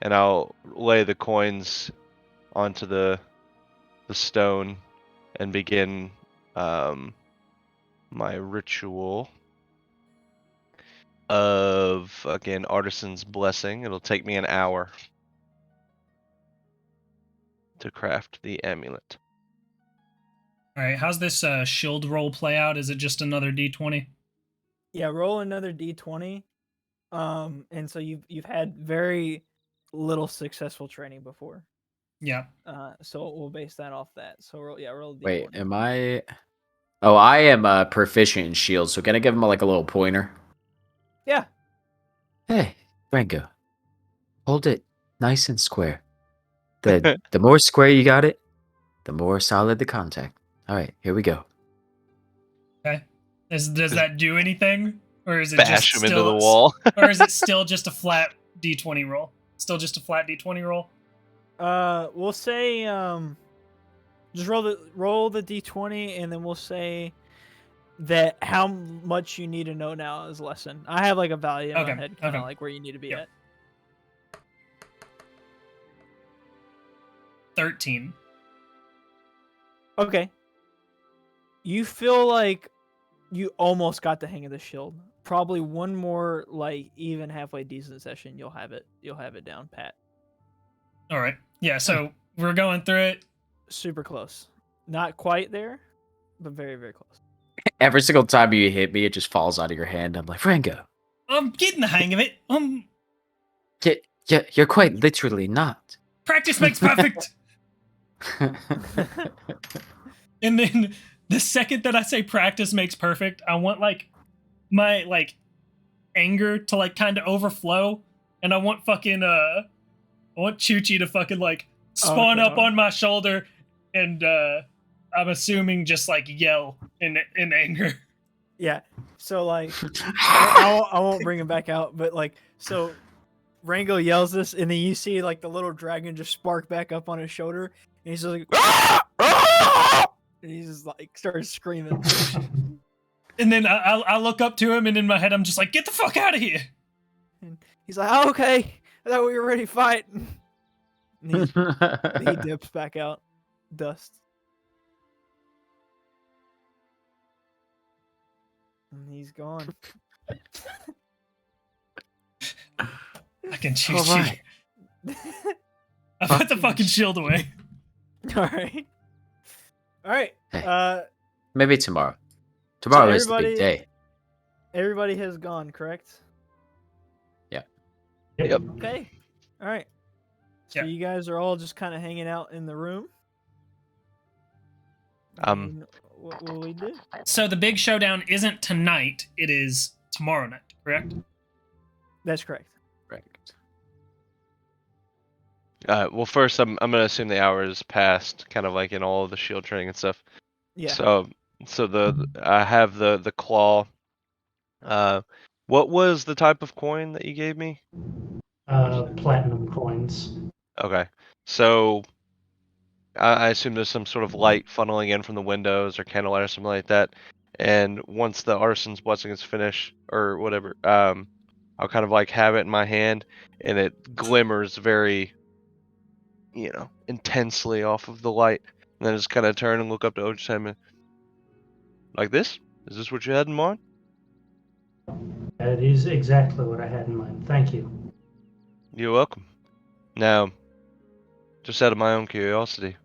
and I'll lay the coins onto the stone and begin my ritual of, again, Artisan's Blessing. It'll take me an hour to craft the amulet. All right. How's this shield roll play out? Is it just another D20? Yeah, roll another d20. And so you've had very little successful training before. Yeah. So we'll base that off that. So roll d20. Wait, am I? Oh, I am proficient in shield, so can I give him like a little pointer? Yeah. Hey, Rango, hold it nice and square. The more square you got it, the more solid the contact. All right, here we go. Okay. Does that do anything, or is it Bash just him into the still, wall. or is it still just a flat d20 roll? Still just a flat d20 roll. We'll say just roll the d20, and then we'll say that how much you need to know now is lesson. I have like a value in my head, kind of like where you need to be at. 13. Okay. You feel like you almost got the hang of the shield. Probably one more like even halfway decent session, you'll have it down pat. All right. Yeah, so we're going through it. Super close. Not quite there, but very, very close. Every single time you hit me, it just falls out of your hand. I'm like, Franco. I'm getting the hang of it. You're quite literally not. Practice makes perfect. And then the second that I say practice makes perfect, I want like my like anger to like kind of overflow, and I want fucking I want Chuchi to fucking like spawn up on my shoulder, and I'm assuming just like yell in anger. Yeah. So like I won't bring him back out, but like so Rango yells this, and then you see like the little dragon just spark back up on his shoulder, and he's just like and he's just like starts screaming. And then I look up to him, and in my head I'm just like, get the fuck out of here. And he's like, oh, okay, I thought we were ready to fight. And he dips back out. Dust. And he's gone. I can choose All you. right. I put the fucking shield away. Alright. Alright. Hey. Maybe tomorrow. Tomorrow is the big day. Everybody has gone, correct? Yeah. Yep. Okay. Alright. So you guys are all just kind of hanging out in the room. What will we do? So the big showdown isn't tonight, it is tomorrow night, correct? That's correct. Correct. Well, first I'm gonna assume the hour is passed, kind of like in all of the shield training and stuff. Yeah. So I have the claw. What was the type of coin that you gave me? Platinum coins. Okay, so I assume there's some sort of light funneling in from the windows or candlelight or something like that. And once the arson's blessing is finished or whatever, I'll kind of like have it in my hand, and it glimmers very, intensely off of the light. And then just kind of turn and look up to Ojisan. Like this? Is this what you had in mind? That is exactly what I had in mind. Thank you. You're welcome. Now, just out of my own curiosity,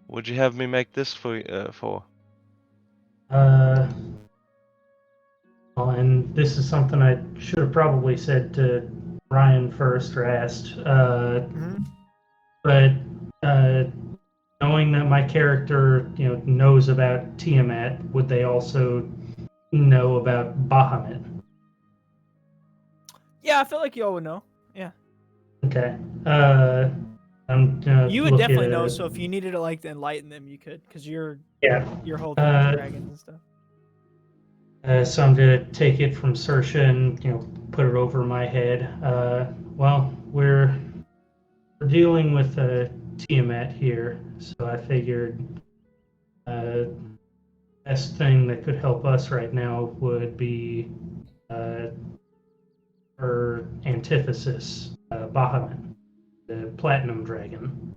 what'd you have me make this for? Well, and this is something I should have probably said to Ryan first or asked. But knowing that my character, knows about Tiamat, would they also know about Bahamut? Yeah, I feel like you all would know. Yeah. Okay. You would definitely know. So if you needed to like enlighten them, you could, because you're holding dragons and stuff. So I'm gonna take it from Sersha and put it over my head. Well, we're dealing with Tiamat here, so I figured best thing that could help us right now would be her antithesis, Bahamut, the platinum dragon.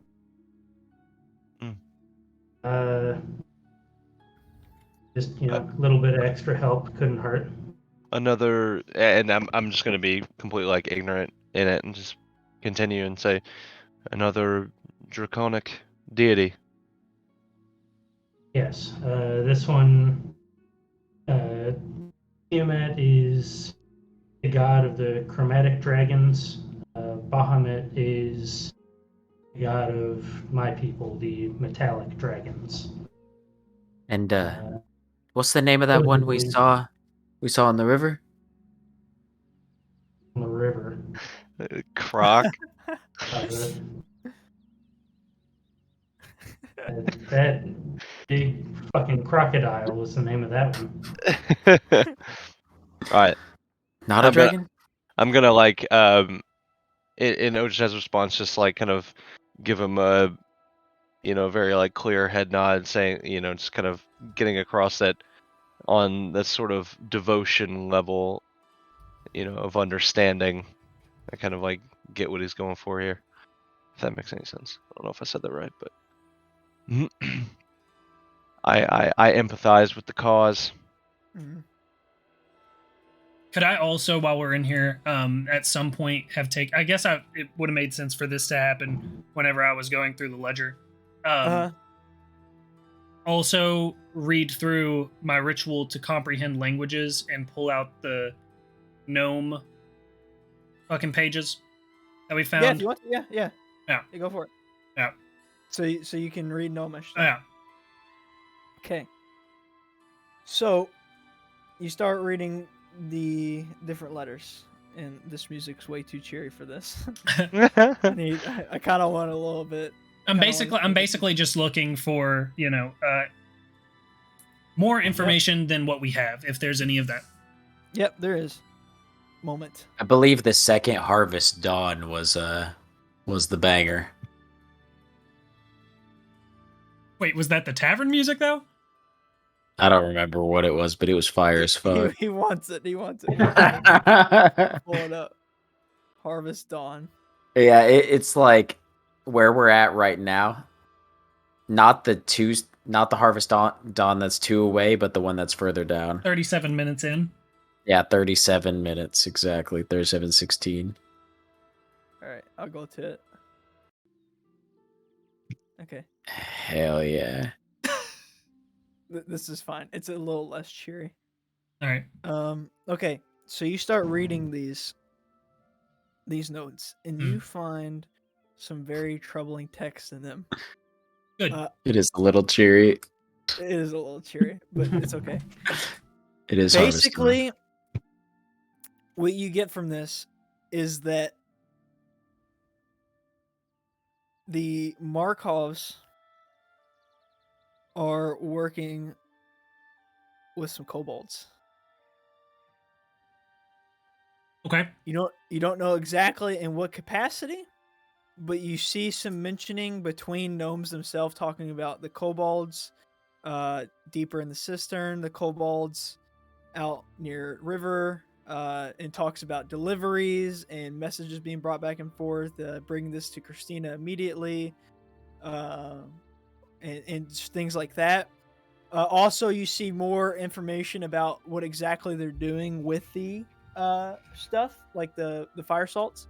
Just a little bit of extra help couldn't hurt. Another, and I'm just gonna be completely like ignorant in it and just continue and say another draconic deity. Yes, this one, Tiamat is the god of the chromatic dragons. Bahamut is the god of my people, the metallic dragons. And what's the name of that one we saw? We saw on the river. On the river. Croc. That big fucking crocodile was the name of that one. Alright. Not a dragon? I'm gonna like in Ojita's response just like kind of give him a very like clear head nod saying, just kind of getting across that on that sort of devotion level, of understanding. I kind of like get what he's going for here. If that makes any sense. I don't know if I said that right, but I empathize with the cause. Mhm. Could I also, while we're in here, at some point have taken? I guess it would have made sense for this to happen whenever I was going through the ledger. Also, read through my ritual to comprehend languages and pull out the gnome fucking pages that we found. Yeah, if you want to, yeah. Yeah. You go for it. Yeah. So you can read gnomish. Yeah. Okay. So you start reading the different letters, and this music's way too cheery for this. I kind of want a little bit. I'm basically just looking for more information than what we have, if there's any of that. Yep, there is. Moment. I believe the second Harvest Dawn was the banger. Wait, was that the tavern music though? I don't remember what it was, but it was fire as fuck. He wants it. Pull it up. Harvest Dawn. Yeah, it's like where we're at right now. Not the Harvest Dawn that's 2 away, but the one that's further down. 37 minutes in. Yeah, 37 minutes exactly. 37:16. All right, I'll go to it. Okay. Hell yeah. This is fine. It's a little less cheery. All right. Okay, so you start reading these notes, and you find some very troubling text in them. Good. It is a little cheery. It is a little cheery, but it's okay. It is basically what you get from this is that the Markovs are working with some kobolds. Okay. You don't know exactly in what capacity, but you see some mentioning between gnomes themselves talking about the kobolds deeper in the cistern, the kobolds out near river, and talks about deliveries and messages being brought back and forth, bring this to Christina immediately, and things like that. Also, you see more information about what exactly they're doing with the stuff, like the fire salts.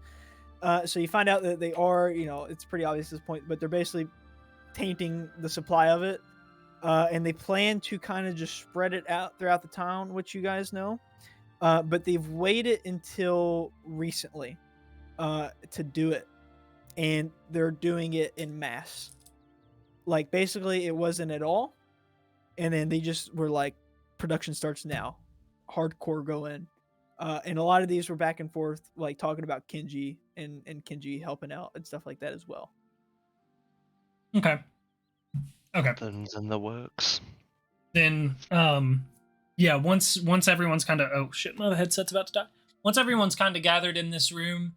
So you find out that they are, it's pretty obvious at this point, but they're basically tainting the supply of it. And they plan to kind of just spread it out throughout the town, which you guys know. But they've waited until recently to do it. And they're doing it in mass. Like, basically, it wasn't at all. And then they just were like, production starts now. Hardcore go in. And a lot of these were back and forth, like talking about Kenji and Kenji helping out and stuff like that as well. Okay. Something's in the works. Then, yeah, once everyone's kind of, oh shit, my headset's about to die. Once everyone's kind of gathered in this room,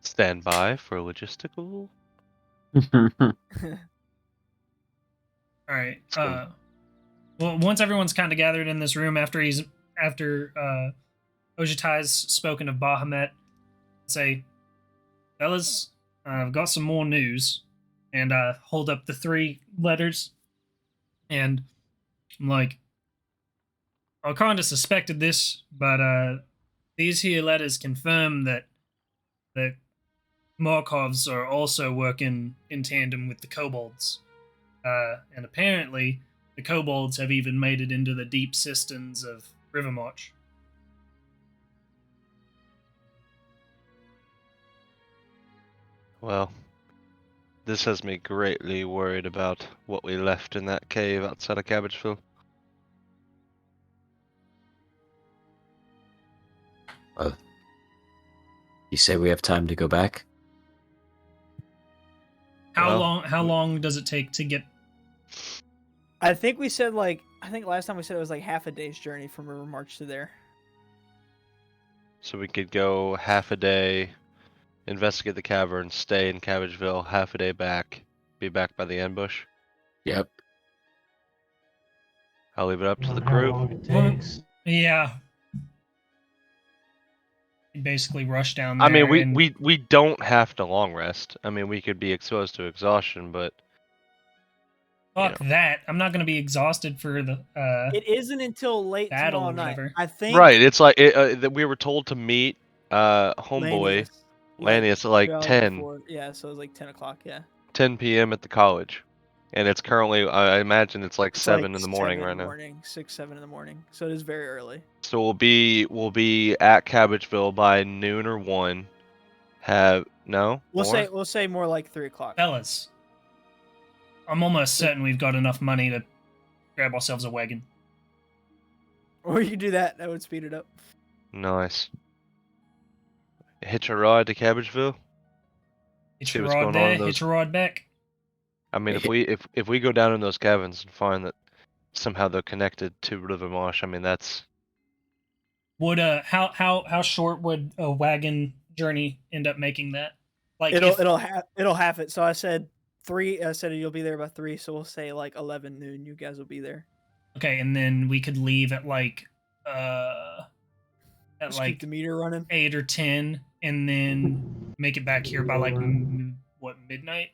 Stand by for logistical. all right. Well, once everyone's kind of gathered in this room after Ojitai's spoken of Bahamut, say, fellas, I've got some more news, and hold up the 3 letters, and I'm like, I kind of suspected this, but these here letters confirm that Markovs are also working in tandem with the kobolds, and apparently the kobolds have even made it into the deep cisterns of Rivermarch. Well, this has me greatly worried about what we left in that cave outside of Cabbageville. Well, you say we have time to go back? How Well, long does it take to get? I think we said I think last time we said it was like half a day's journey from River March to there. So we could go half a day, investigate the cavern, stay in Cabbageville, half a day back, be back by the ambush. Yep. I'll leave it up to the On how crew. long it Well, takes. Yeah. Basically rush down I there. mean, and we don't have to long rest. I mean, we could be exposed to exhaustion, but fuck that. I'm not gonna be exhausted for the It isn't until late battle tomorrow or night. whatever. I think. right. It's like that we were told to meet homeboy Lanius, Lanius at like 2 hours 10, before. Yeah, so it was like 10 o'clock. Yeah. 10 p.m. at the college, and it's currently I imagine it's like It's 7 like in the morning 7 right in the now. morning, 6, 7 in the morning. So it is very early. So we'll be at Cabbageville by noon or 1. Have no We'll more? say more like 3 o'clock. Fellas, I'm almost certain we've got enough money to grab ourselves a wagon. Or you do that, that would speed it up. Nice. Hitch a ride to Cabbageville. Hitch See a what's rod going on there, in those- hitch a rod back. I mean, if we go down in those caverns and find that somehow they're connected to River Marsh, I mean that's Would how short would a wagon journey end up making that? Like It'll have it. So I said 3. I said you'll be there by 3. So we'll say like 11 noon. You guys will be there. okay, and then we could leave at like Just keep the meter running. 8 or 10, and then make it back here by like midnight.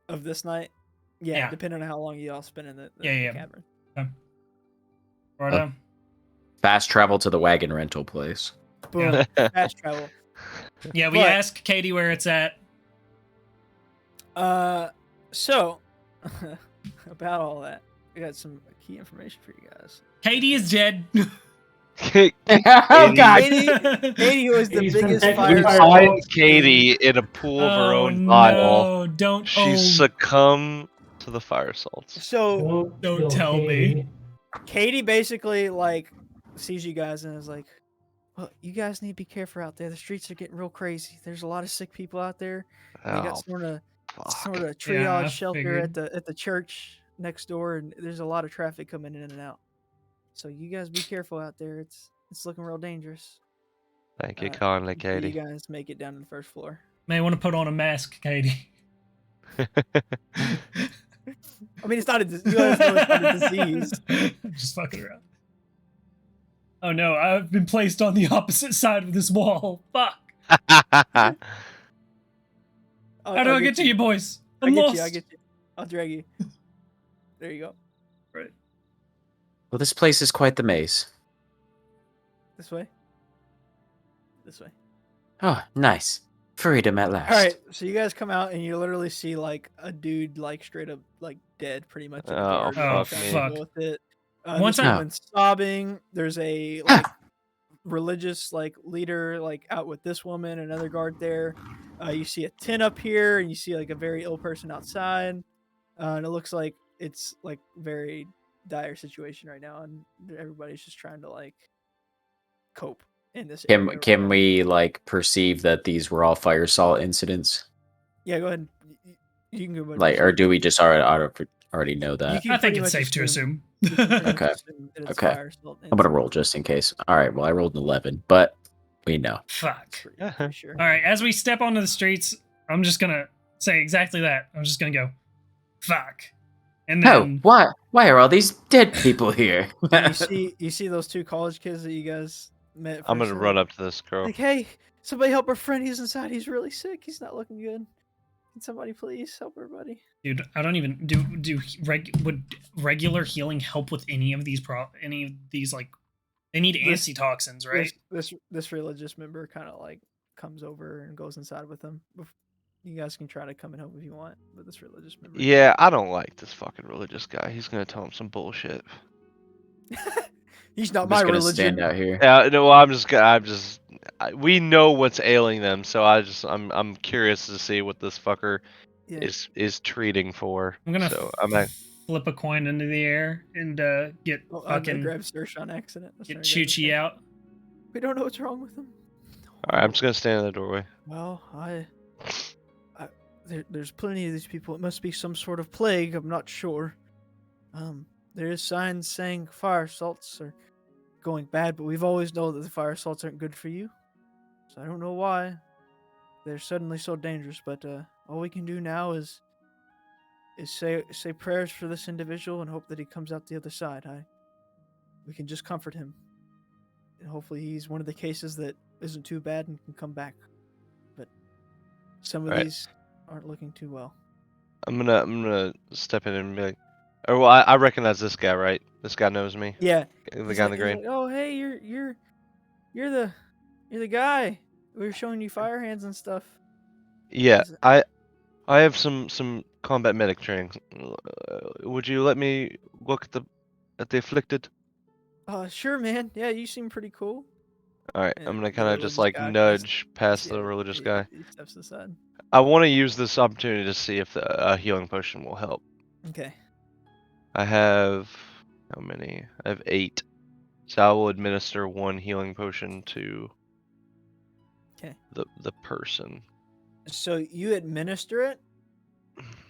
Of this night. Yeah, Yeah. depending on how long you all spend in the Yeah. cavern. Right on. Fast travel to the wagon rental place. Boom. Fast travel. Yeah, we But- ask Katie where it's at. So about all that, I got some key information for you guys. Katie is dead. Oh God! Katie was the He's been biggest taking fire. fire. find Katie in a pool of her Oh, own bile. no, don't. She succumbed to the fire salts. So Don't kill tell me. Katie. Katie basically sees you guys and is like, "Well, you guys need to be careful out there. The streets are getting real crazy. There's a lot of sick people out there. And they Oh, got sort of fuck. triage Yeah, I shelter figured. at the church next door, and there's a lot of traffic coming in and out. So you guys be careful out there. It's looking real dangerous. Thank you kindly, Until Katie. You guys make it down to the first floor. May want to put on a mask, Katie. I mean, it's not a you guys know it's not a disease. Just fucking around. Oh no, I've been placed on the opposite side of this wall. Fuck. I'll How do I get to you, boys? I I'm get lost. you. I get you. I'll drag you. There you go. Well, this place is quite the maze. This way. This way. Oh, nice. Freedom at last. All right. So you guys come out and you literally see like a dude straight up dead, pretty much. In the Oh, garden, fuck trying me. to deal with it. Once this I- woman's sobbing. There's a religious leader out with this woman, another guard there. You see a tent up here, and you see a very ill person outside, and it looks like it's very dire situation right now, and everybody's just trying to cope in this. area right Can now. we perceive that these were all fire salt incidents? Yeah, go ahead. You can go. ahead and Or assume. do we just already know You that? can I think pretty it's much safe to assume. you can pretty much Okay. assume that it's Okay. fire salt I'm gonna incident. roll just in case. All right. Well, I rolled an 11, but we know. Fuck. Pretty sure. All right, as we step onto the streets, I'm just gonna say exactly that. I'm just gonna go, fuck, and Oh, then why are all these dead people here? You see those 2 college kids that you guys met. I'm gonna first, run up to this girl. Hey, somebody help our friend. He's inside. He's really sick. He's not looking good. Can somebody please help our buddy? dude, I don't even would regular healing help with any of these they need This- antitoxins, right? This religious member kind of comes over and goes inside with them. You guys can try to come and help if you want, but this religious member. Yeah, I don't like this fucking religious guy. He's gonna tell him some bullshit. He's not I'm my just gonna religion. stand out here. Yeah, no, we know what's ailing them, so I'm curious to see what this fucker Yeah. is treating for. I'm gonna So I'm at, flip a coin into the air and get Oh, I'm gonna fucking grab Serge on accident. Let's get try to grab Choochie out. We don't know what's wrong with him. All right, I'm just gonna stand in the doorway. Well, there's plenty of these people. It must be some sort of plague. I'm not sure. There is signs saying fire salts are going bad, but we've always known that the fire salts aren't good for you. So I don't know why they're suddenly so dangerous. But all we can do now is say prayers for this individual and hope that he comes out the other side. We can just comfort him, and hopefully he's one of the cases that isn't too bad and can come back. But some of Right. these aren't looking too well. I'm gonna step in and be like, oh well, I recognize this guy, right? This guy knows me. Yeah, The guy in the green. Like, oh hey, you're the guy. We were showing you fire hands and stuff. Yeah, Is- I have some combat medic training. Would you let me look at the afflicted? Sure, man. Yeah, you seem pretty cool. All right, And I'm gonna the kind of just religious like guy nudge past yeah, the religious guy. He steps aside. I want to use this opportunity to see if the healing potion will help. Okay. I have how many? I have 8. So I will administer 1 healing potion to Okay. the person. So you administer it,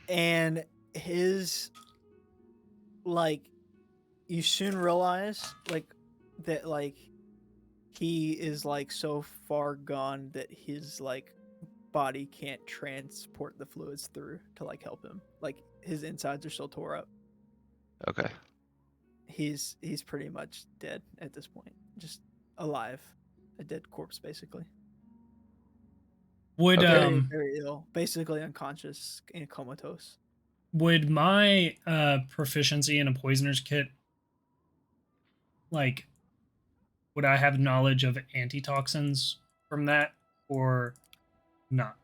and his you soon realize that he is so far gone that his body can't transport the fluids through to help him. His insides are still tore up. Okay. He's pretty much dead at this point. Just alive. A dead corpse basically. Would Okay. Very ill. Basically unconscious and comatose. would my proficiency in a poisoner's kit, would I have knowledge of antitoxins from that or not?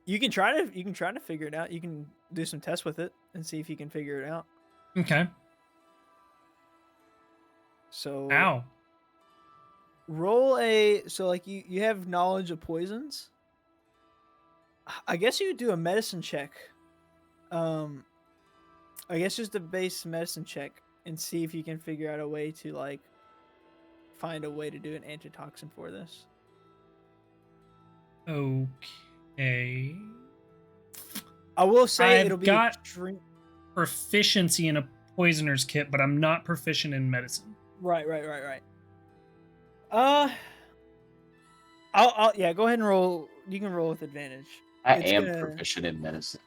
You can try to figure it out. You can do some tests with it and see if you can figure it out. Okay. So Ow. roll you have knowledge of poisons. I guess you would do a medicine check. I guess just a base medicine check and see if you can figure out a way to find a way to do an antitoxin for this. Okay. I will say I've it'll be got extreme. proficiency in a poisoner's kit, but I'm not proficient in medicine. Right. I'll yeah. Go ahead and roll. You can roll with advantage. I It's am gonna- proficient in medicine.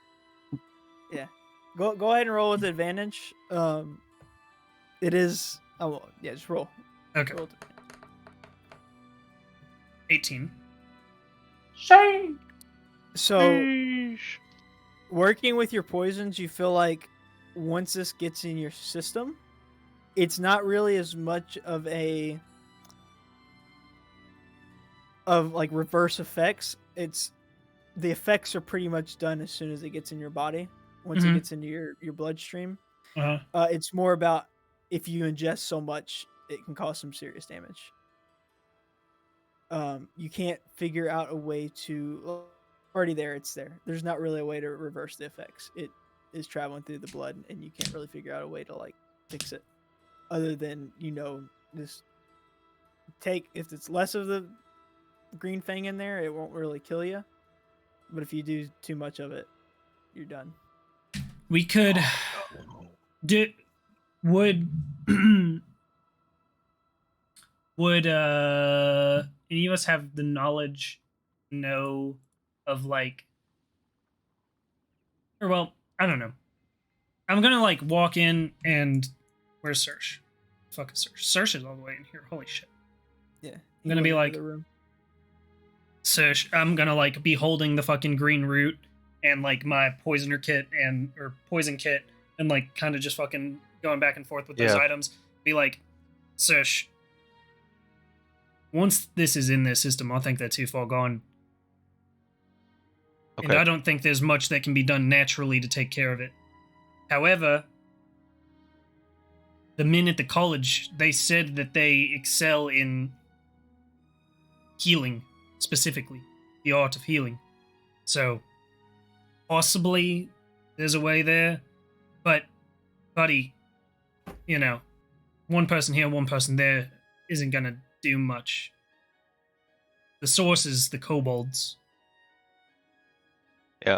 Go ahead and roll with advantage. It is. Oh well, yeah. Just roll. Okay. Roll 18. Shame. So Sheesh. working with your poisons, you feel like once this gets in your system, it's not really as much of reverse effects. It's the effects are pretty much done as soon as it gets in your body. Once it Mhm. gets into your bloodstream, Uh-huh. it's more about if you ingest so much, it can cause some serious damage. You can't figure out a way to already there. It's there. There's not really a way to reverse the effects. It is traveling through the blood, and you can't really figure out a way to fix it, other than just take if it's less of the green fang in there, it won't really kill you. But if you do too much of it, you're done. We could would would any of us have the knowledge know of or well, I don't know. I'm gonna walk in and where's Serge? Fuck is Serge? Serge is all the way in here. Holy shit. Yeah, I'm gonna be like, the room. Serge, I'm gonna be holding the fucking green root and my poisoner kit or poison kit and kind of just fucking going back and forth with those Yeah. items. Be like, Serge, once this is in their system, I think they're too far gone. And Okay. I don't think there's much that can be done naturally to take care of it. However, the men at the college, they said that they excel in healing, specifically, the art of healing. So, possibly there's a way there, but, buddy, one person here, one person there isn't gonna do much. The source is the kobolds. Yeah.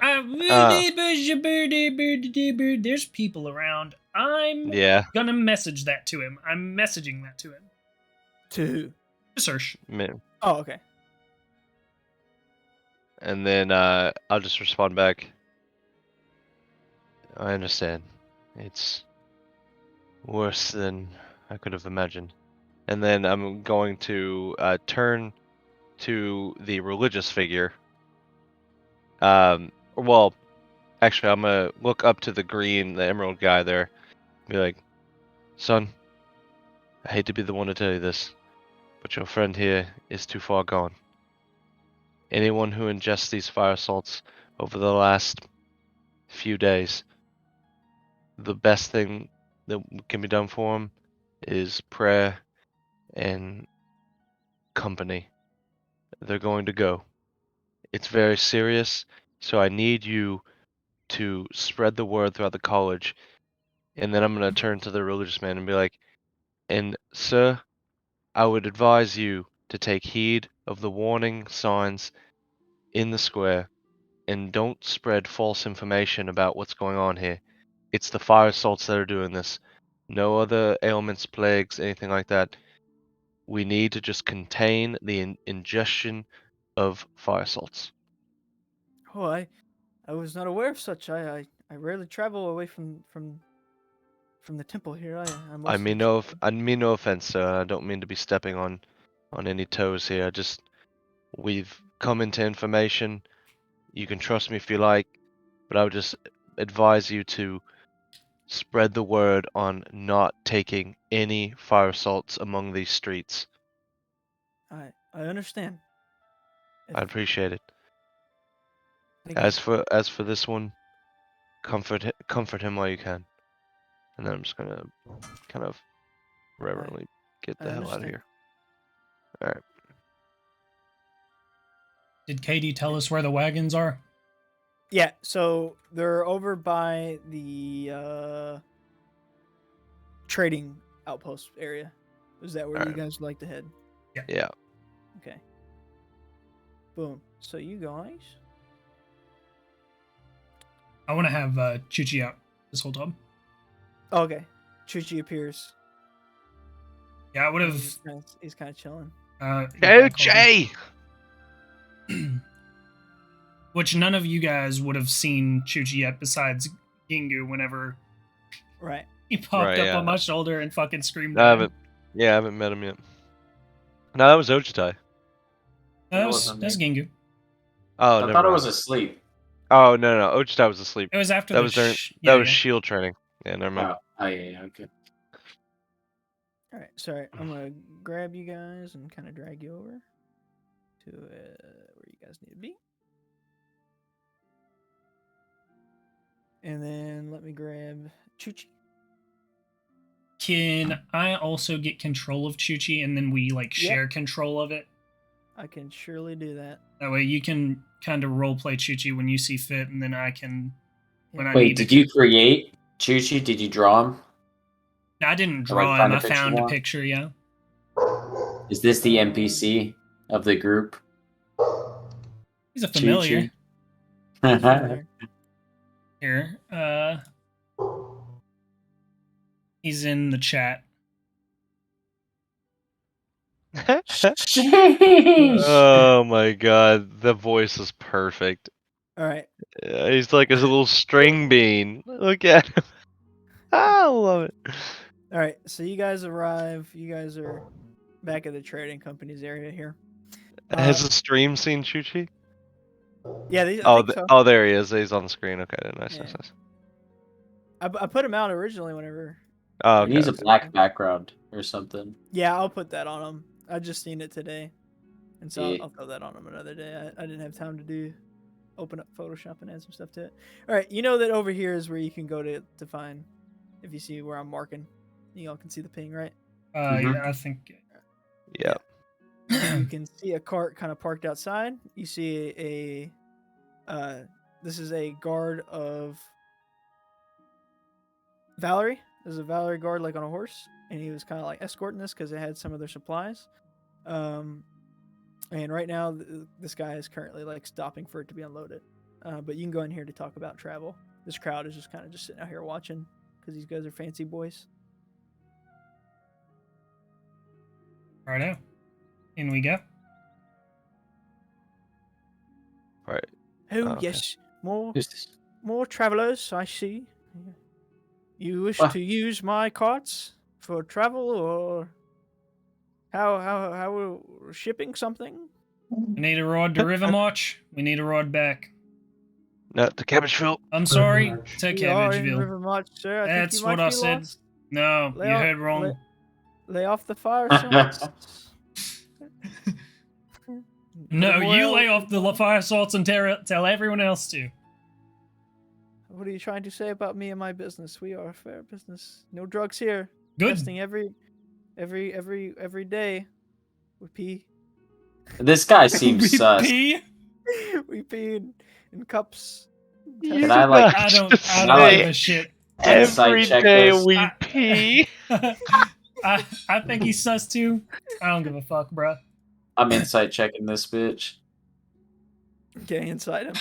There's people around. I'm Yeah. gonna message that to him. I'm messaging that to him. To who? To Serge. Oh, okay. And then I'll just respond back. I understand. It's worse than I could have imagined. And then I'm going to turn to the religious figure. Well, actually, I'm gonna look up to the emerald guy there. Be like, son, I hate to be the one to tell you this, but your friend here is too far gone. Anyone who ingests these fire salts over the last few days, the best thing that can be done for them is prayer and company. They're going to go. It's very serious, so I need you to spread the word throughout the college. And then I'm going to turn to the religious man and be like, and sir, I would advise you to take heed of the warning signs in the square and don't spread false information about what's going on here. It's the fire salts that are doing this. No other ailments, plagues, anything like that. We need to just contain the ingestion of fire salts. Oh, I was not aware of such. I rarely travel away from the temple here. I mostly I mean no offense, sir. I don't mean to be stepping on any toes here. We've come into information. You can trust me if you like, but I would just advise you to spread the word on not taking any fire salts among these streets. I understand. I appreciate it. Thank you. As for this one, comfort him while you can. And then I'm just gonna kind of reverently get I the hell out of understand. here. All right. Did Katie tell us where the wagons are? Yeah, so they're over by the trading outpost area. Is that where you Alright. guys would like to head? Yeah. Okay. Boom. So you guys. I want to have Chuchi out this whole time. Oh, okay. Chuchi appears. Yeah, I would have. He's kind of chilling. Jay! Which none of you guys would have seen Chuchi yet, besides Gingu. Whenever Right. he popped Right, up yeah. on my shoulder and fucking screamed. I haven't met him yet. No, that was Ojitai. That's Gingu. Oh, I never thought I mind. was asleep. Oh no, Ojitai was asleep. It was after That the was during yeah, that was yeah. shield training. Yeah, never mind. Oh, yeah, okay. All right. Sorry. I'm gonna grab you guys and kind of drag you over to where you guys need to be. And then let me grab Chuchi. Can I also get control of Chuchi and then we like share control of it? I can surely do that. That way you can kind of roleplay Chuchi when you see fit, and then I can when I Wait, need did to. you create Chuchi? Did you draw him? I didn't Or, like, draw find him. a I picture found a one? picture. Yeah. Is this the NPC of the group? He's a familiar. Chuchi? Here. He's in the chat. Sheesh. Oh my god, the voice is perfect. All right. He's like a little string bean. Look at him. I love it. All right. So you guys arrive. You guys are back at the trading company's area here. Has the stream seen Chuchi? Yeah, I think so. Oh, there he is. He's on the screen. Okay, nice, Yeah. nice, nice. I put him out originally whenever. Oh, He okay. needs a black background or something. Yeah, I'll put that on him. I just seen it today, and so Yeah. I'll throw that on him another day. I didn't have time to open up Photoshop and add some stuff to it. All right, you know that over here is where you can go to find. If you see where I'm marking, you all can see the ping, right? Yeah, I think. Yeah. You can see a cart kind of parked outside. You see this is a guard of Valerie. There's a Valerie guard like on a horse, and he was kind of like escorting this because they had some of their supplies. And right now, this guy is currently like stopping for it to be unloaded. But you can go in here to talk about travel. This crowd is just kind of just sitting out here watching because these guys are fancy boys. Righto. In we go. Right. Oh, Okay. yes. More Who's this? more travelers, I see. You wish Well- to use my carts for travel, or how we're shipping something? We need a ride to River March. We need a ride back. No, to Cabbageville. I'm sorry, March. to We are in Cabbageville. River March, sir. I think That's you might what I be said. lost. No, Lay you off- heard wrong. Lay off the fire salts. No, you Memorial- lay off the fire salts and tell everyone else to. What are you trying to say about me and my business? We are a fair business. No drugs here. Good. Testing every day. We pee. This guy We seems sus. pee? We pee in cups. You Can I, like- I don't say give a shit. Insight Every check day this? we pee. I think he's sus too. I don't give a fuck, bruh. I'm insight checking this bitch. Getting inside him.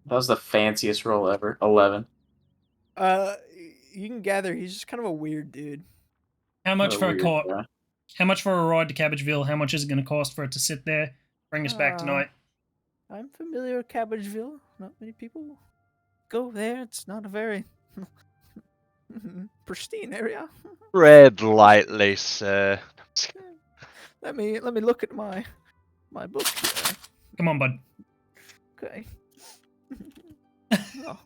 That was the fanciest roll ever. 11. You can gather he's just kind of a weird dude. How much What for a weird cart? guy. How much for a ride to Cabbageville? How much is it going to cost for it to sit there, bring us back tonight? I'm familiar with Cabbageville. Not many people go there. It's not a very pristine area. Tread lightly, sir. Let me look at my book here. Come on, bud. Okay. Oh,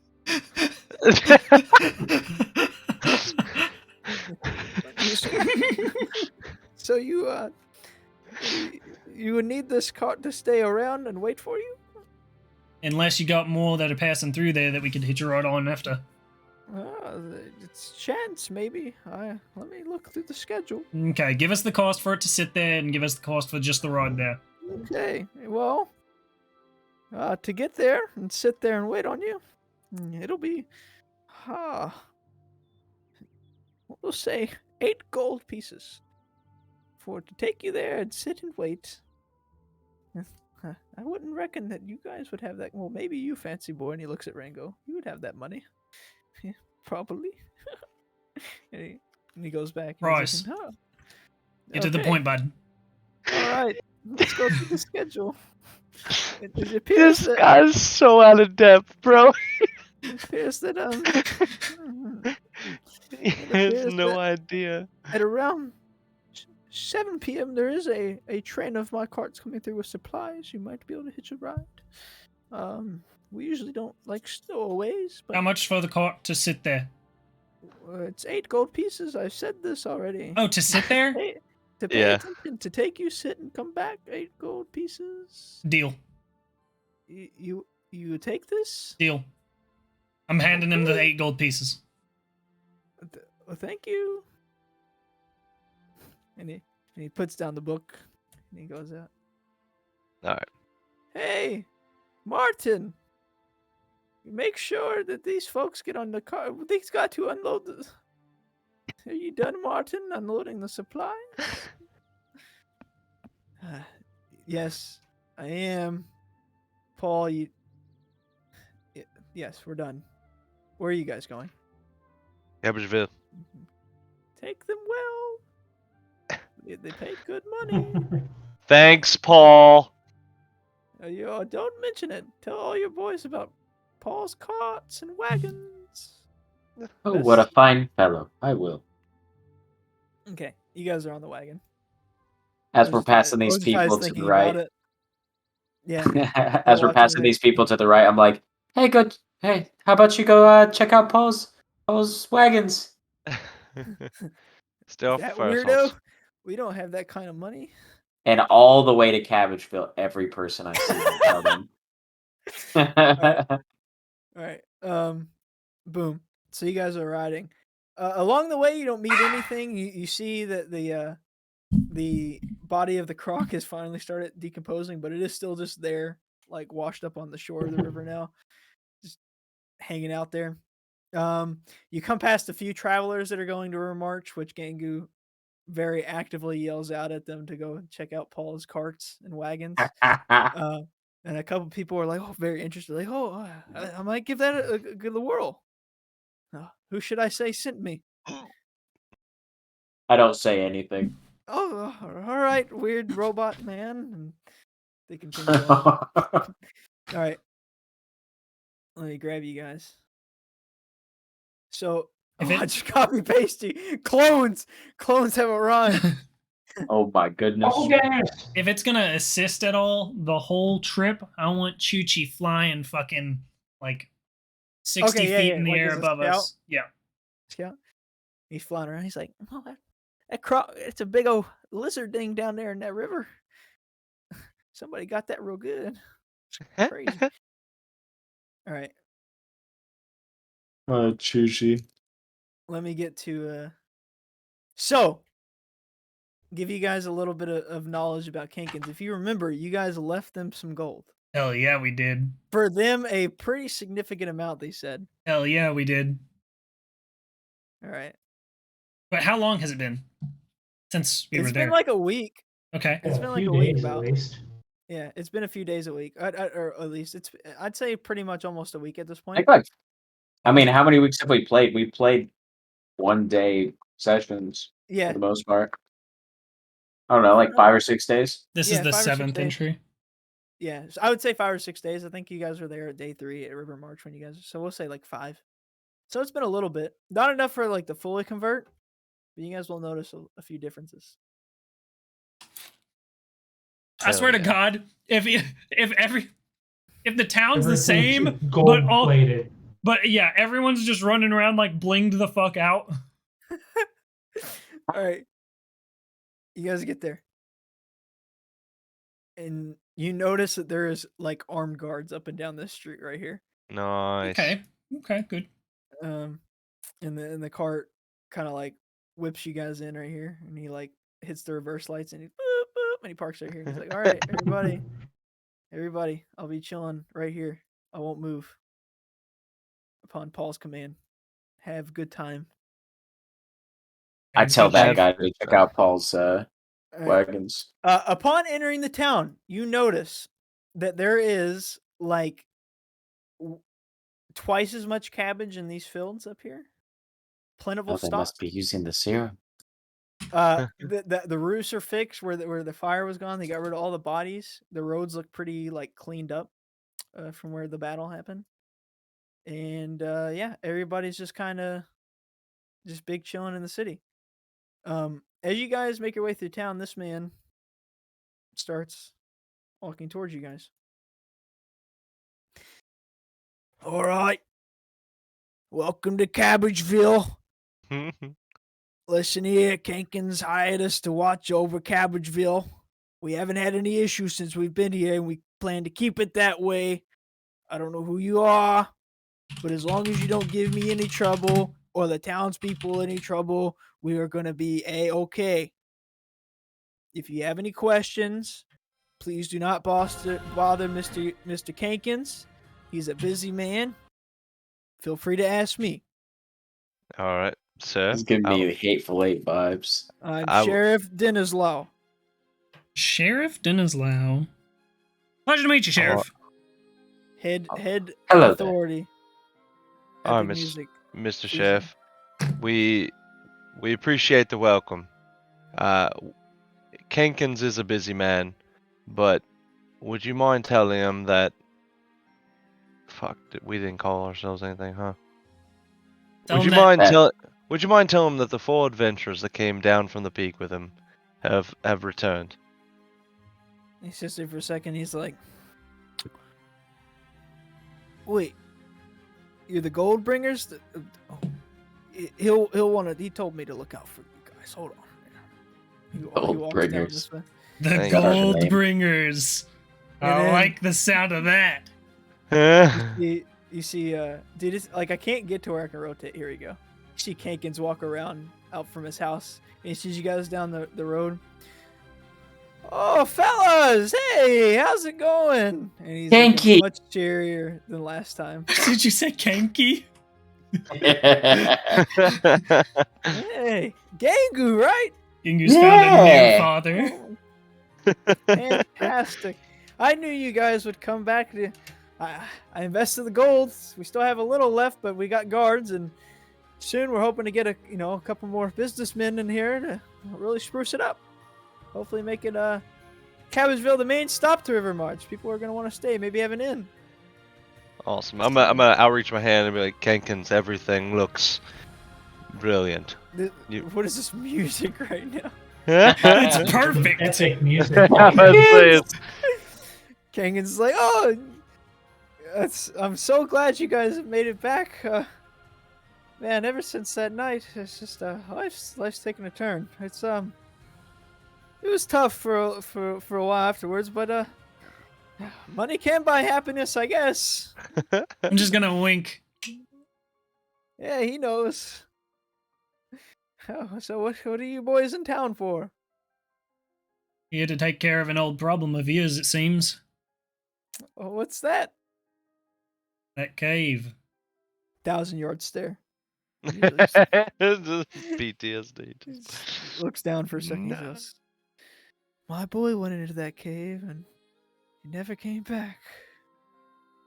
so you would need this cart to stay around and wait for you? Unless you got more that are passing through there that we could hitch a ride on after. It's chance, maybe. Let me look through the schedule. Okay, give us the cost for it to sit there and give us the cost for just the ride there. Okay, well, to get there and sit there and wait on you, it'll be, we'll say 8 gold pieces for to take you there and sit and wait. I wouldn't reckon that you guys would have that. Well, maybe you, fancy boy, and he looks at Rango. You would have that money. Yeah, probably. and he goes back. And Price. he's looking, Get to the okay. point, bud. All right, let's go through the schedule. It appears This that, guy's so out of depth, bro. it appears that He has appears no that- idea. at around 7 p.m. there is a train of my carts coming through with supplies. You might be able to hitch a ride. We usually don't like stowaways, but How much for the cart to sit there? it's 8 gold pieces. I've said this already. Oh, to sit there? Hey, to pay Yeah. attention, to take you, sit, and come back. 8 gold pieces. Deal. You take this? Deal. I'm handing him the Okay. 8 gold pieces. Well, thank you. And he puts down the book and he goes out. All right. Hey, Martin. Make sure that these folks get on the car. These got to unload the. Are you done, Martin? Unloading the supplies? Yes, I am. Paul, you. Yes, we're done. Where are you guys going? Cabbageville. Take them well. They paid good money. Thanks, Paul. Don't mention it. Tell all your boys about Paul's carts and wagons. Oh, what a fine fellow. I will. Okay, you guys are on the wagon. As we're passing I these was just people to thinking the about right. it. Yeah. As we're watching passing it. these people to the right, I'm like, hey, how about you go check out Paul's wagons? Stay off That fire weirdo. salts. We don't have that kind of money. And all the way to Cabbageville, every person I see will tell them. All right. Boom. So you guys are riding. Along the way, you don't meet anything. You see that the body of the croc has finally started decomposing, but it is still just there, like washed up on the shore of the river now, just hanging out there. You come past a few travelers that are going to River March, which Gangu very actively yells out at them to go check out Paul's carts and wagons. And a couple people are like, oh, very interested. Like, oh, I might give that a good whirl. Who should I say sent me? I don't say anything. Oh, all right, weird robot man. And they continue on. All right. Let me grab you guys. So, just copy pasty. Clones have arrived. Oh my goodness. Oh, yes. If it's gonna assist at all the whole trip, I want Chuchi flying fucking like 60 feet in the like air as a above scout? us. Yeah. Scout. He's flying around. He's like, oh, it's a big old lizard thing down there in that river. Somebody got that real good. It's crazy. All right. Chuchi. Let me get to so give you guys a little bit of knowledge about Kankins. If you remember, you guys left them some gold. Hell yeah, we did. For them, a pretty significant amount, they said. Hell yeah, we did. All right. But how long has it been since we were there? It's been like a week. Okay. It's been like a week about. Yeah, it's been a few days a week, or at least I'd say pretty much almost a week at this point. I mean, how many weeks have we played? We played 1 day sessions Yeah, for the most part. I don't know, like 5 or 6 days. This Yeah, is the 5 or 6 7th days. entry. yeah. So I would say 5 or 6 days. I think you guys were there at day 3 at River March when you guys. So we'll say like 5. So it's been a little bit, not enough for like to fully convert, but you guys will notice a few differences. I swear to yeah. God, if the town's the Everything's same, gold plated. but yeah, everyone's just running around like blinged the fuck out. All right, you guys get there, and you notice that there is like armed guards up and down this street right here. Nice. Okay, good. And the cart kind of like whips you guys in right here, and he like hits the reverse lights, and he boop, boop, and he parks right here. And he's like, "All right, everybody, I'll be chilling right here. I won't move." Upon Paul's command, have a good time. I tell that Have- guy to check out Paul's All right. wagons. Upon entering the town, you notice that there is like twice as much cabbage in these fields up here. Plentiful Oh, they stock. must be using the serum. The roofs are fixed where the fire was gone. They got rid of all the bodies. The roads look pretty like cleaned up from where the battle happened. And yeah, everybody's just kind of just big chilling in the city. As you guys make your way through town, this man starts walking towards you guys. All right. Welcome to Cabbageville. Listen here, Kankins hired us to watch over Cabbageville. We haven't had any issues since we've been here, and we plan to keep it that way. I don't know who you are, but as long as you don't give me any trouble or the townspeople any trouble, we are going to be A-okay. If you have any questions, please do not bother Mr. Kankins. He's a busy man. Feel free to ask me. All right, sir. He's giving me hateful eight vibes. I'm Sheriff Denislaw. Sheriff Denislau. Pleasure to meet you, Sheriff. Head Hello authority. All Epic right, music. Mr. Sheriff. We appreciate the welcome. Kankins is a busy man, but would you mind telling him that? Fuck, we didn't call ourselves anything, huh? Would you mind telling him that the 4 adventurers that came down from the peak with him have returned? He sits there for a second. He's like, "Wait, you're the gold bringers?" He'll want to. He told me to look out for you guys. Hold on. He walks down this way. The Thank you. Gold Bringers. And I then- like the sound of that. You see, dude, it's like I can't get to where I can rotate. Here we go. You see Kankins walk around out from his house, and he sees you guys down the road. Oh, fellas! Hey, how's it going? And he's looking Kanky. much cheerier than last time. Did you say Kanky? Hey, Gangu, right? Yingu's found a new Yeah. father. Fantastic. I knew you guys would come back. I invested the gold. We still have a little left, but we got guards, and soon we're hoping to get a couple more businessmen in here to really spruce it up. Hopefully make it Cabbageville the main stop to River March. People are gonna want to stay. Maybe have an inn. Awesome. I'm gonna outreach my hand and be like, Kenkins, everything looks brilliant. What is this music right now? It's perfect. Epic music. Kangan's like, oh, I'm so glad you guys have made it back. Man, ever since that night, it's just life's taken a turn. It's it was tough for a while afterwards, but money can buy happiness, I guess. I'm just gonna wink. Yeah, he knows. Oh, so what are you boys in town for? Here to take care of an old problem of yours, it seems. Oh, what's that? That cave. 1,000-yard stare. Just PTSD. Just looks down for a second. He goes, my boy went into that cave and he never came back.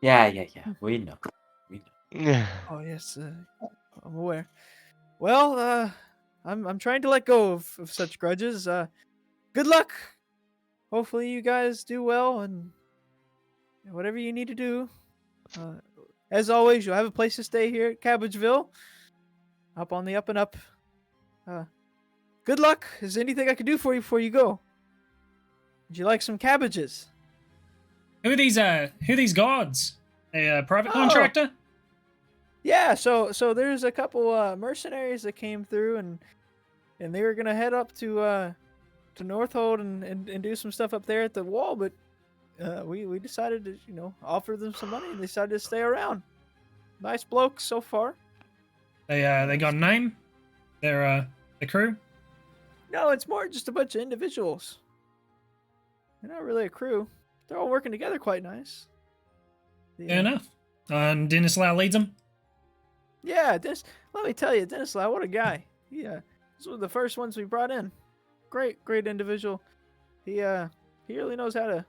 Yeah. We know. Oh yes, I'm aware. Well, I'm trying to let go of such grudges. Good luck. Hopefully you guys do well, and whatever you need to do. As always, you'll have a place to stay here at Cabbageville. Up on the up and up. Good luck. Is there anything I can do for you before you go? Would you like some cabbages? Who are these guards? A private contractor? Yeah, so there's a couple mercenaries that came through, and they were gonna head up to Northhold and do some stuff up there at the wall, but we decided to offer them some money, and they decided to stay around. Nice blokes so far. They got a name? They're the crew? No, it's more just a bunch of individuals. They're not really a crew. They're all working together quite nice. Fair enough. And Dennis Lau leads them? Yeah, let me tell you, Dennis Lau, what a guy. This was the first ones we brought in. Great individual. He really knows how to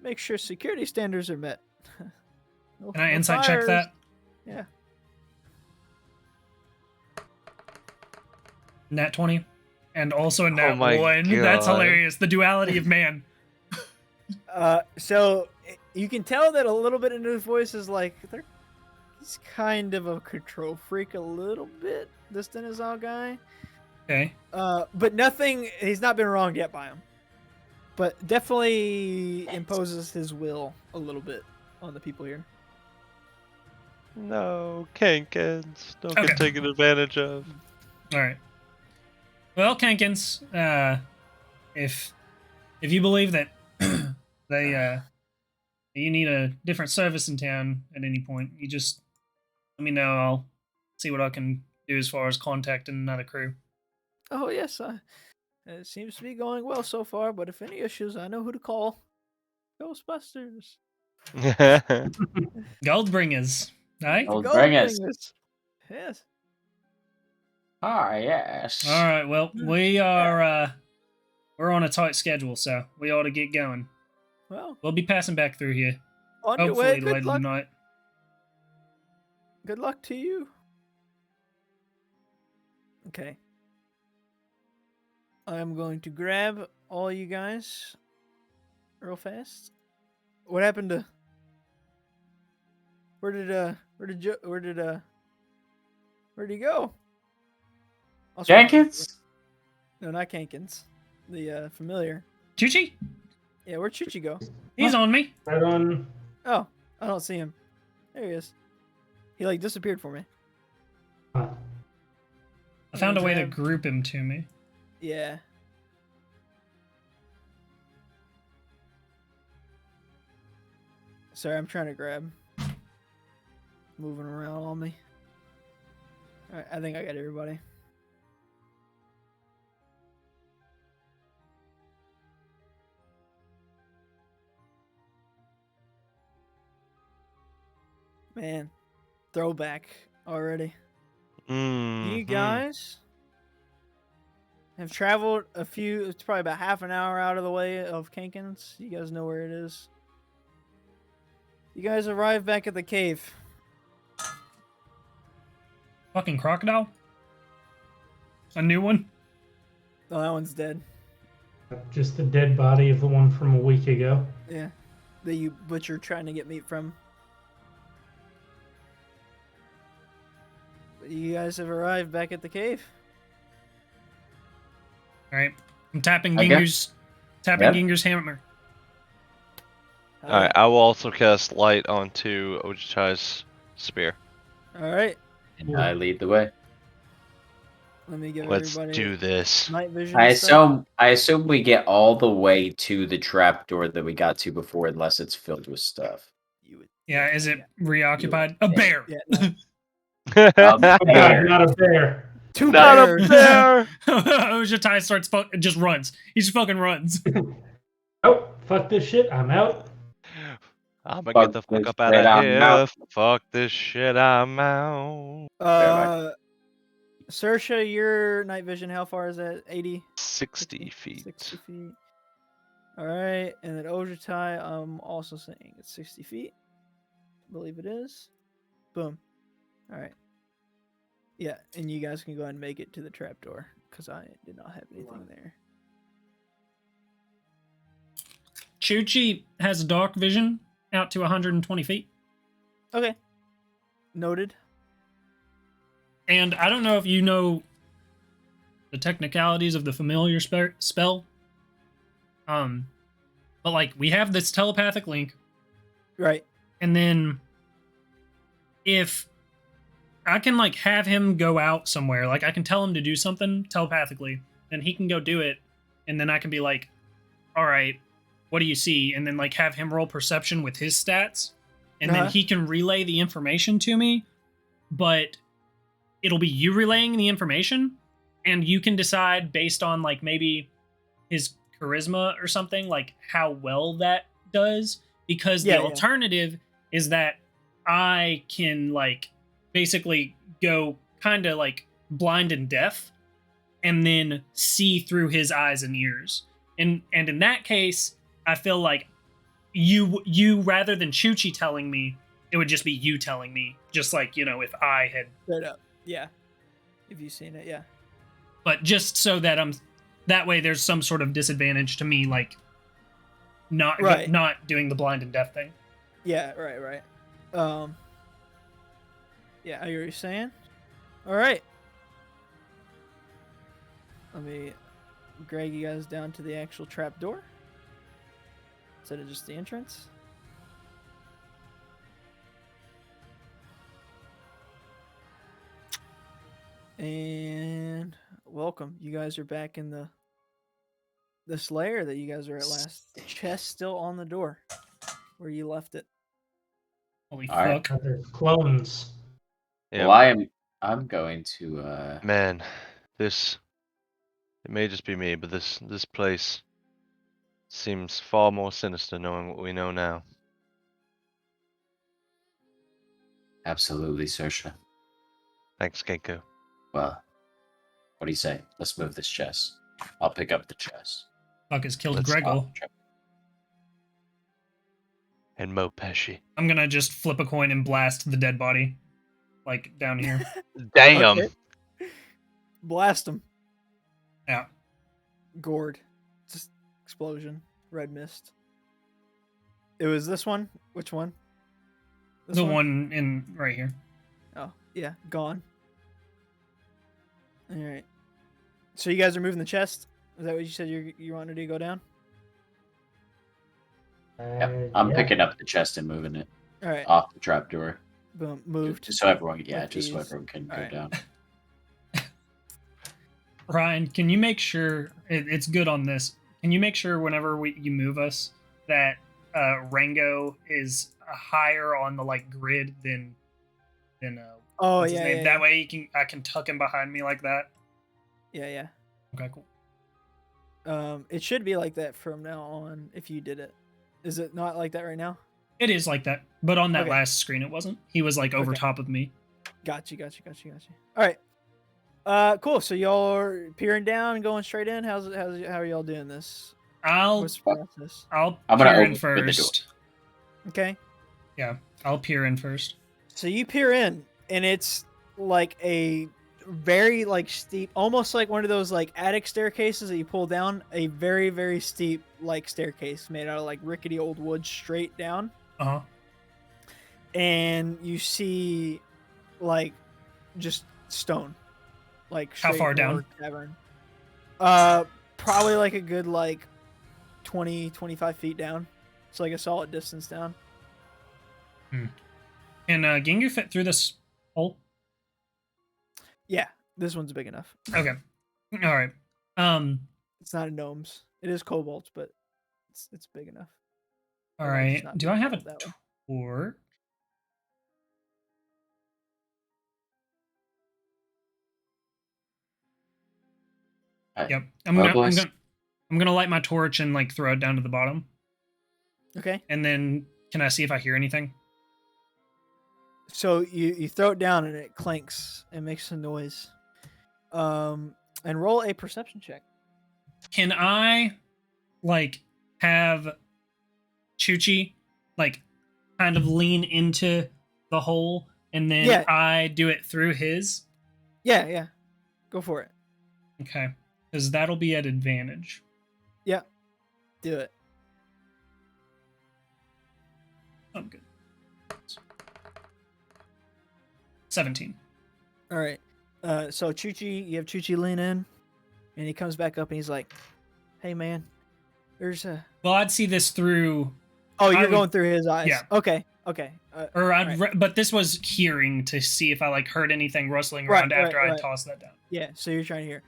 make sure security standards are met. Can I insight check that? Yeah. Nat 20. And also a nat Oh my 1. That's God. hilarious. The duality of man. So you can tell that a little bit in his voice is like he's kind of a control freak a little bit, this Denizal guy. Okay. But nothing, he's not been wronged yet by him. But definitely imposes his will a little bit on the people here. No, Kenkins. Don't Okay. get taken advantage of. Alright. Well, Kankins, if you believe that you need a different service in town at any point, you just let me know. I'll see what I can do as far as contacting another crew. Oh, yes. It seems to be going well so far, but if any issues, I know who to call. Ghostbusters. Goldbringers, right? Gold bringers. Goldbringers. Yes. Ah, yes. All right. Well, we're on a tight schedule, so we ought to get going. Well, We'll be passing back through here. on your Hopefully way. late Good in the luck. night. Good luck to you. Okay. I'm going to grab all you guys real fast. What happened to? Where did he go? I'll swap- Jenkins? No, not Kankins. The familiar. Chuchi, Yeah, where'd Chuchi go? he's on me. Right on. Oh, I don't see him. There he is. He like disappeared for me. Huh. I found a way to grab- group him to me. Yeah. Sorry, I'm trying to grab. Moving around on me. Alright, I think I got everybody. Man, throwback already. You Mhm. guys have traveled a few. It's probably about half an hour out of the way of Kankins. You guys know where it is. You guys arrive back at the cave. Fucking crocodile? A new one? Oh, that one's dead. Just the dead body of the one from a week ago. Yeah, that you butcher trying to get meat from. But you guys have arrived back at the cave. Alright. I'm tapping Okay. Ginger's hammer. Alright, I will also cast light onto Ojutai's spear. All right. And I lead the way. Let me give Let's everybody do this. night vision. I stuff. assume we get all the way to the trapdoor that we got to before, unless it's filled with stuff. You would. Yeah, is it reoccupied? A bear! Yeah. No. A God, bear. not a bear. Two Not a bears. bear! Ojutai starts just runs. He just fucking runs. Oh, fuck this shit. I'm out. I'm gonna Fuck get the fuck this up out shit, of I'm here. out. Fuck this shit, I'm out. Sergae, your night vision, how far is that? 80? 60 feet. 60 feet. All right, and then Ojutai, I'm also saying it's 60 feet. I believe it is. Boom. All right. Yeah, and you guys can go ahead and make it to the trapdoor because I did not have anything there. Chuchi has dark vision out to 120 feet. Okay. Noted. And I don't know if you know the technicalities of the familiar spell. But like we have this telepathic link, Right. and then if I can like have him go out somewhere, like I can tell him to do something telepathically, and he can go do it, and then I can be like, all right, what do you see? And then like have him roll perception with his stats, and then he can relay the information to me, but it'll be you relaying the information, and you can decide based on like maybe his charisma or something, like how well that does, because the alternative is that I can like basically go kind of like blind and deaf and then see through his eyes and ears. And in that case, I feel like you rather than Chuchi telling me, it would just be you telling me, just like, you know, if I had Straight up. Yeah. If you've seen it, yeah. But just so that that way there's some sort of disadvantage to me, like not doing the blind and deaf thing. Yeah, right. Yeah, I hear what you're saying. All right. Let me drag you guys down to the actual trap door instead of just the entrance. And welcome. You guys are back in this lair that you guys are at last. The chest still on the door where you left it. Holy All right. fuck. They're clones. Yeah. Well, I'm going to Man, it may just be me, but this place seems far more sinister knowing what we know now. Absolutely, Sergae. Thanks, Kenko. Well, what do you say? Let's move this chest. I'll pick up the chest. Fuck has killed Let's Gregor. And Mo Pecci. I'm gonna just flip a coin and blast the dead body, like down here. Damn. Okay. Blast him. Yeah. Gourd. Just explosion. Red mist. It was this one? Which one? This The one in right here. Oh, yeah. Gone. Alright. So you guys are moving the chest? Is that what you said you wanted to go down? Yep. I'm Yeah. picking up the chest and moving it Alright. off the trapdoor. Boom. Moved. Just so everyone, with just so these. everyone can go Alright. down. Ryan, can you make sure it's good on this? Can you make sure whenever you move us that Rango is higher on the like grid than Oh, what's his yeah, name? yeah, That yeah. way I can tuck him behind me like that. Yeah. Okay, cool. It should be like that from now on if you did it. Is it not like that right now? It is like that, but on that Okay. last screen it wasn't. He was like over Okay. top of me. Got you. All right. Cool. So y'all are peering down and going straight in. How are y'all doing this? I'll What's the process? I'll I'm gonna peer in open the door. first. Okay. Yeah, I'll peer in first. So you peer in, and it's like a very like steep, almost like one of those like attic staircases that you pull down. A very very steep like staircase made out of like rickety old wood, straight down. Uh-huh. And you see like just stone, like How straight far down? ore cavern. Probably like a good like 20-25 feet down. It's like a solid distance down. Can Gingu fit through this hole? Yeah, this one's big enough. Okay. All right. It's not a gnome's. It is kobolds, but it's big enough. All Or, like, right. just not Do big I have enough a that way. torch? Yep. I'm gonna light my torch and like throw it down to the bottom. Okay. And then can I see if I hear anything? So you throw it down and it clanks and makes a noise. And roll a perception check. Can I like have Chuchi like kind of lean into the hole and then Yeah. I do it through his? Yeah. Go for it. Okay. Because that'll be at advantage. Yeah. Do it. Oh, good. 17. All right. So you have Chuchi lean in, and he comes back up and he's like, "Hey, man, there's a." Well, I'd see this through. Oh, I you're would- going through his eyes. Yeah. Okay. Or I'd, right. but this was hearing to see if I like heard anything rustling around after I right. tossed that down. Yeah. So you're trying to hear.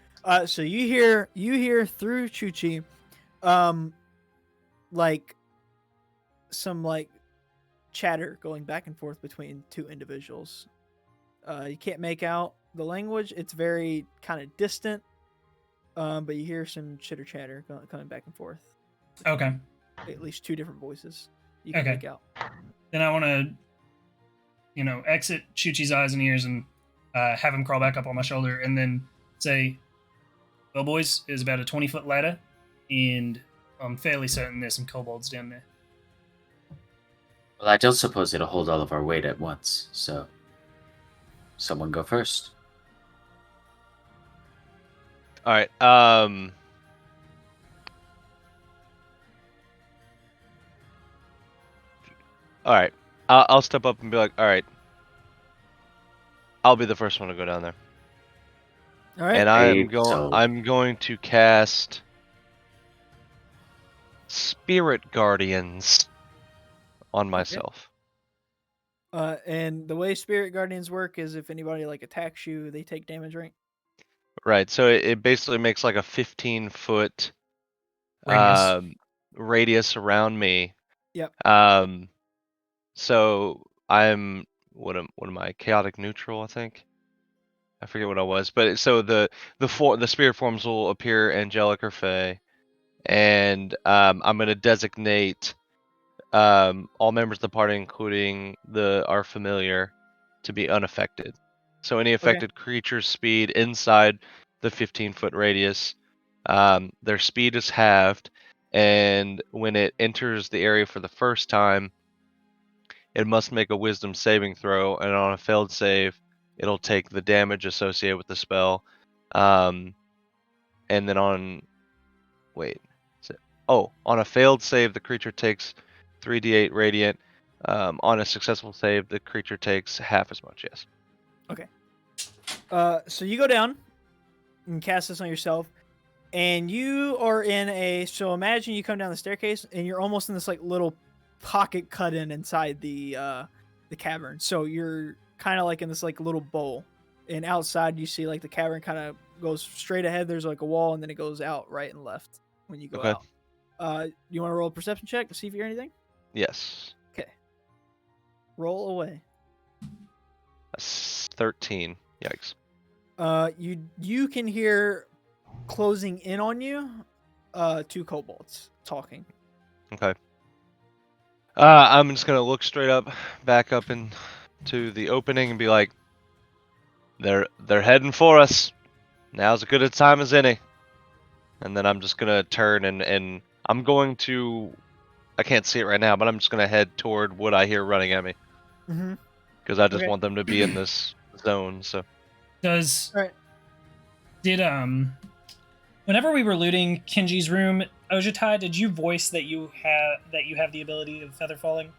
So you hear through Chuchi, like some like chatter going back and forth between two individuals. You can't make out the language. It's very kind of distant. But you hear some chitter chatter coming back and forth. Okay. At least two different voices you can Okay. make out. Then I want to, exit Chuchi's eyes and ears and have him crawl back up on my shoulder and then say, "Well, boys, it's about a 20-foot ladder, and I'm fairly certain there's some kobolds down there." Well, I don't suppose it'll hold all of our weight at once, so someone go first. All right. All right. I'll step up and be like, all right. I'll be the first one to go down there, All right. and So- I'm going to cast Spirit Guardians on myself. And the way Spirit Guardians work is if anybody like attacks you, they take damage, right? Right. So it basically makes like a 15-foot Radius. radius around me. Yep. So I'm what am I? Chaotic neutral, I think. I forget what I was, but so the spirit forms will appear angelic or fey, and I'm going to designate all members of the party, including our familiar, to be unaffected. So any affected creature's speed inside the 15-foot radius, their speed is halved, and when it enters the area for the first time, it must make a wisdom saving throw, and on a failed save, it'll take the damage associated with the spell. And then on a failed save, the creature takes 3d8 radiant. On a successful save, the creature takes half as much. Yes. So you go down and cast this on yourself, and you are in so imagine you come down the staircase and you're almost in this like little pocket cut inside the cavern. So you're kind of like in this like little bowl, and outside you see like the cavern kind of goes straight ahead. There's like a wall, and then it goes out right and left when you go out. You want to roll a perception check to see if you hear anything? Yes. Okay. Roll away. That's 13. Yikes. You can hear closing in on you, two kobolds talking. Okay. I'm just gonna look straight up, back up into the opening, and be like, "They're heading for us. Now's as good a time as any. And then I'm just gonna turn and I'm going to. I can't see it right now, but I'm just gonna head toward what I hear running at me Mm-hmm. because I just Okay. want them to be in this zone. So Does All right. did whenever we were looting Kinji's room, Ojitai, did you voice that you have the ability of feather falling?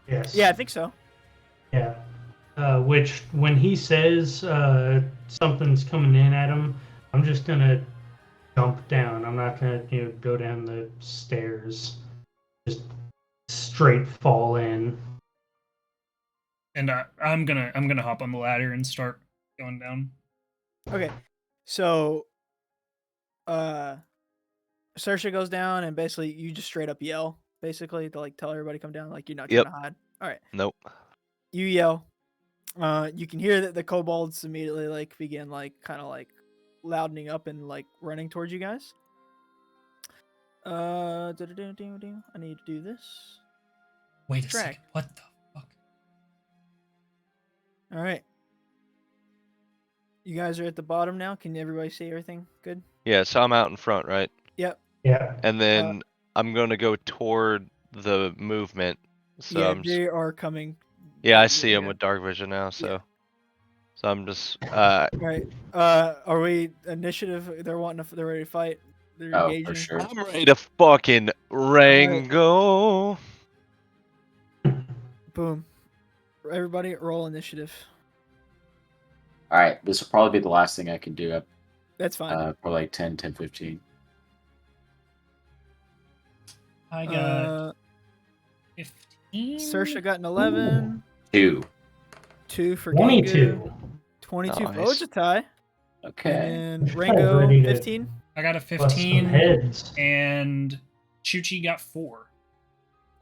Yes. Yeah, I think so. Yeah. Which, when he says something's coming in at him, I'm just gonna jump down. I'm not gonna, go down the stairs. Just straight fall in. And I'm gonna hop on the ladder and start going down. Okay. So, Sergae goes down, and basically you just straight up yell, basically to like tell everybody come down, like you're not trying Yep. to hide. All right. nope. You yell. You can hear that the kobolds immediately like begin like kind of like loudening up and like running towards you guys. I need to do this. Wait a Track. second. What the fuck? All right. You guys are at the bottom now. Can everybody see everything? Good. Yeah, so I'm out in front, right? Yep. Yeah. And then I'm gonna go toward the movement. So yeah, I'm just, they are coming. yeah, I at you, see them yeah. with dark vision now. So, Yeah. so I'm just All right. Are we initiative? They're ready to fight. They're Oh, engaging. for sure. I'm ready to fucking Rango. Boom. Everybody, roll initiative. All right, this will probably be the last thing I can do up That's fine. for like 10, 15. I got 15. Saoirse got an 11. 2. 2 for 22. Gengu. 22 for Nice. Ojitai. Okay. And Just kind of Rango, ready to 15. I got a Bust some 15, heads. and Chuchi got 4.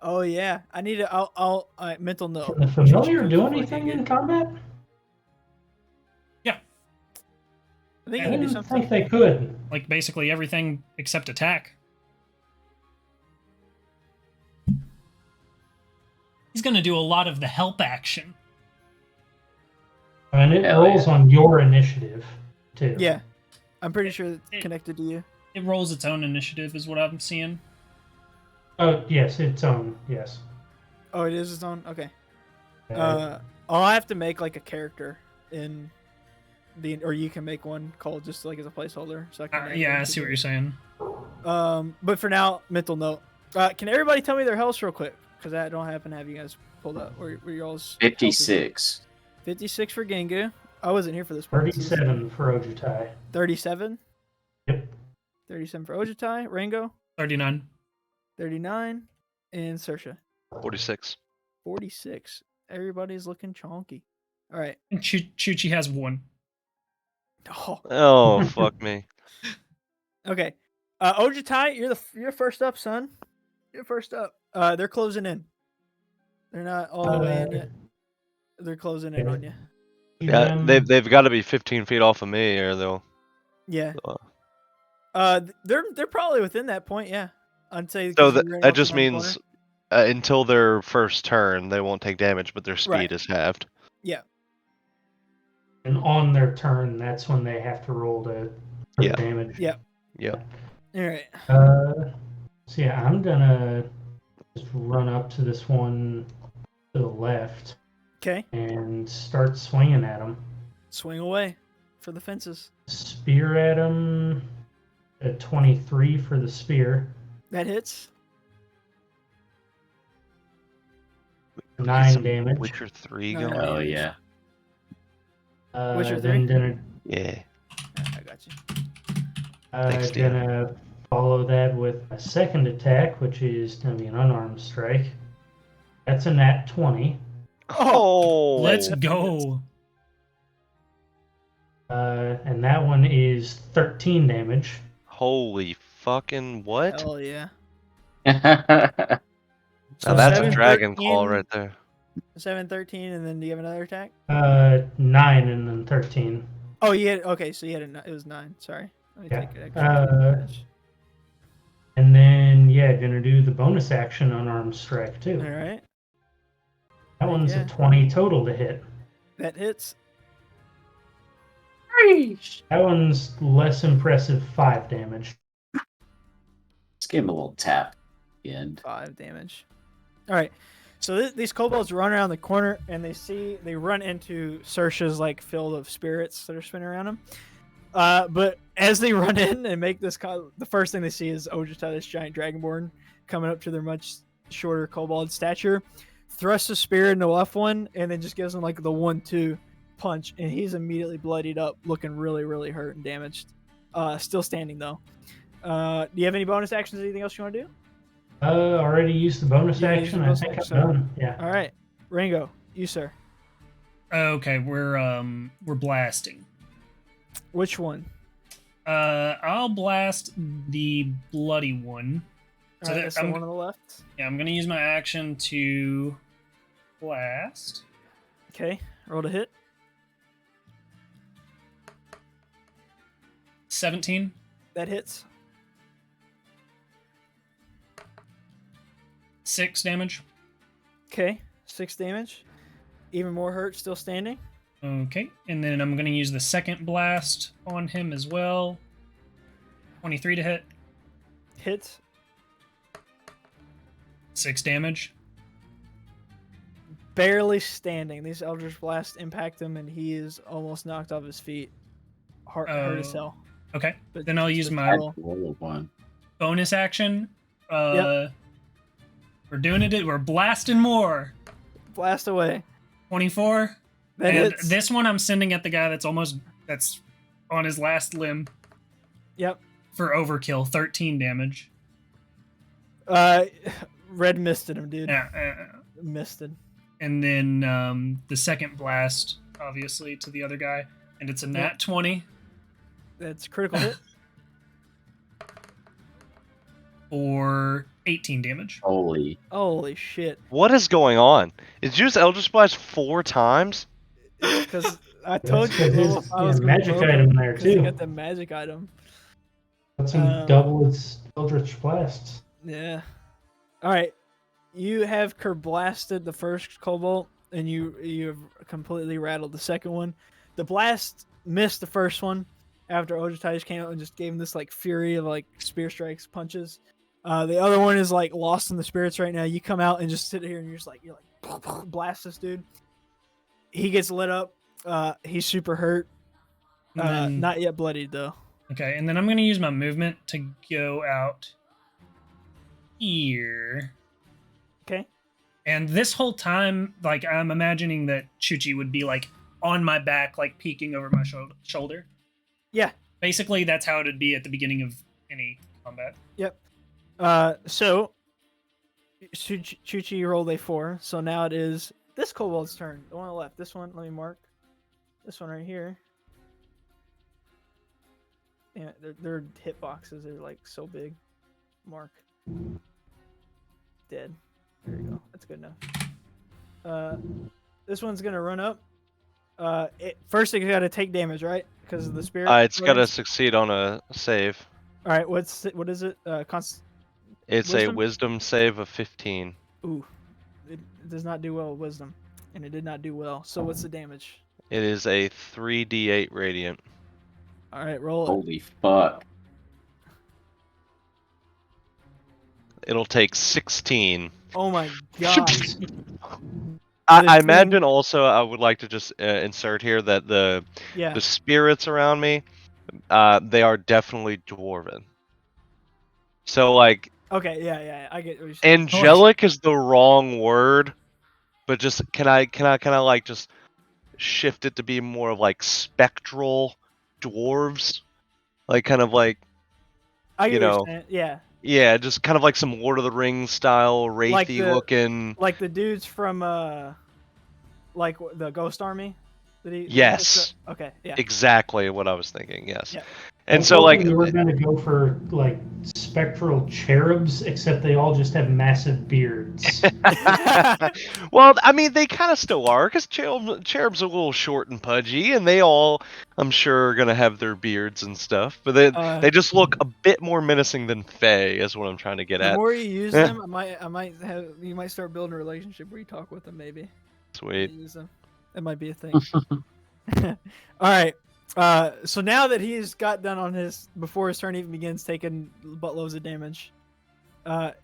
Oh, yeah. I need to. I'll mental note. Can the familiar Chuchi do before anything Gengu. in combat? I think I you can do didn't something. think they could. Like basically everything except attack. He's gonna do a lot of the help action. And it Hell rolls yeah. on your initiative, too. Yeah. I'm pretty sure it's connected to you. It rolls its own initiative, is what I'm seeing. Oh, yes, its own. Yes. Oh, it is its own? Okay. I'll have to make like a character in the, or you can make one called just like as a placeholder. So I can Yeah, I see what you're saying. But for now, mental note. Can everybody tell me their health real quick? Because I don't happen to have you guys pulled up. Where y'all's health is. 56. 56 for Gengu. I wasn't here for this part. 37 for Ojitai. 37. Yep. 37 for Ojitai. Rango. 39. 39. And Saoirse. 46. 46. Everybody's looking chonky. All right. And Chuchi has 1. Oh. Oh fuck me. Okay. Ojitai, you're first up, son. You're first up. They're closing in. They're not all the way in yet. They're closing in on you. Yeah, they've got to be 15 feet off of me, or they'll. Yeah. Uh, They're probably within that point. Yeah. I'd say. So 'cause you ran that off just around the means corner. until their first turn, they won't take damage, but their speed Right. is halved. Yeah. And on their turn, that's when they have to roll for Yeah. damage. Yeah. Yep. All right. So yeah, I'm gonna just run up to this one to the left Okay. and start swinging at him. Swing away for the fences. Spear at him at 23 for the spear. That hits. 9 damage. Witcher 3 Nine going. Hell damage. yeah. Witcher Then 3? gonna Yeah. I got you. Thanks, Dan. gonna follow that with a second attack, which is gonna be an unarmed strike. That's a nat 20. Oh, Let's go. And that one is 13 damage. Holy fucking what? Hell yeah. Now that's a 7, dragon 13, claw right there. 7, 13, and then do you have another attack? 9 and then 13. Oh, you had. Okay, so you had it was 9. Sorry. Let me Yeah. take it. Extra. And then, yeah, gonna do the bonus action unarmed strike too. All right. That one's Yeah. a 20 total to hit. That hits. That one's less impressive, 5 damage. Let's give him a little tap at the end. 5 damage. All right. So these kobolds run around the corner and they run into Sersha's like field of spirits that are spinning around them. But as they run in and make this, the first thing they see is Ojita, this giant dragonborn, coming up to their much shorter kobold stature, thrusts a spear into the left one, and then just gives him like the 1-2 punch, and he's immediately bloodied up, looking really, really hurt and damaged. Still standing though. Do you have any bonus actions? Anything else you want to do? Already used the bonus Yeah, action. I bonus think I'm action. done. Yeah. All right, Ringo, you sir. Okay, we're blasting. Which one? I'll blast the bloody one. So that's the one on the left. Yeah, I'm gonna use my action to blast. Okay, roll to hit. 17. That hits. 6 damage. Okay, 6 damage. Even more hurt, still standing. Okay, and then I'm gonna use the second blast on him as well. 23 to hit. Hits. 6 damage. Barely standing. These Eldritch Blasts impact him, and he is almost knocked off his feet. Hurt as hell. Okay, But then I'll use just my roll. bonus action. Yep. We're doing it. We're blasting more. Blast away. 24. That And hits. this one I'm sending at the guy that's on his last limb Yep. for overkill. 13 damage. Red misted him, dude. Yeah. Misted. And then the second blast, obviously, to the other guy. And it's a nat 20 That's critical hit. for 18 damage. Holy. Holy shit. What is going on? Did you use Eldritch Blast 4 times? Because I told That's you. 'cause Well, his magic item there, Because he too. got the magic item. That's some double its Eldritch Blasts. Yeah. All right. You have blasted the first kobold, and you have completely rattled the second one. The blast missed the first one after Ojitai came out and just gave him this like fury of like spear strikes, punches. The other one is like lost in the spirits right now. You come out and just sit here and you're like blast this dude. He gets lit up. He's super hurt. And then- Not yet bloodied though. Okay, and then I'm going to use my movement to go out here. Okay. And this whole time, like, I'm imagining that Chuchi would be, like, on my back, like, peeking over my shoulder. Yeah. Basically, that's how it would be at the beginning of any combat. Yep. So Chuchi rolled a 4, so now it is this kobold's turn. The one on the left. This one, let me mark. This one right here. Yeah, their hit boxes are like so big. Mark. Dead. There you go. That's good enough. This one's gonna run up. First it's gotta take damage, right? Because of the spirit. It's got to succeed on a save. All right. What is it? It's Wisdom? a wisdom save of 15. Ooh, it does not do well with wisdom, and it did not do well. So what's the damage? It is a 3d8 radiant. All right, roll it. Holy fuck. It'll take 16. Oh my god. I thing- imagine also I would like to just insert here that the Yeah. spirits around me, they are definitely dwarven. So like Okay. Yeah. I get what you're saying. angelic is the wrong word, but just can I like just shift it to be more of like spectral dwarves, like kind of like I get you what you're know. saying. Yeah. Yeah, just kind of like some Lord of the Rings style, wraithy Like the- looking. Like the dudes from like the Ghost Army. Did he? Yes. Okay. Yeah. Exactly what I was thinking. Yes. Yeah. And so like we were gonna go for like spectral cherubs, except they all just have massive beards. well, I mean, they kind of still are, because cherubs are a little short and pudgy, and they all, I'm sure, are gonna have their beards and stuff. But they just look a bit more menacing than Fae, is what I'm trying to get The at. more you use them, you might start building a relationship where you talk with them. Maybe. Sweet. Use them. That might be a thing. All right. So now that he's got done on before his turn even begins, taking buttloads of damage,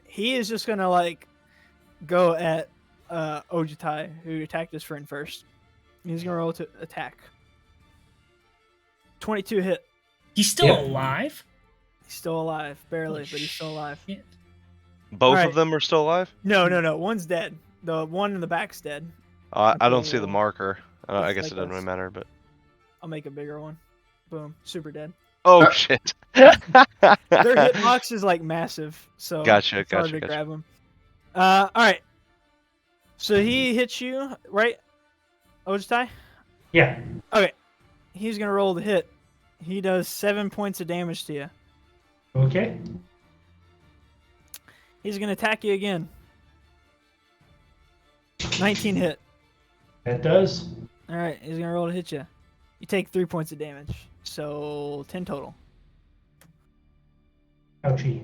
he is just gonna like go at Ojitai, who attacked his friend first. He's gonna roll to attack. 22 hit. He's still alive? He's still alive, barely, Holy but he's still alive. shit. Both Alright. of them are still alive? No. One's dead. The one in the back's dead. I don't see the marker. I It's guess like it doesn't a- really matter, but. I'll make a bigger one. Boom. Super dead. Oh, shit. Their hitbox is like massive, so Gotcha, it's hard gotcha, to gotcha. grab them. All right. So he hits you, right, Ojitai? Yeah. Okay. He's gonna roll the hit. He does 7 points of damage to you. Okay. He's gonna attack you again. 19 hit. That does. All right. He's gonna roll to hit you. You take 3 points of damage, so 10 total. Ouchie.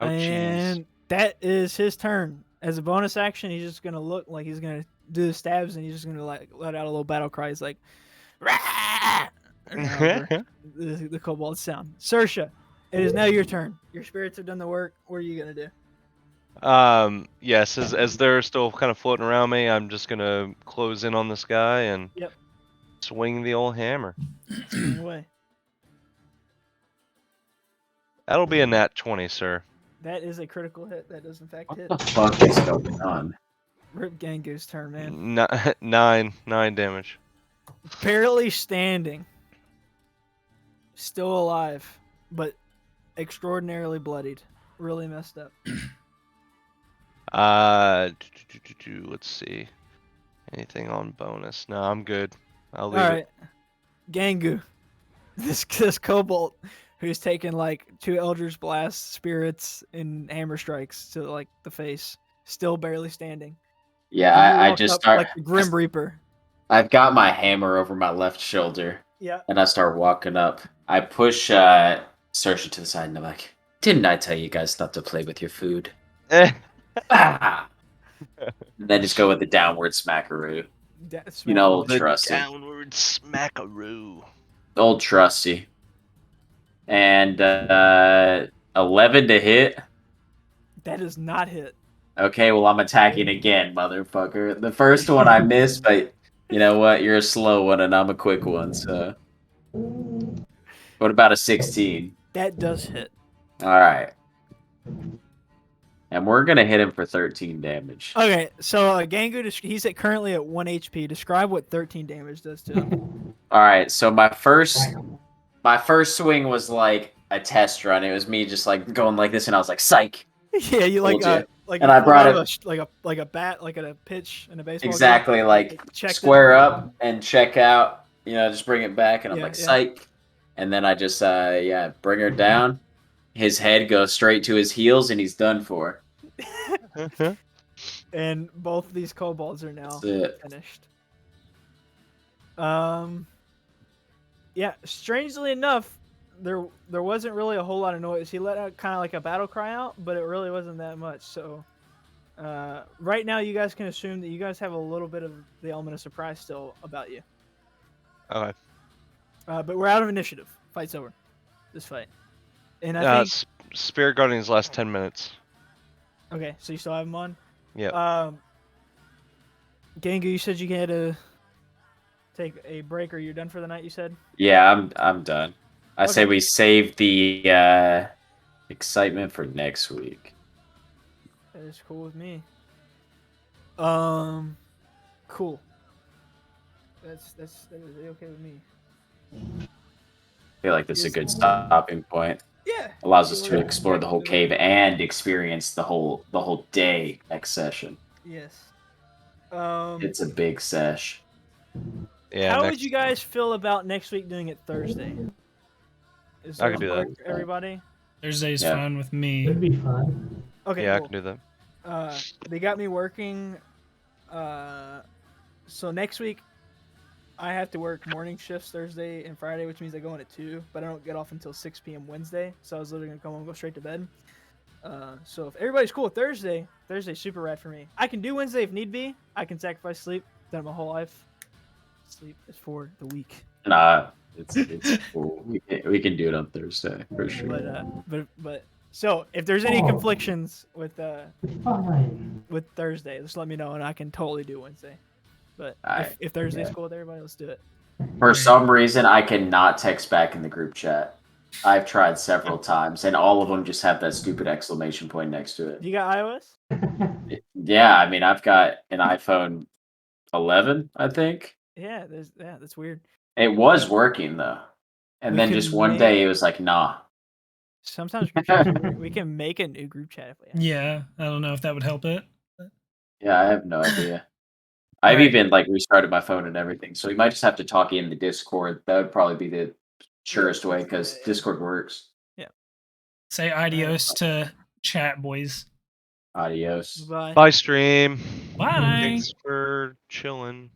Oh, jeez. And that is his turn. As a bonus action, he's just gonna look like he's gonna do the stabs, and he's just gonna like let out a little battle cry. He's like, "Rah!" the kobold sound. Sersha, it is now your turn. Your spirits have done the work. What are you gonna do? Yes, as they're still kind of floating around me, I'm just gonna close in on this guy and Yep. swing the old hammer. Swing away. That'll be a nat 20, sir. That is a critical hit. That does in fact hit. What the fuck is going on? Rip Gangu's turn, man. Nine damage. Barely standing. Still alive, but extraordinarily bloodied. Really messed up. Let's see. Anything on bonus? No, I'm good. I'll leave All it. right, Gangu, this kobold who's taken like 2 Eldritch Blast spirits and hammer strikes to like the face, still barely standing. Yeah, And you I walk just up start. like the Grim Reaper. I've got my hammer over my left shoulder, Yeah. and I start walking up. I push Saoirse to the side, and I'm like, "Didn't I tell you guys not to play with your food?" Ah! And then just go with the downward smackaroo. You know, old The trusty. downward smackaroo. Old trusty. And 11 to hit. That does not hit. Okay, well, I'm attacking again, motherfucker. The first one I missed, but you know what? You're a slow one, and I'm a quick one, so. What about a 16? That does hit. All right. And we're going to hit him for 13 damage. Okay, so Gangu, he's currently at 1 HP. Describe what 13 damage does to him. All right, so my first swing was like a test run. It was me just like going like this, and I was like, "Psych!" Yeah, you like Told ya. like And you I pulled brought out it- like a bat, like at a pitch in a baseball game. Exactly, like checked it. square up and check out. You know, just bring it back, and I'm Yeah, like, yeah. "Psych!" And then I just bring her down. His head goes straight to his heels, and he's done for. And both of these kobolds are now That's it. finished. Yeah, strangely enough, there wasn't really a whole lot of noise. He let out kind of like a battle cry out, but it really wasn't that much. So right now you guys can assume that you guys have a little bit of the element of surprise still about you. Okay. But we're out of initiative. Fight's over. This fight. And I think Spirit Guardians last 10 minutes. okay, so you still have them on? Yep. Gangu, you said you had to take a break, or you're done for the night. You said. Yeah, I'm done. I say Okay. we save the excitement for next week. That is cool with me. Cool. That is okay with me. I feel like this is a good stopping point. Yeah. Allows us See to what explore the whole cave and experience the whole day next session. Yes. It's a big sesh. Yeah. How next- would you guys feel about next week doing it Thursday? Is I could do that. work for everybody? Thursday's Yeah. fine with me. Would be fun. Okay. Yeah, I cool. can do that. They got me working. So next week, I have to work morning shifts Thursday and Friday, which means I go in at 2, but I don't get off until 6 p.m. Wednesday. So I was literally gonna come home and go straight to bed. So if everybody's cool with Thursday's super rad for me. I can do Wednesday if need be. I can sacrifice sleep. Done it my whole life. Sleep is for the weak. Nah, It's cool. We can do it on Thursday for sure. But so if there's any conflictions with Fine. with Thursday, just let me know and I can totally do Wednesday. But Alright. if Thursday's cool with everybody, let's do it. For some reason, I cannot text back in the group chat. I've tried several times, and all of them just have that stupid exclamation point next to it. You got iOS? Yeah, I mean, I've got an iPhone 11, I think. Yeah, that's weird. It was working though, and We then can just one day it was like, nah. Sometimes group chats are weird. We can make a new group chat if we have. Yeah, I don't know if that would help it. Yeah, I have no idea. I've Alright. even like restarted my phone and everything, so you might just have to talk in the Discord. That would probably be the surest way because Discord works. Say adios to chat, boys. Adios. Bye. Bye, stream. Bye. Thanks for chilling.